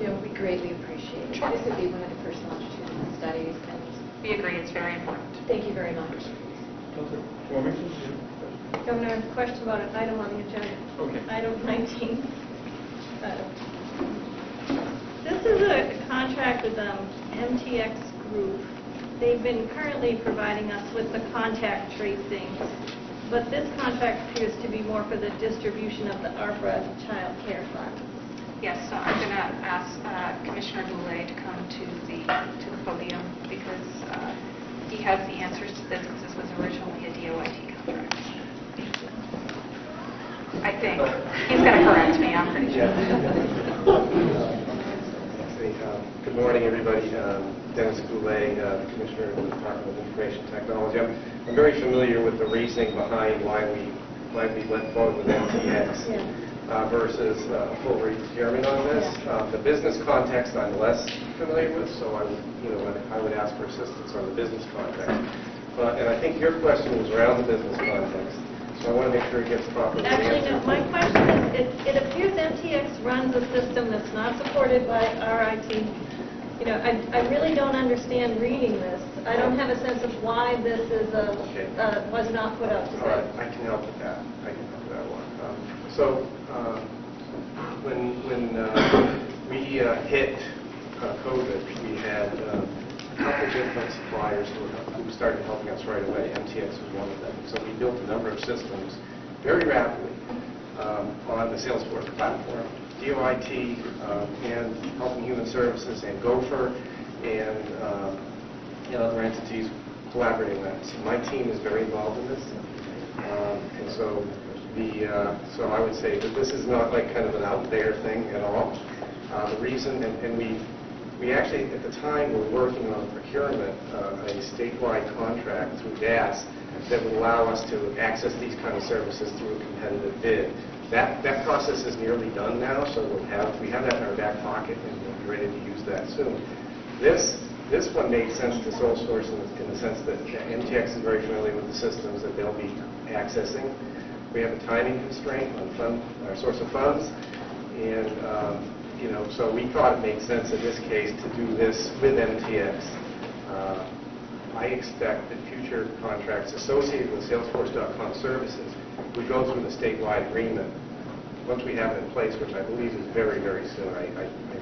We greatly appreciate it. Sure. This would be one of the first longitudinal studies, and we agree it's very important. Thank you very much. Governor, I have a question about an item on the agenda. Okay. Item 19. This is a contract with MTX Group. They've been currently providing us with the contact tracing, but this contract appears to be more for the distribution of the ARPA Child Care Fund. Yes, so I'm going to ask Commissioner Boulay to come to the podium because he has the answers to this because this was originally a DOIT contract. I think. He's going to correct me, I'm pretty sure. Good morning, everybody. Dennis Goulet, Commissioner of the Department of Information Technology. I'm very familiar with the reasoning behind why we went forward with MTX versus full procurement on this. The business context I'm less familiar with, so I would ask for assistance on the business context. And I think your question was around the business context, so I want to make sure it gets properly Actually, answered. no, my question is, it appears MTX runs a system that's not supported by RIT. I really don't understand reading this. I don't have a sense of why this is was not put out to bid. All right, I can help with that. I can help with that one. So when we hit COVID, we had a couple different suppliers who started helping us right away. MTX was one of them. So we built a number of systems very rapidly on the Salesforce platform. DOIT and Health and Human Services and Gopher and other entities collaborating with us. So my team is very involved in this. And so so I would say that this is not like kind of an out there thing at all. The reason, and we actually at the time were working on procurement, a statewide contract through DAS that would allow us to access these kind of services through a competitive bid. That process is nearly done now, so we have that in our back pocket and we'll be ready to use that soon. This one made sense to sole source in the sense that MTX is very familiar with the systems that they'll be accessing. We have a timing constraint on our source of funds, and so we thought it made sense in this case to do this with MTX. I expect that future contracts associated with Salesforce.com services would go through the statewide agreement once we have it in place, which I believe is very, very soon. I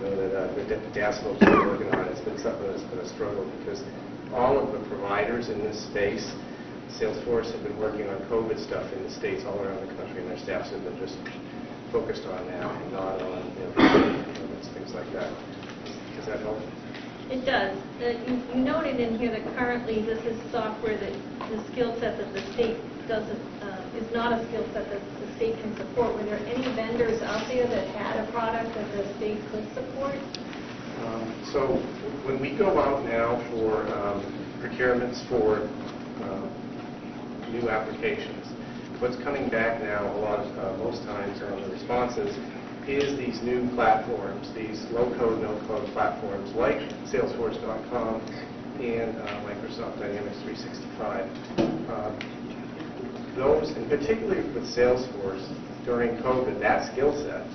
know that the DAS folks are working on it. It's been something that's been a struggle because all of the providers in this space, Salesforce, have been working on COVID stuff in the states all around the country, and their staffs have been just focused on that and not on things like that. Does that help? It does. You noted in here that currently this is software that the skill set that the state doesn't, is not a skill set that the state can support. Were there any vendors out there that had a product that the state could support? So when we go out now for procurements for new applications, what's coming back now most times on the responses is these new platforms, these low-code, no-code platforms like Salesforce.com and Microsoft Dynamics 365. Those, and particularly with Salesforce, during COVID, that skill set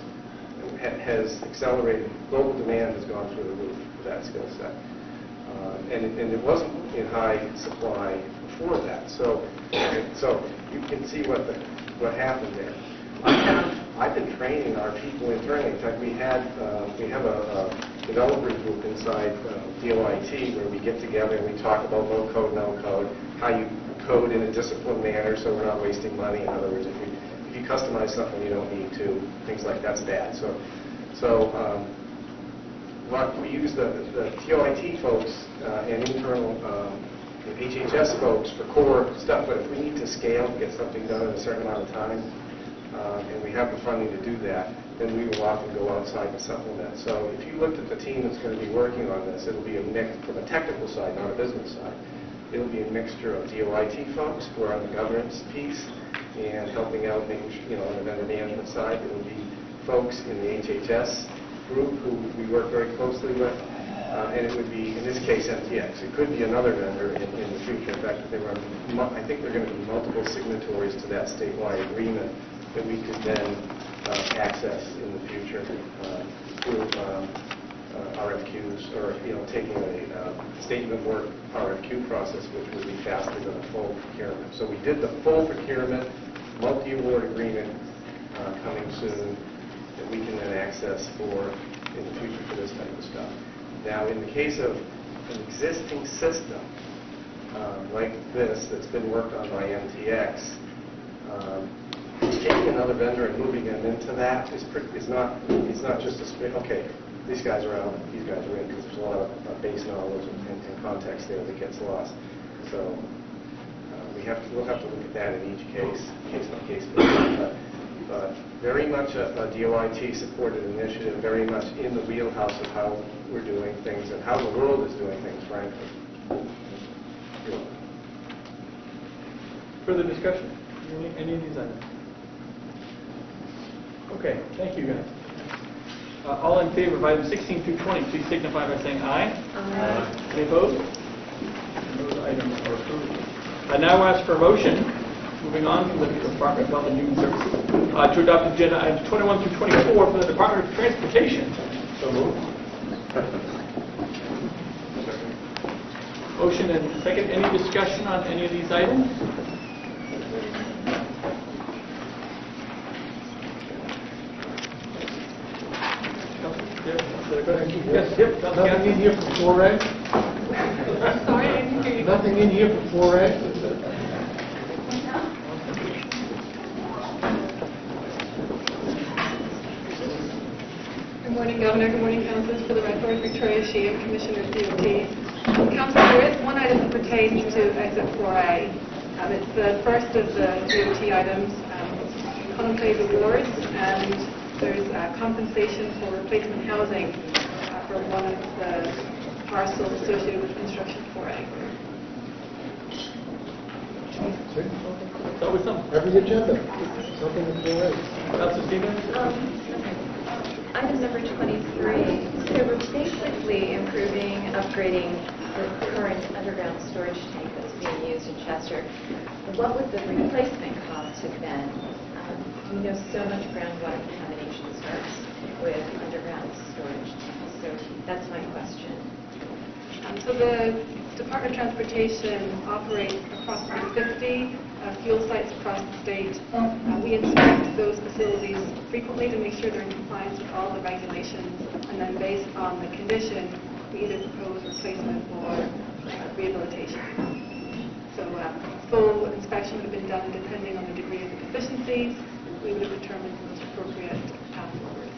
has accelerated. Global demand has gone through the roof for that skill set. And it wasn't in high supply before that. So you can see what happened there. I've been training our people internally. In fact, we have a developer group inside DOIT where we get together and we talk about low code, no code, how you code in a disciplined manner so we're not wasting money. In other words, if if you customize something you don't need to, things like that's bad. So what we use the TOIT folks and internal HHS folks for core stuff, but if we need to scale, get something done in a certain amount of time, and we have the funding to do that, then we will often go outside and supplement. So if you looked at the team that's going to be working on this, it'll be a mix from a technical side, not a business side. It'll be a mixture of DOIT folks who are on the governance piece and helping out, making sure, on the vendor management side. It'll be folks in the HHS group who we work very closely with, and it would be, in this case, MTX. It could be another vendor in the future. In fact, I think there are going to be multiple signatories to that statewide agreement that we could then access in the future through RFQs, or taking a statement of work RFQ process, which would be faster than a full procurement. So we did the full procurement, multi-award agreement coming soon that we can then access for in the future for this type of stuff. Now, in the case of an existing system like this that's been worked on by MTX, taking another vendor and moving them into that is not just a split. Okay, these guys are out, these guys are in, because there's a lot of base knowledge and context there that gets lost. So we'll have to look at that in each case by case basis. But very much a DOIT supported initiative, very much in the wheelhouse of how we're doing things and how the world is doing things, frankly. Further discussion? Any of these items? Okay, thank you guys. All in favor of items 16 through 20, please signify by saying aye. Aye. Any opposed? Those items are approved. I now ask for a motion, moving on from the Department of Health and Human Services, to adopt agenda items 21 through 24 for the Department of Transportation. So moved. Motion and second. Any discussion on any of these items? Yes, yep. Nothing in here for 4A? Sorry, I didn't hear you. Nothing in here for 4A? Good morning, Governor. Good morning, Councilors. For the record, Victoria Sheehan, Commissioner of DOT. Council, there is one item that pertains to Exit 4A. It's the first of the DOT items. Contemplated awards, and there's compensation for replacement housing for one of the parcels associated with construction 4A. So with some. Every agenda, something in 4A. Councilor Stevens? Item number 23. So we're basically improving, upgrading the current underground storage tank that's being used in Chester. What would the replacement cost have been? We know so much groundwater contamination starts with underground storage tanks. So that's my question. So the Department of Transportation operates approximately 50 fuel sites across the state. We inspect those facilities frequently to make sure they're in compliance with all the regulations, and then based on the condition, we either propose replacement or rehabilitation. So full inspection would have been done depending on the degree of the deficiencies. We would have determined the most appropriate path forward.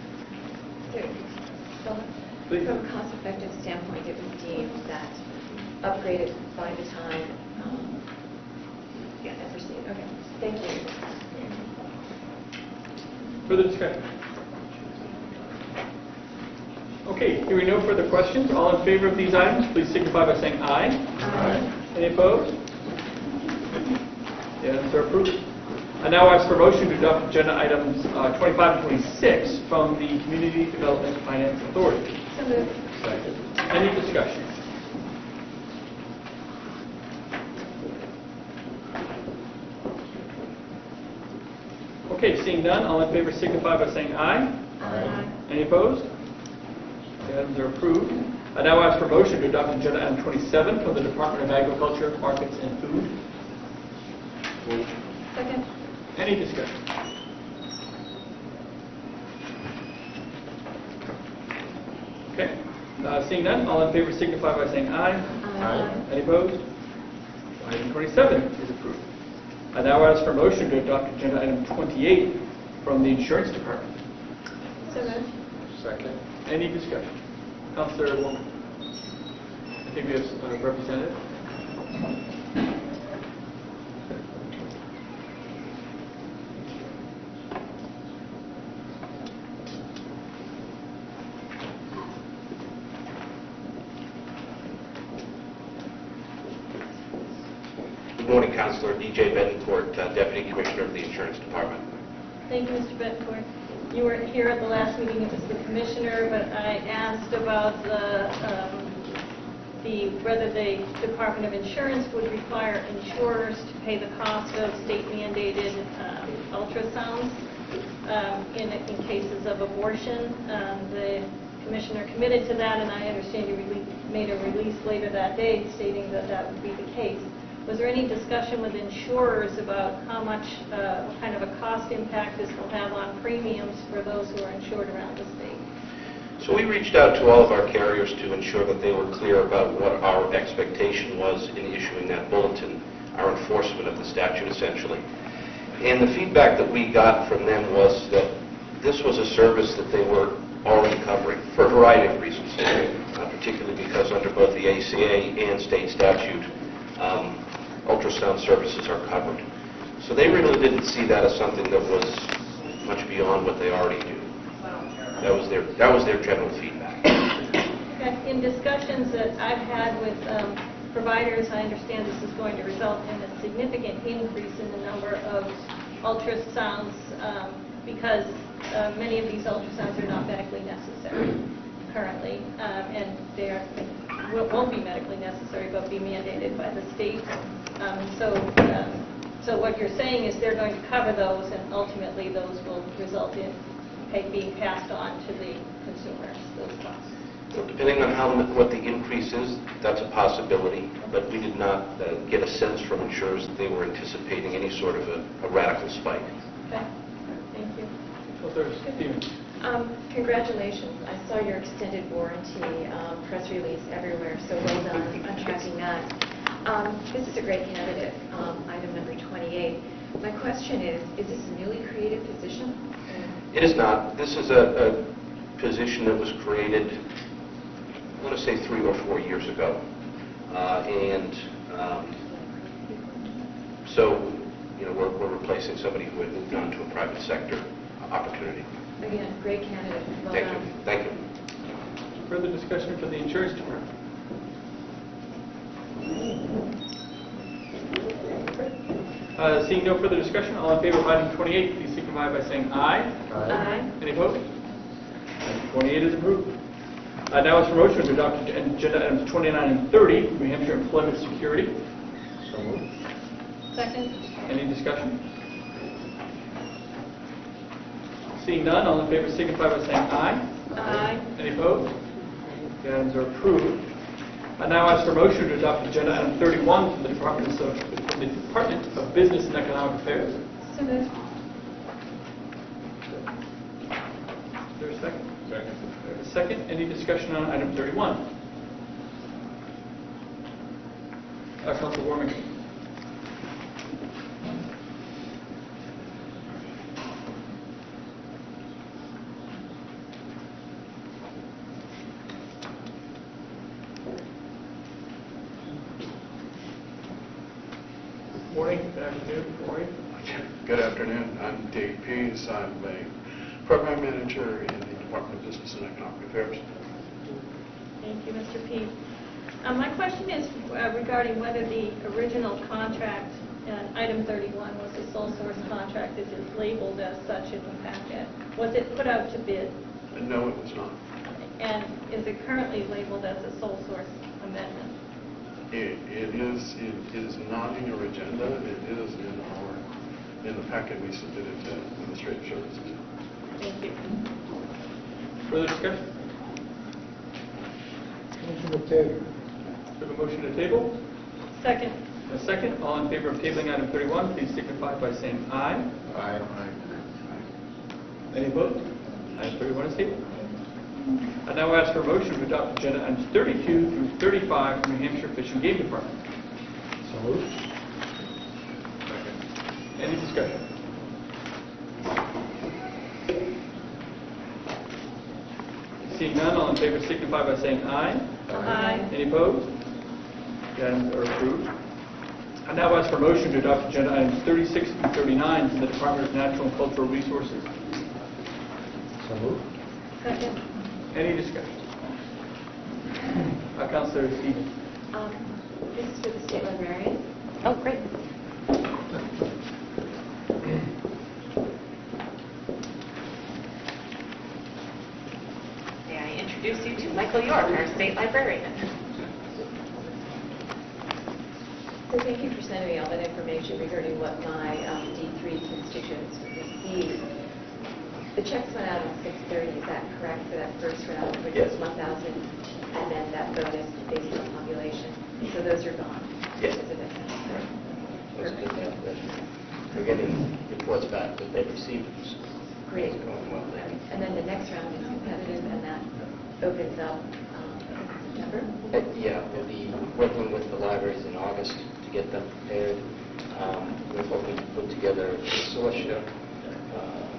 So, from a cost-effective standpoint, it was deemed that upgraded by the time and proceed. Okay, thank you. Further discussion? Okay, hearing no further questions, all in favor of these items, please signify by saying aye. Aye. Any opposed? The items are approved. I now ask for motion to adopt agenda items 25 and 26 from the Community Development Finance Authority. So moved. Any discussion? Okay, seeing none, all in favor signify by saying aye. Aye. Any opposed? The items are approved. I now ask for motion to adopt agenda item 27 from the Department of Agriculture, Markets, and Food. Second. Any discussion? Okay. Seeing none, all in favor signify by saying aye. Aye. Any opposed? Item 27 is approved. I now ask for a motion to adopt agenda item 28 from the Insurance Department. So moved. Second. Any discussion? Councillor Woman. I think we have a representative. Good morning, Councilor. DJ Betancourt, Deputy Commissioner of the Insurance Department. Thank you, Mr. Betancourt. You weren't here at the last meeting, it was the commissioner, but I asked about whether the Department of Insurance would require insurers to pay the cost of state-mandated ultrasounds in cases of abortion. The commissioner committed to that, and I understand you made a release later that day stating that that would be the case. Was there any discussion with insurers about how much, what kind of a cost impact this will have on premiums for those who are insured around the state? So we reached out to all of our carriers to ensure that they were clear about what our expectation was in issuing that bulletin, our enforcement of the statute essentially. And the feedback that we got from them was that this was a service that they were already covering for a variety of reasons, particularly because under both the ACA and state statute, ultrasound services are covered. So they really didn't see that as something that was much beyond what they already do. That was their general feedback. Okay. In discussions that I've had with providers, I understand this is going to result in a significant increase in the number of ultrasounds because many of these ultrasounds are not medically necessary currently, and they won't be medically necessary but be mandated by the state. So what you're saying is they're going to cover those, and ultimately those will result in being passed on to the consumers, those costs. So depending on what the increase is, that's a possibility, but we did not get a sense from insurers that they were anticipating any sort of a radical spike. Okay, thank you. Congratulations. I saw your extended warranty press release everywhere, so well done on tracking that. This is a great candidate, item number 28. My question is this a newly created position? It is not. This is a position that was created, I want to say 3 or 4 years ago. So, you know, we're replacing somebody who had moved on to a private sector opportunity. Again, great candidate. Well Thank done. you. Thank you. Further discussion for the Insurance Department? Seeing no further discussion, all in favor of item 28, please signify by saying aye. Aye. Any opposed? Item 28 is approved. Now is for motion to adopt agenda items 29 and 30, New Hampshire Employment Security. So moved. Second. Any discussion? Seeing none, all in favor signify by saying aye. Aye. Any opposed? The items are approved. I now ask for motion to adopt agenda item 31 from the Department of Business and Economic Affairs. So moved. Is there a second? Second. We have a second. Any discussion on item 31? Councilor Warmington. Morning, good afternoon, good morning. Good afternoon. I'm Dave Pease. I'm a program manager in the Department of Business and Economic Affairs. Thank you, Mr. Pease. My question is regarding whether the original contract, item 31, was a sole source contract. Is it labeled as such in the packet? Was it put out to bid? No, it was not. And is it currently labeled as a sole source amendment? It is not in your agenda. It is in the packet we submitted to Administrative Services. Thank you. Further discussion? Motion to table. We have a motion to table. Second. A second. All in favor of tabling item 31, please signify by saying aye. Aye. Any opposed? Item 31 is tabled. I now ask for a motion to adopt agenda items 32 through 35 from New Hampshire Fish and Game Department. So moved. Any discussion? Seeing none, all in favor signify by saying aye. Aye. Any opposed? The items are approved. I now ask for motion to adopt agenda items 36 through 39 from the Department of Natural and Cultural Resources. So moved. Second. Any discussion? Councilor Stevens. This is for the state librarian. Oh, great. May I introduce you to Michael York, our state librarian. So thank you for sending me all that information regarding what my D3 constituents would receive. The checks went out on 6/30, is that correct, for that first round, which Yes. is 1,000, and then that bonus based on population? So those are gone? Yes. Because of it. We're getting reports back that they've received. Great. It's going well there. And then the next round is competitive, and that opens up September? Yeah, we'll be working with the libraries in August to get them prepared. We're hoping to put together a consortia,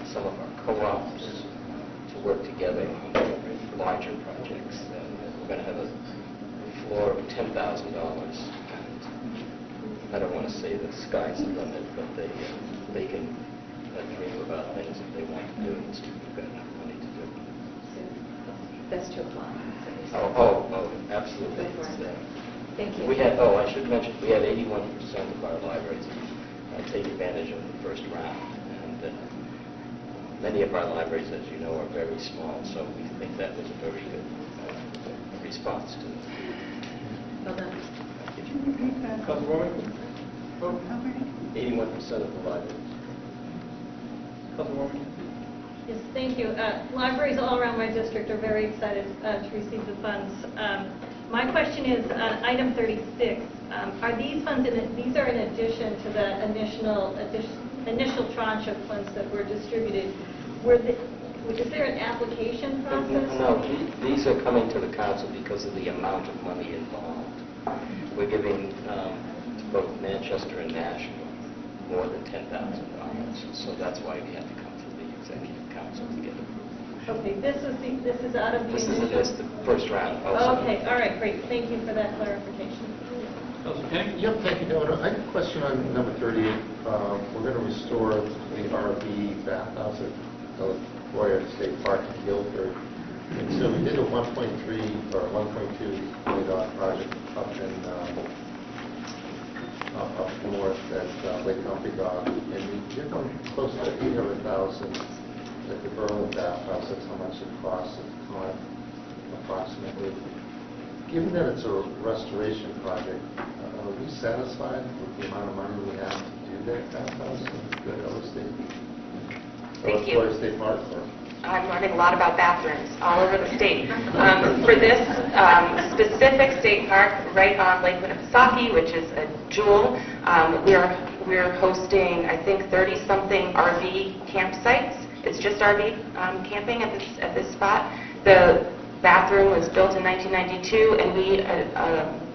some of our co-ops, to work together on larger projects. We're going to have a floor of $10,000. I don't want to say the sky's the limit, but they can dream about things that they want to do. We've got enough money to do. So best to apply. Oh, absolutely. Thank you. We had, I should mention, we had 81% of our libraries take advantage of the first round. And many of our libraries, as you know, are very small, so we think that was a very good response to it. Well done. Councilwoman? 81% of the libraries. Councilwoman? Yes, thank you. Libraries all around my district are very excited to receive the funds. My question is, item 36, are these funds, these are in addition to the initial tranche of funds that were distributed. Is there an application process? No, these are coming to the council because of the amount of money involved. We're giving both Manchester and Nashville more than $10,000, so that's why we have to come to the executive council to get approved. Okay, this is out of the This initial. is the first round. Okay, all right, great. Thank you for that clarification. Councilor Kenny? Yep, thank you, Governor. I have a question on number 38. We're going to restore the RV bathhouse at the Royal State Park in Guilford. And so we did a 1.3 or 1.2 million project up north at Lake Compegog, and we get them close to 800,000 at the Berlin bathhouse. That's how much it costs at the time, approximately. Given that it's a restoration project, are we satisfied with the amount of money we have to do that bathhouse at Royal State? Thank you. Royal State Park? I'm learning a lot about bathrooms all over the state. For this specific state park, right on Lake Winnipesaukee, which is a jewel, we're hosting, I think, 30-something RV campsites. It's just RV camping at this spot. The bathroom was built in 1992, and we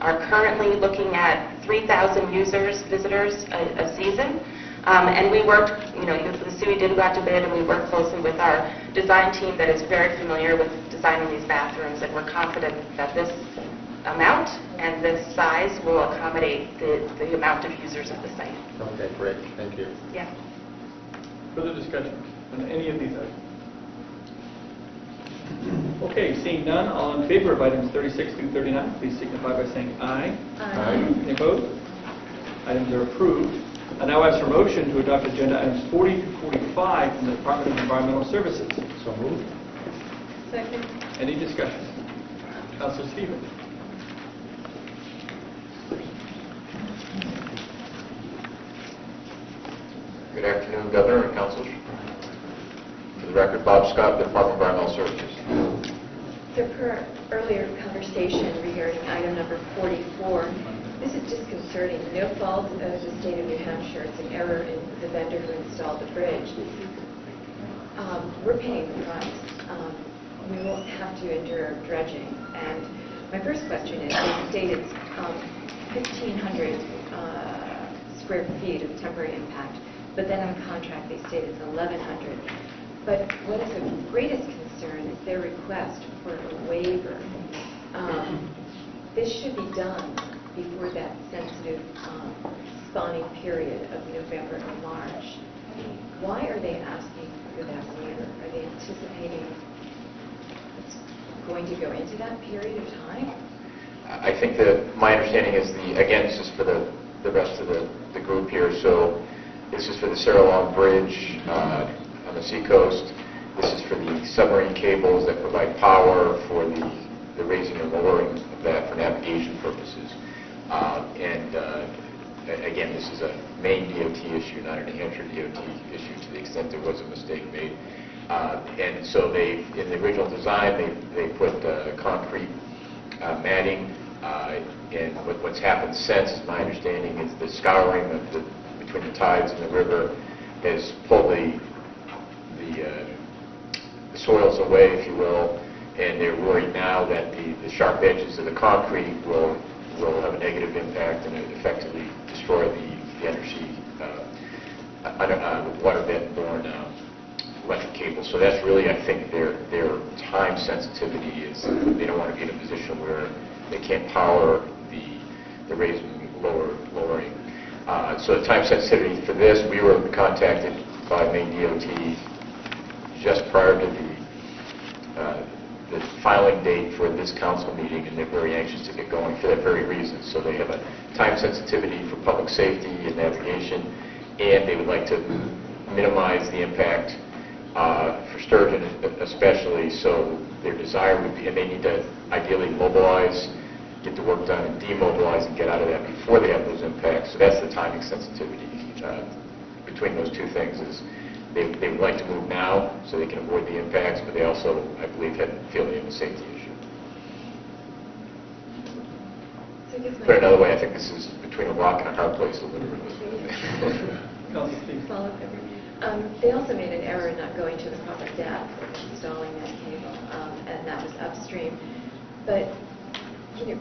are currently looking at 3,000 visitors a season. And we worked, the city did go out to bid, and we worked closely with our design team that is very familiar with designing these bathrooms, and we're confident that this amount and this size will accommodate the amount of users of the site. Okay, great. Thank you. Yeah. Further discussion on any of these items? Okay, seeing none, all in favor of items 36 through 39, please signify by saying aye. Aye. Any opposed? Items are approved. I now ask for motion to adopt agenda items 40 through 45 from the Department of Environmental Services. So moved. Second. Any discussion? Councilor Stevens. Good afternoon, Governor and Councilors. For the record, Bob Scott, Department of Environmental Services. So per earlier conversation regarding item number 44, this is disconcerting. No fault of the state of New Hampshire. It's an error in the vendor who installed the bridge. We're paying the price. We won't have to endure dredging. And my first question is, they stated 1,500 square feet of temporary impact. but then in the contract they state it's 1,100. But what is of greatest concern is their request for a waiver. This should be done before that sensitive spawning period of November and March. Why are they asking for that waiver? Are they anticipating it's going to go into that period of time? I think that my understanding is again, this is for the rest of the group here, so this is for the Sarah Long Bridge on the seacoast. This is for the submarine cables that provide power for the raising and lowering of that for navigation purposes. Again, this is a Maine DOT issue, not a New Hampshire DOT issue to the extent there was a mistake made. And so in the original design, they put concrete matting, and what's happened since, my understanding, is the scouring between the tides and the river has pulled the soils away, if you will, and they're worried now that the sharp edges of the concrete will have a negative impact and effectively destroy the undersea waterbed-borne electric cables. So that's really, I think, their time sensitivity is they don't want to be in a position where they can't power the raising and lowering. So the time sensitivity for this, we were contacted by Maine DOT just prior to the filing date for this council meeting, and they're very anxious to get going for that very reason. So they have a time sensitivity for public safety and navigation, and they would like to minimize the impact for sturgeon especially. So their desire would be, and they need to ideally mobilize, get the work done, and demobilize and get out of that before they have those impacts. So that's the timing sensitivity between those two things. Is they would like to move now so they can avoid the impacts, but they also, I believe, feel they have a safety issue. Put another way, I think this is between a rock and a hard place, literally. They also made an error in not going to the proper depth of installing that cable, and that was upstream. But, correct me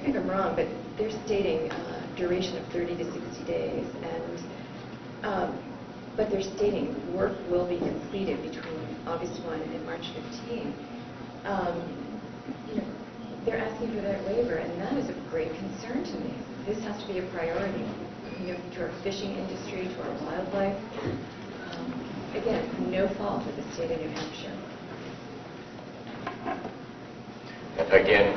if I'm wrong, but they're stating duration of 30 to 60 days, and but they're stating work will be completed between August 1 and March 15. They're asking for that waiver, and that is of great concern to me. This has to be a priority, to our fishing industry, to our wildlife. Again, no fault of the state of New Hampshire. Again,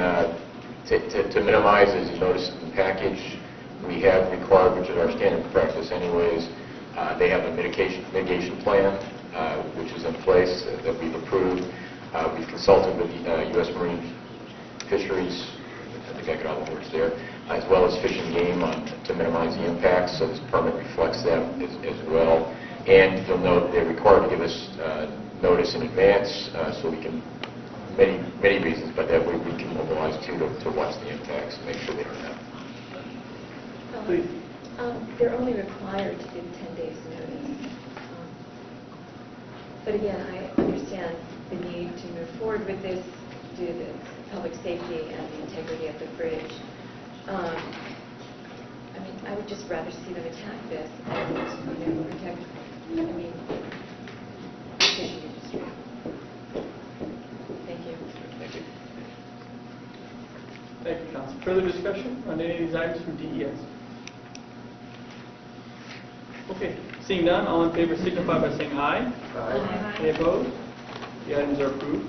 to minimize, as you notice in the package, we have required, which is our standard practice anyways, they have a mitigation plan, which is in place that we've approved. We've consulted with U.S. Marine Fisheries, I think I got all the words there, as well as Fish and Game to minimize the impacts, so this permit reflects that as well. And you'll note they're required to give us notice in advance, so we can, many reasons, but that way we can mobilize too to watch the impacts and make sure they don't happen. Please. They're only required to give 10 days notice. But again, I understand the need to move forward with this due to the public safety and the integrity of the bridge. I would just rather see them attack this and protect, the fishing industry. Thank you. Thank you. Thank you, Council. Further discussion on any of these items from DES? Okay, seeing none, all in favor signify by saying aye. Aye. Any opposed? The items are approved.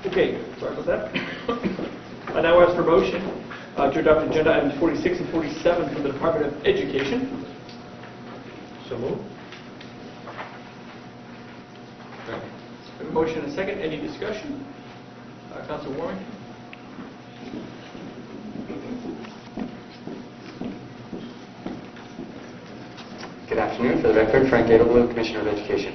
Okay, sorry about that. I now ask for motion to adopt agenda items 46 and 47 from the Department of Education. So moved. We have a motion and a second. Any discussion? Councilor Warren? Good afternoon. For the record, Frank Gadelblue, Commissioner of Education.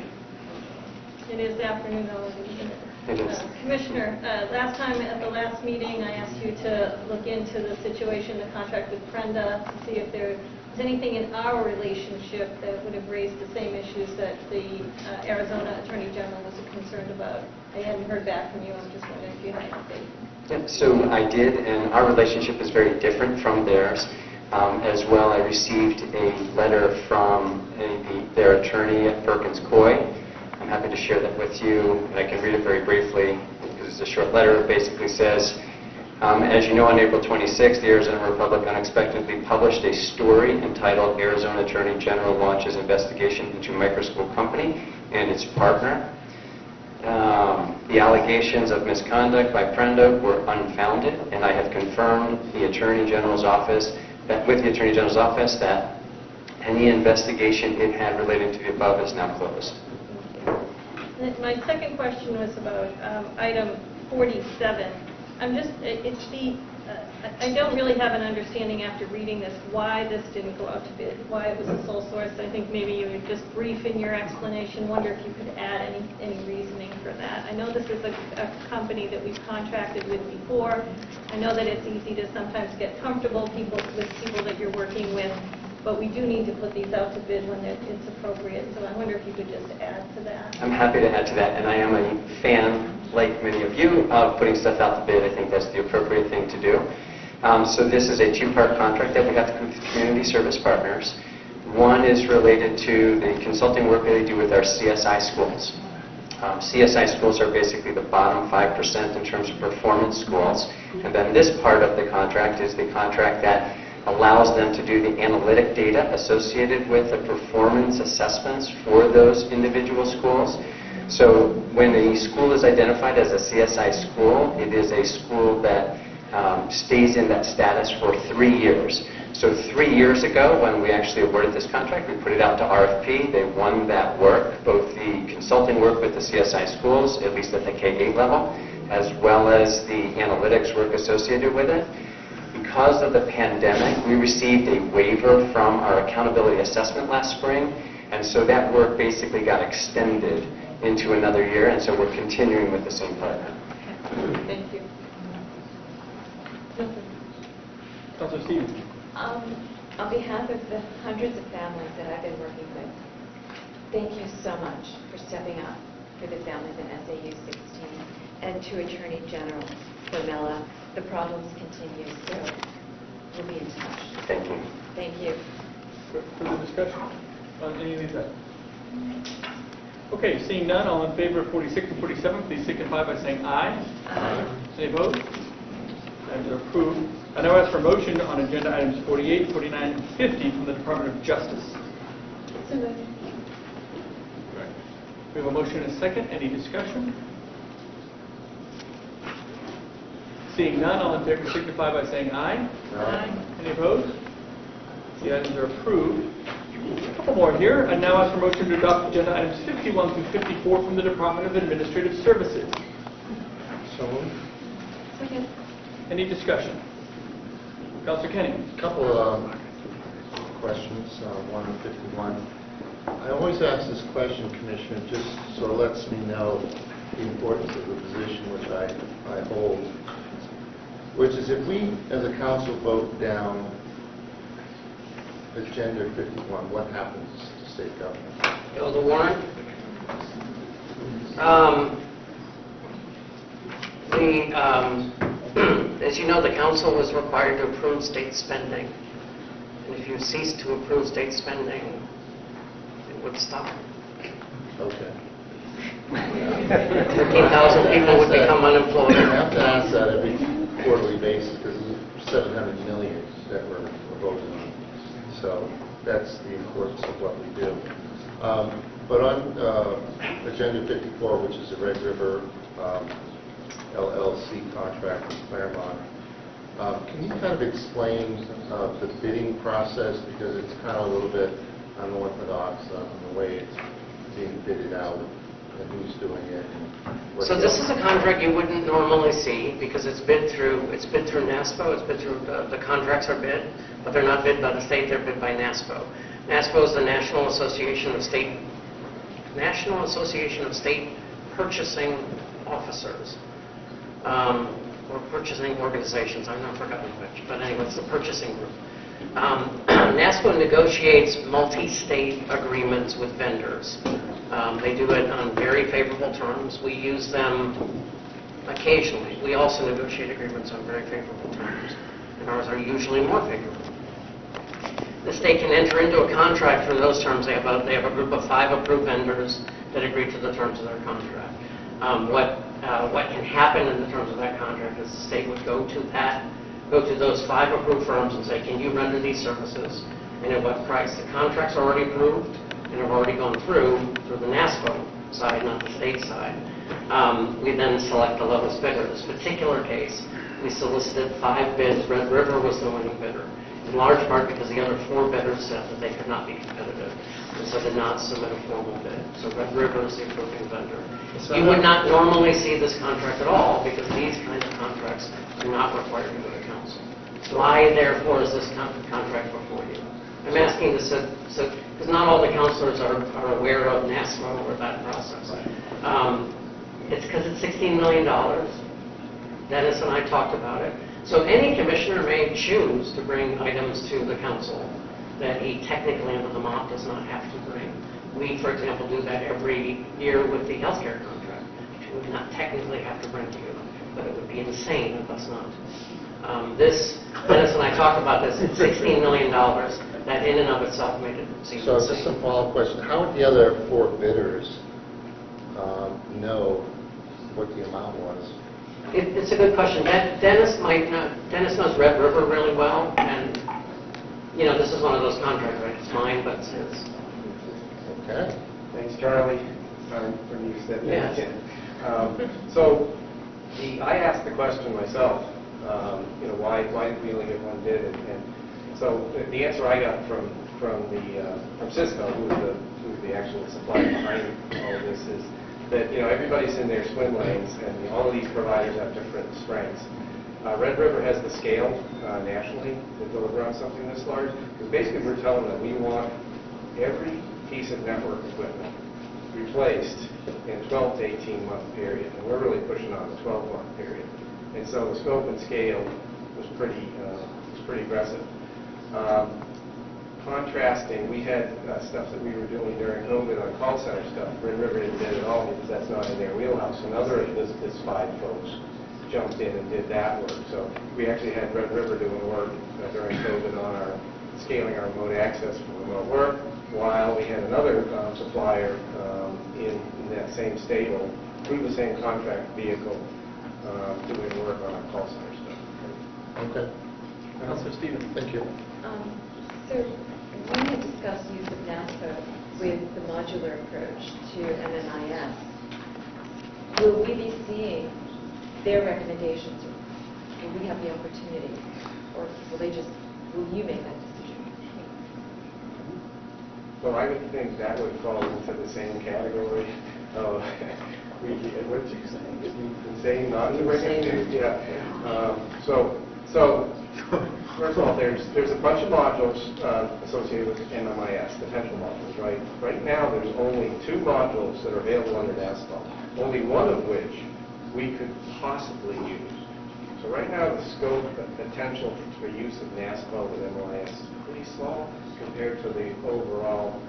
It is afternoon already. It is. Commissioner, last time at the last meeting, I asked you to look into the situation, the contract with Prenda, to see if there is anything in our relationship that would have raised the same issues that the Arizona Attorney General was concerned about? I hadn't heard back from you. I'm just wondering if you had an update. Yep, so I did, and our relationship is very different from theirs. As well, I received a letter from their attorney at Perkins Coie. I'm happy to share that with you, and I can read it very briefly because it's a short letter. It basically says, as you know, on April 26th, the Arizona Republic unexpectedly published a story entitled Arizona Attorney General Launches Investigation into Microscope Company and its Partner. The allegations of misconduct by Prendo were unfounded, and I have confirmed the Attorney General's office with the Attorney General's office that any investigation it had related to the above is now closed. My second question was about item 47. I don't really have an understanding after reading this why this didn't go out to bid, why it was a sole source. I think maybe you were just brief in your explanation. Wonder if you could add any reasoning for that. I know this is a company that we've contracted with before. I know that it's easy to sometimes get comfortable with people that you're working with, but we do need to put these out to bid when it's appropriate. So I wonder if you could just add to that. I'm happy to add to that, and I am a fan, like many of you, of putting stuff out to bid. I think that's the appropriate thing to do. So this is a two-part contract that we have with community service partners. One is related to the consulting work that they do with our CSI schools. CSI schools are basically the bottom 5% in terms of performance schools. And then this part of the contract is the contract that allows them to do the analytic data associated with the performance assessments for those individual schools. So when a school is identified as a CSI school, it is a school that stays in that status for 3 years. So 3 years ago, when we actually awarded this contract, we put it out to RFP. They won that work, both the consulting work with the CSI schools, at least at the K-8 level, as well as the analytics work associated with it. Because of the pandemic, we received a waiver from our accountability assessment last spring, and so that work basically got extended into another year, and so we're continuing with the same partner. Thank you. Councilor Stevens. On behalf of the hundreds of families that I've been working with, thank you so much for stepping up for the families in SAU 16 and to Attorney General Formella. The problems continue, so we'll be in touch. Thank you. Thank you. Further discussion on any of these items? Okay, seeing none, all in favor of 46 and 47, please signify by saying aye. Aye. Any opposed? Items are approved. I now ask for a motion on agenda items 48, 49, and 50 from the Department of Justice. So moved. We have a motion and a second. Any discussion? Seeing none, all in favor signify by saying aye. Aye. Any opposed? The items are approved. A couple more here. I now ask for motion to adopt agenda items 51 through 54 from the Department of Administrative Services. So moved. Second. Any discussion? Councilor Kenny. A couple of questions, one on 51. I always ask this question, Commissioner, just so it lets me know the importance of the position which I hold, which is if we, as a council, vote down Agenda 51, what happens to state government? Go to the warrant. As you know, the council is required to approve state spending. And if you cease to approve state spending, it would stop. Okay. 15,000 people would become unemployed. I have to ask that every quarterly basis because it's 700 million that we're voting on. So that's the importance of what we do. But on Agenda 54, which is the Red River LLC contract with Claremont, can you kind of explain the bidding process, because it's kind of a little bit unorthodox on the way it's being bidded out and who's doing it? And So this is a contract you wouldn't normally see because it's bid through NASPO. It's bid through the contracts are bid, but they're not bid by the state. They're bid by NASPO. NASPO is the National Association of State Purchasing Officers. Or purchasing organizations, I've not forgotten which, but anyway, it's the purchasing group. NASPO negotiates multi-state agreements with vendors. They do it on very favorable terms. We use them occasionally. We also negotiate agreements on very favorable terms, and ours are usually more favorable. The state can enter into a contract for those terms. They have a group of 5 approved vendors that agree to the terms of their contract. What can happen in the terms of that contract is the state would go to those 5 approved firms and say, can you render these services, and at what price? The contract's already approved and have already gone through the NASPO side, not the state side. We then select the lowest bidder. In this particular case, we solicited 5 bids. Red River was the winning bidder, in large part because the other 4 bidders said that they could not be competitive, and so did not submit a formal bid. So Red River is the approving vendor. You would not normally see this contract at all, because these kinds of contracts are not required to go to council. Why, therefore, is this contract before you? I'm asking this because not all the councilors are aware of NASPO or that process. It's because it's $16 million. Dennis and I talked about it. So any commissioner may choose to bring items to the council that he technically under the MOP does not have to bring. We, for example, do that every year with the healthcare contract, which we would not technically have to bring to you, but it would be insane if us not. Dennis and I talked about this, it's $16 million. That in and of itself made it seem So insane. just a follow-up question. How would the other 4 bidders know what the amount was? It's a good question. Dennis knows Red River really well, and this is one of those contracts, right? It's mine, but it's his. Okay. Thanks, Charlie. Sorry for you to step in Yes. again. I asked the question myself, why did we only get 1 bid? And so the answer I got from Cisco, who's the actual supplier behind all of this, is that everybody's in their swim lanes, and all of these providers have different strengths. Red River has the scale nationally to deliver on something this large, because basically we're telling them we want every piece of network equipment replaced in a 12 to 18 month period, and we're really pushing on the 12-month period. And so the scope and scale was pretty aggressive. Contrasting, we had stuff that we were doing during COVID on call center stuff. Red River didn't bid at all because that's not in their wheelhouse. Another of this 5 folks jumped in and did that work. So we actually had Red River doing work during COVID on scaling our remote access for remote work, while we had another supplier in that same stable through the same contract vehicle doing work on our call center stuff. Okay. Councilor Stevens. Thank you. So we had discussed use of NASPO with the modular approach to MMIS. Will we be seeing their recommendations, or will we have the opportunity, or will you make that decision? So I would think that would fall into the same category of, what did you say? Insane not to bring it to? Yeah. So first of all, there's a bunch of modules associated with MMIS, potential modules, right? Right now, there's only 2 modules that are available under NASPO, only one of which we could possibly use. So right now, the scope and potential for use of NASPO with MMIS is pretty small compared to the overall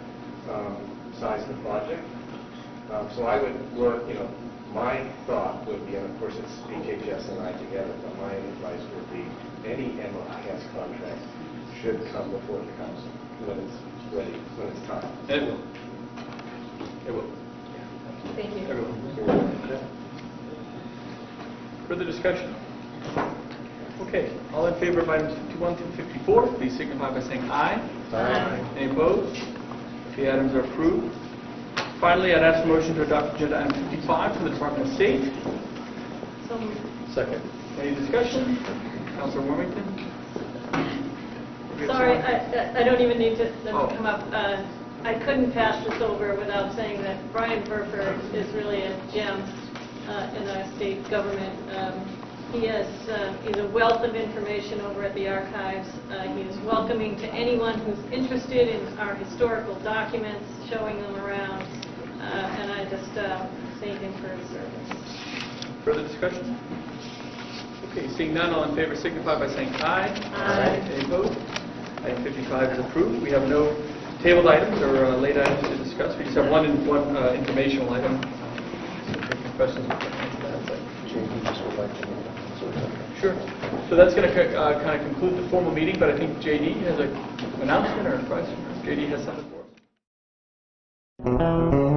size of the project. So I would work, my thought would be, and of course it's HHS and I together, but my advice would be any MMIS contract should come before the council when it's ready, when it's time. It will. It will. Thank you. It will. Further discussion? Okay. All in favor of items 51 through 54, please signify by saying aye. Aye. Any opposed? The items are approved. Finally, I'd ask for motion to adopt agenda item 55 from the Department of State. So Second. Any discussion? Councilor Warmington? sorry, I don't even need to Oh. come up. I couldn't pass this over without saying that Brian Burford is really a gem in our state government. He's a wealth of information over at the archives. He is welcoming to anyone who's interested in our historical documents, showing them around, and I just thank him for his service. Further discussion? Okay, seeing none, all in favor signify by saying aye. Aye. Any opposed? Item 55 is approved. We have no tabled items or late items to discuss. We just have one informational item. So if any questions, we'll get into that, but- Sure. So that's going to kind of conclude the formal meeting, but I think JD has an announcement or a question. JD has something for us.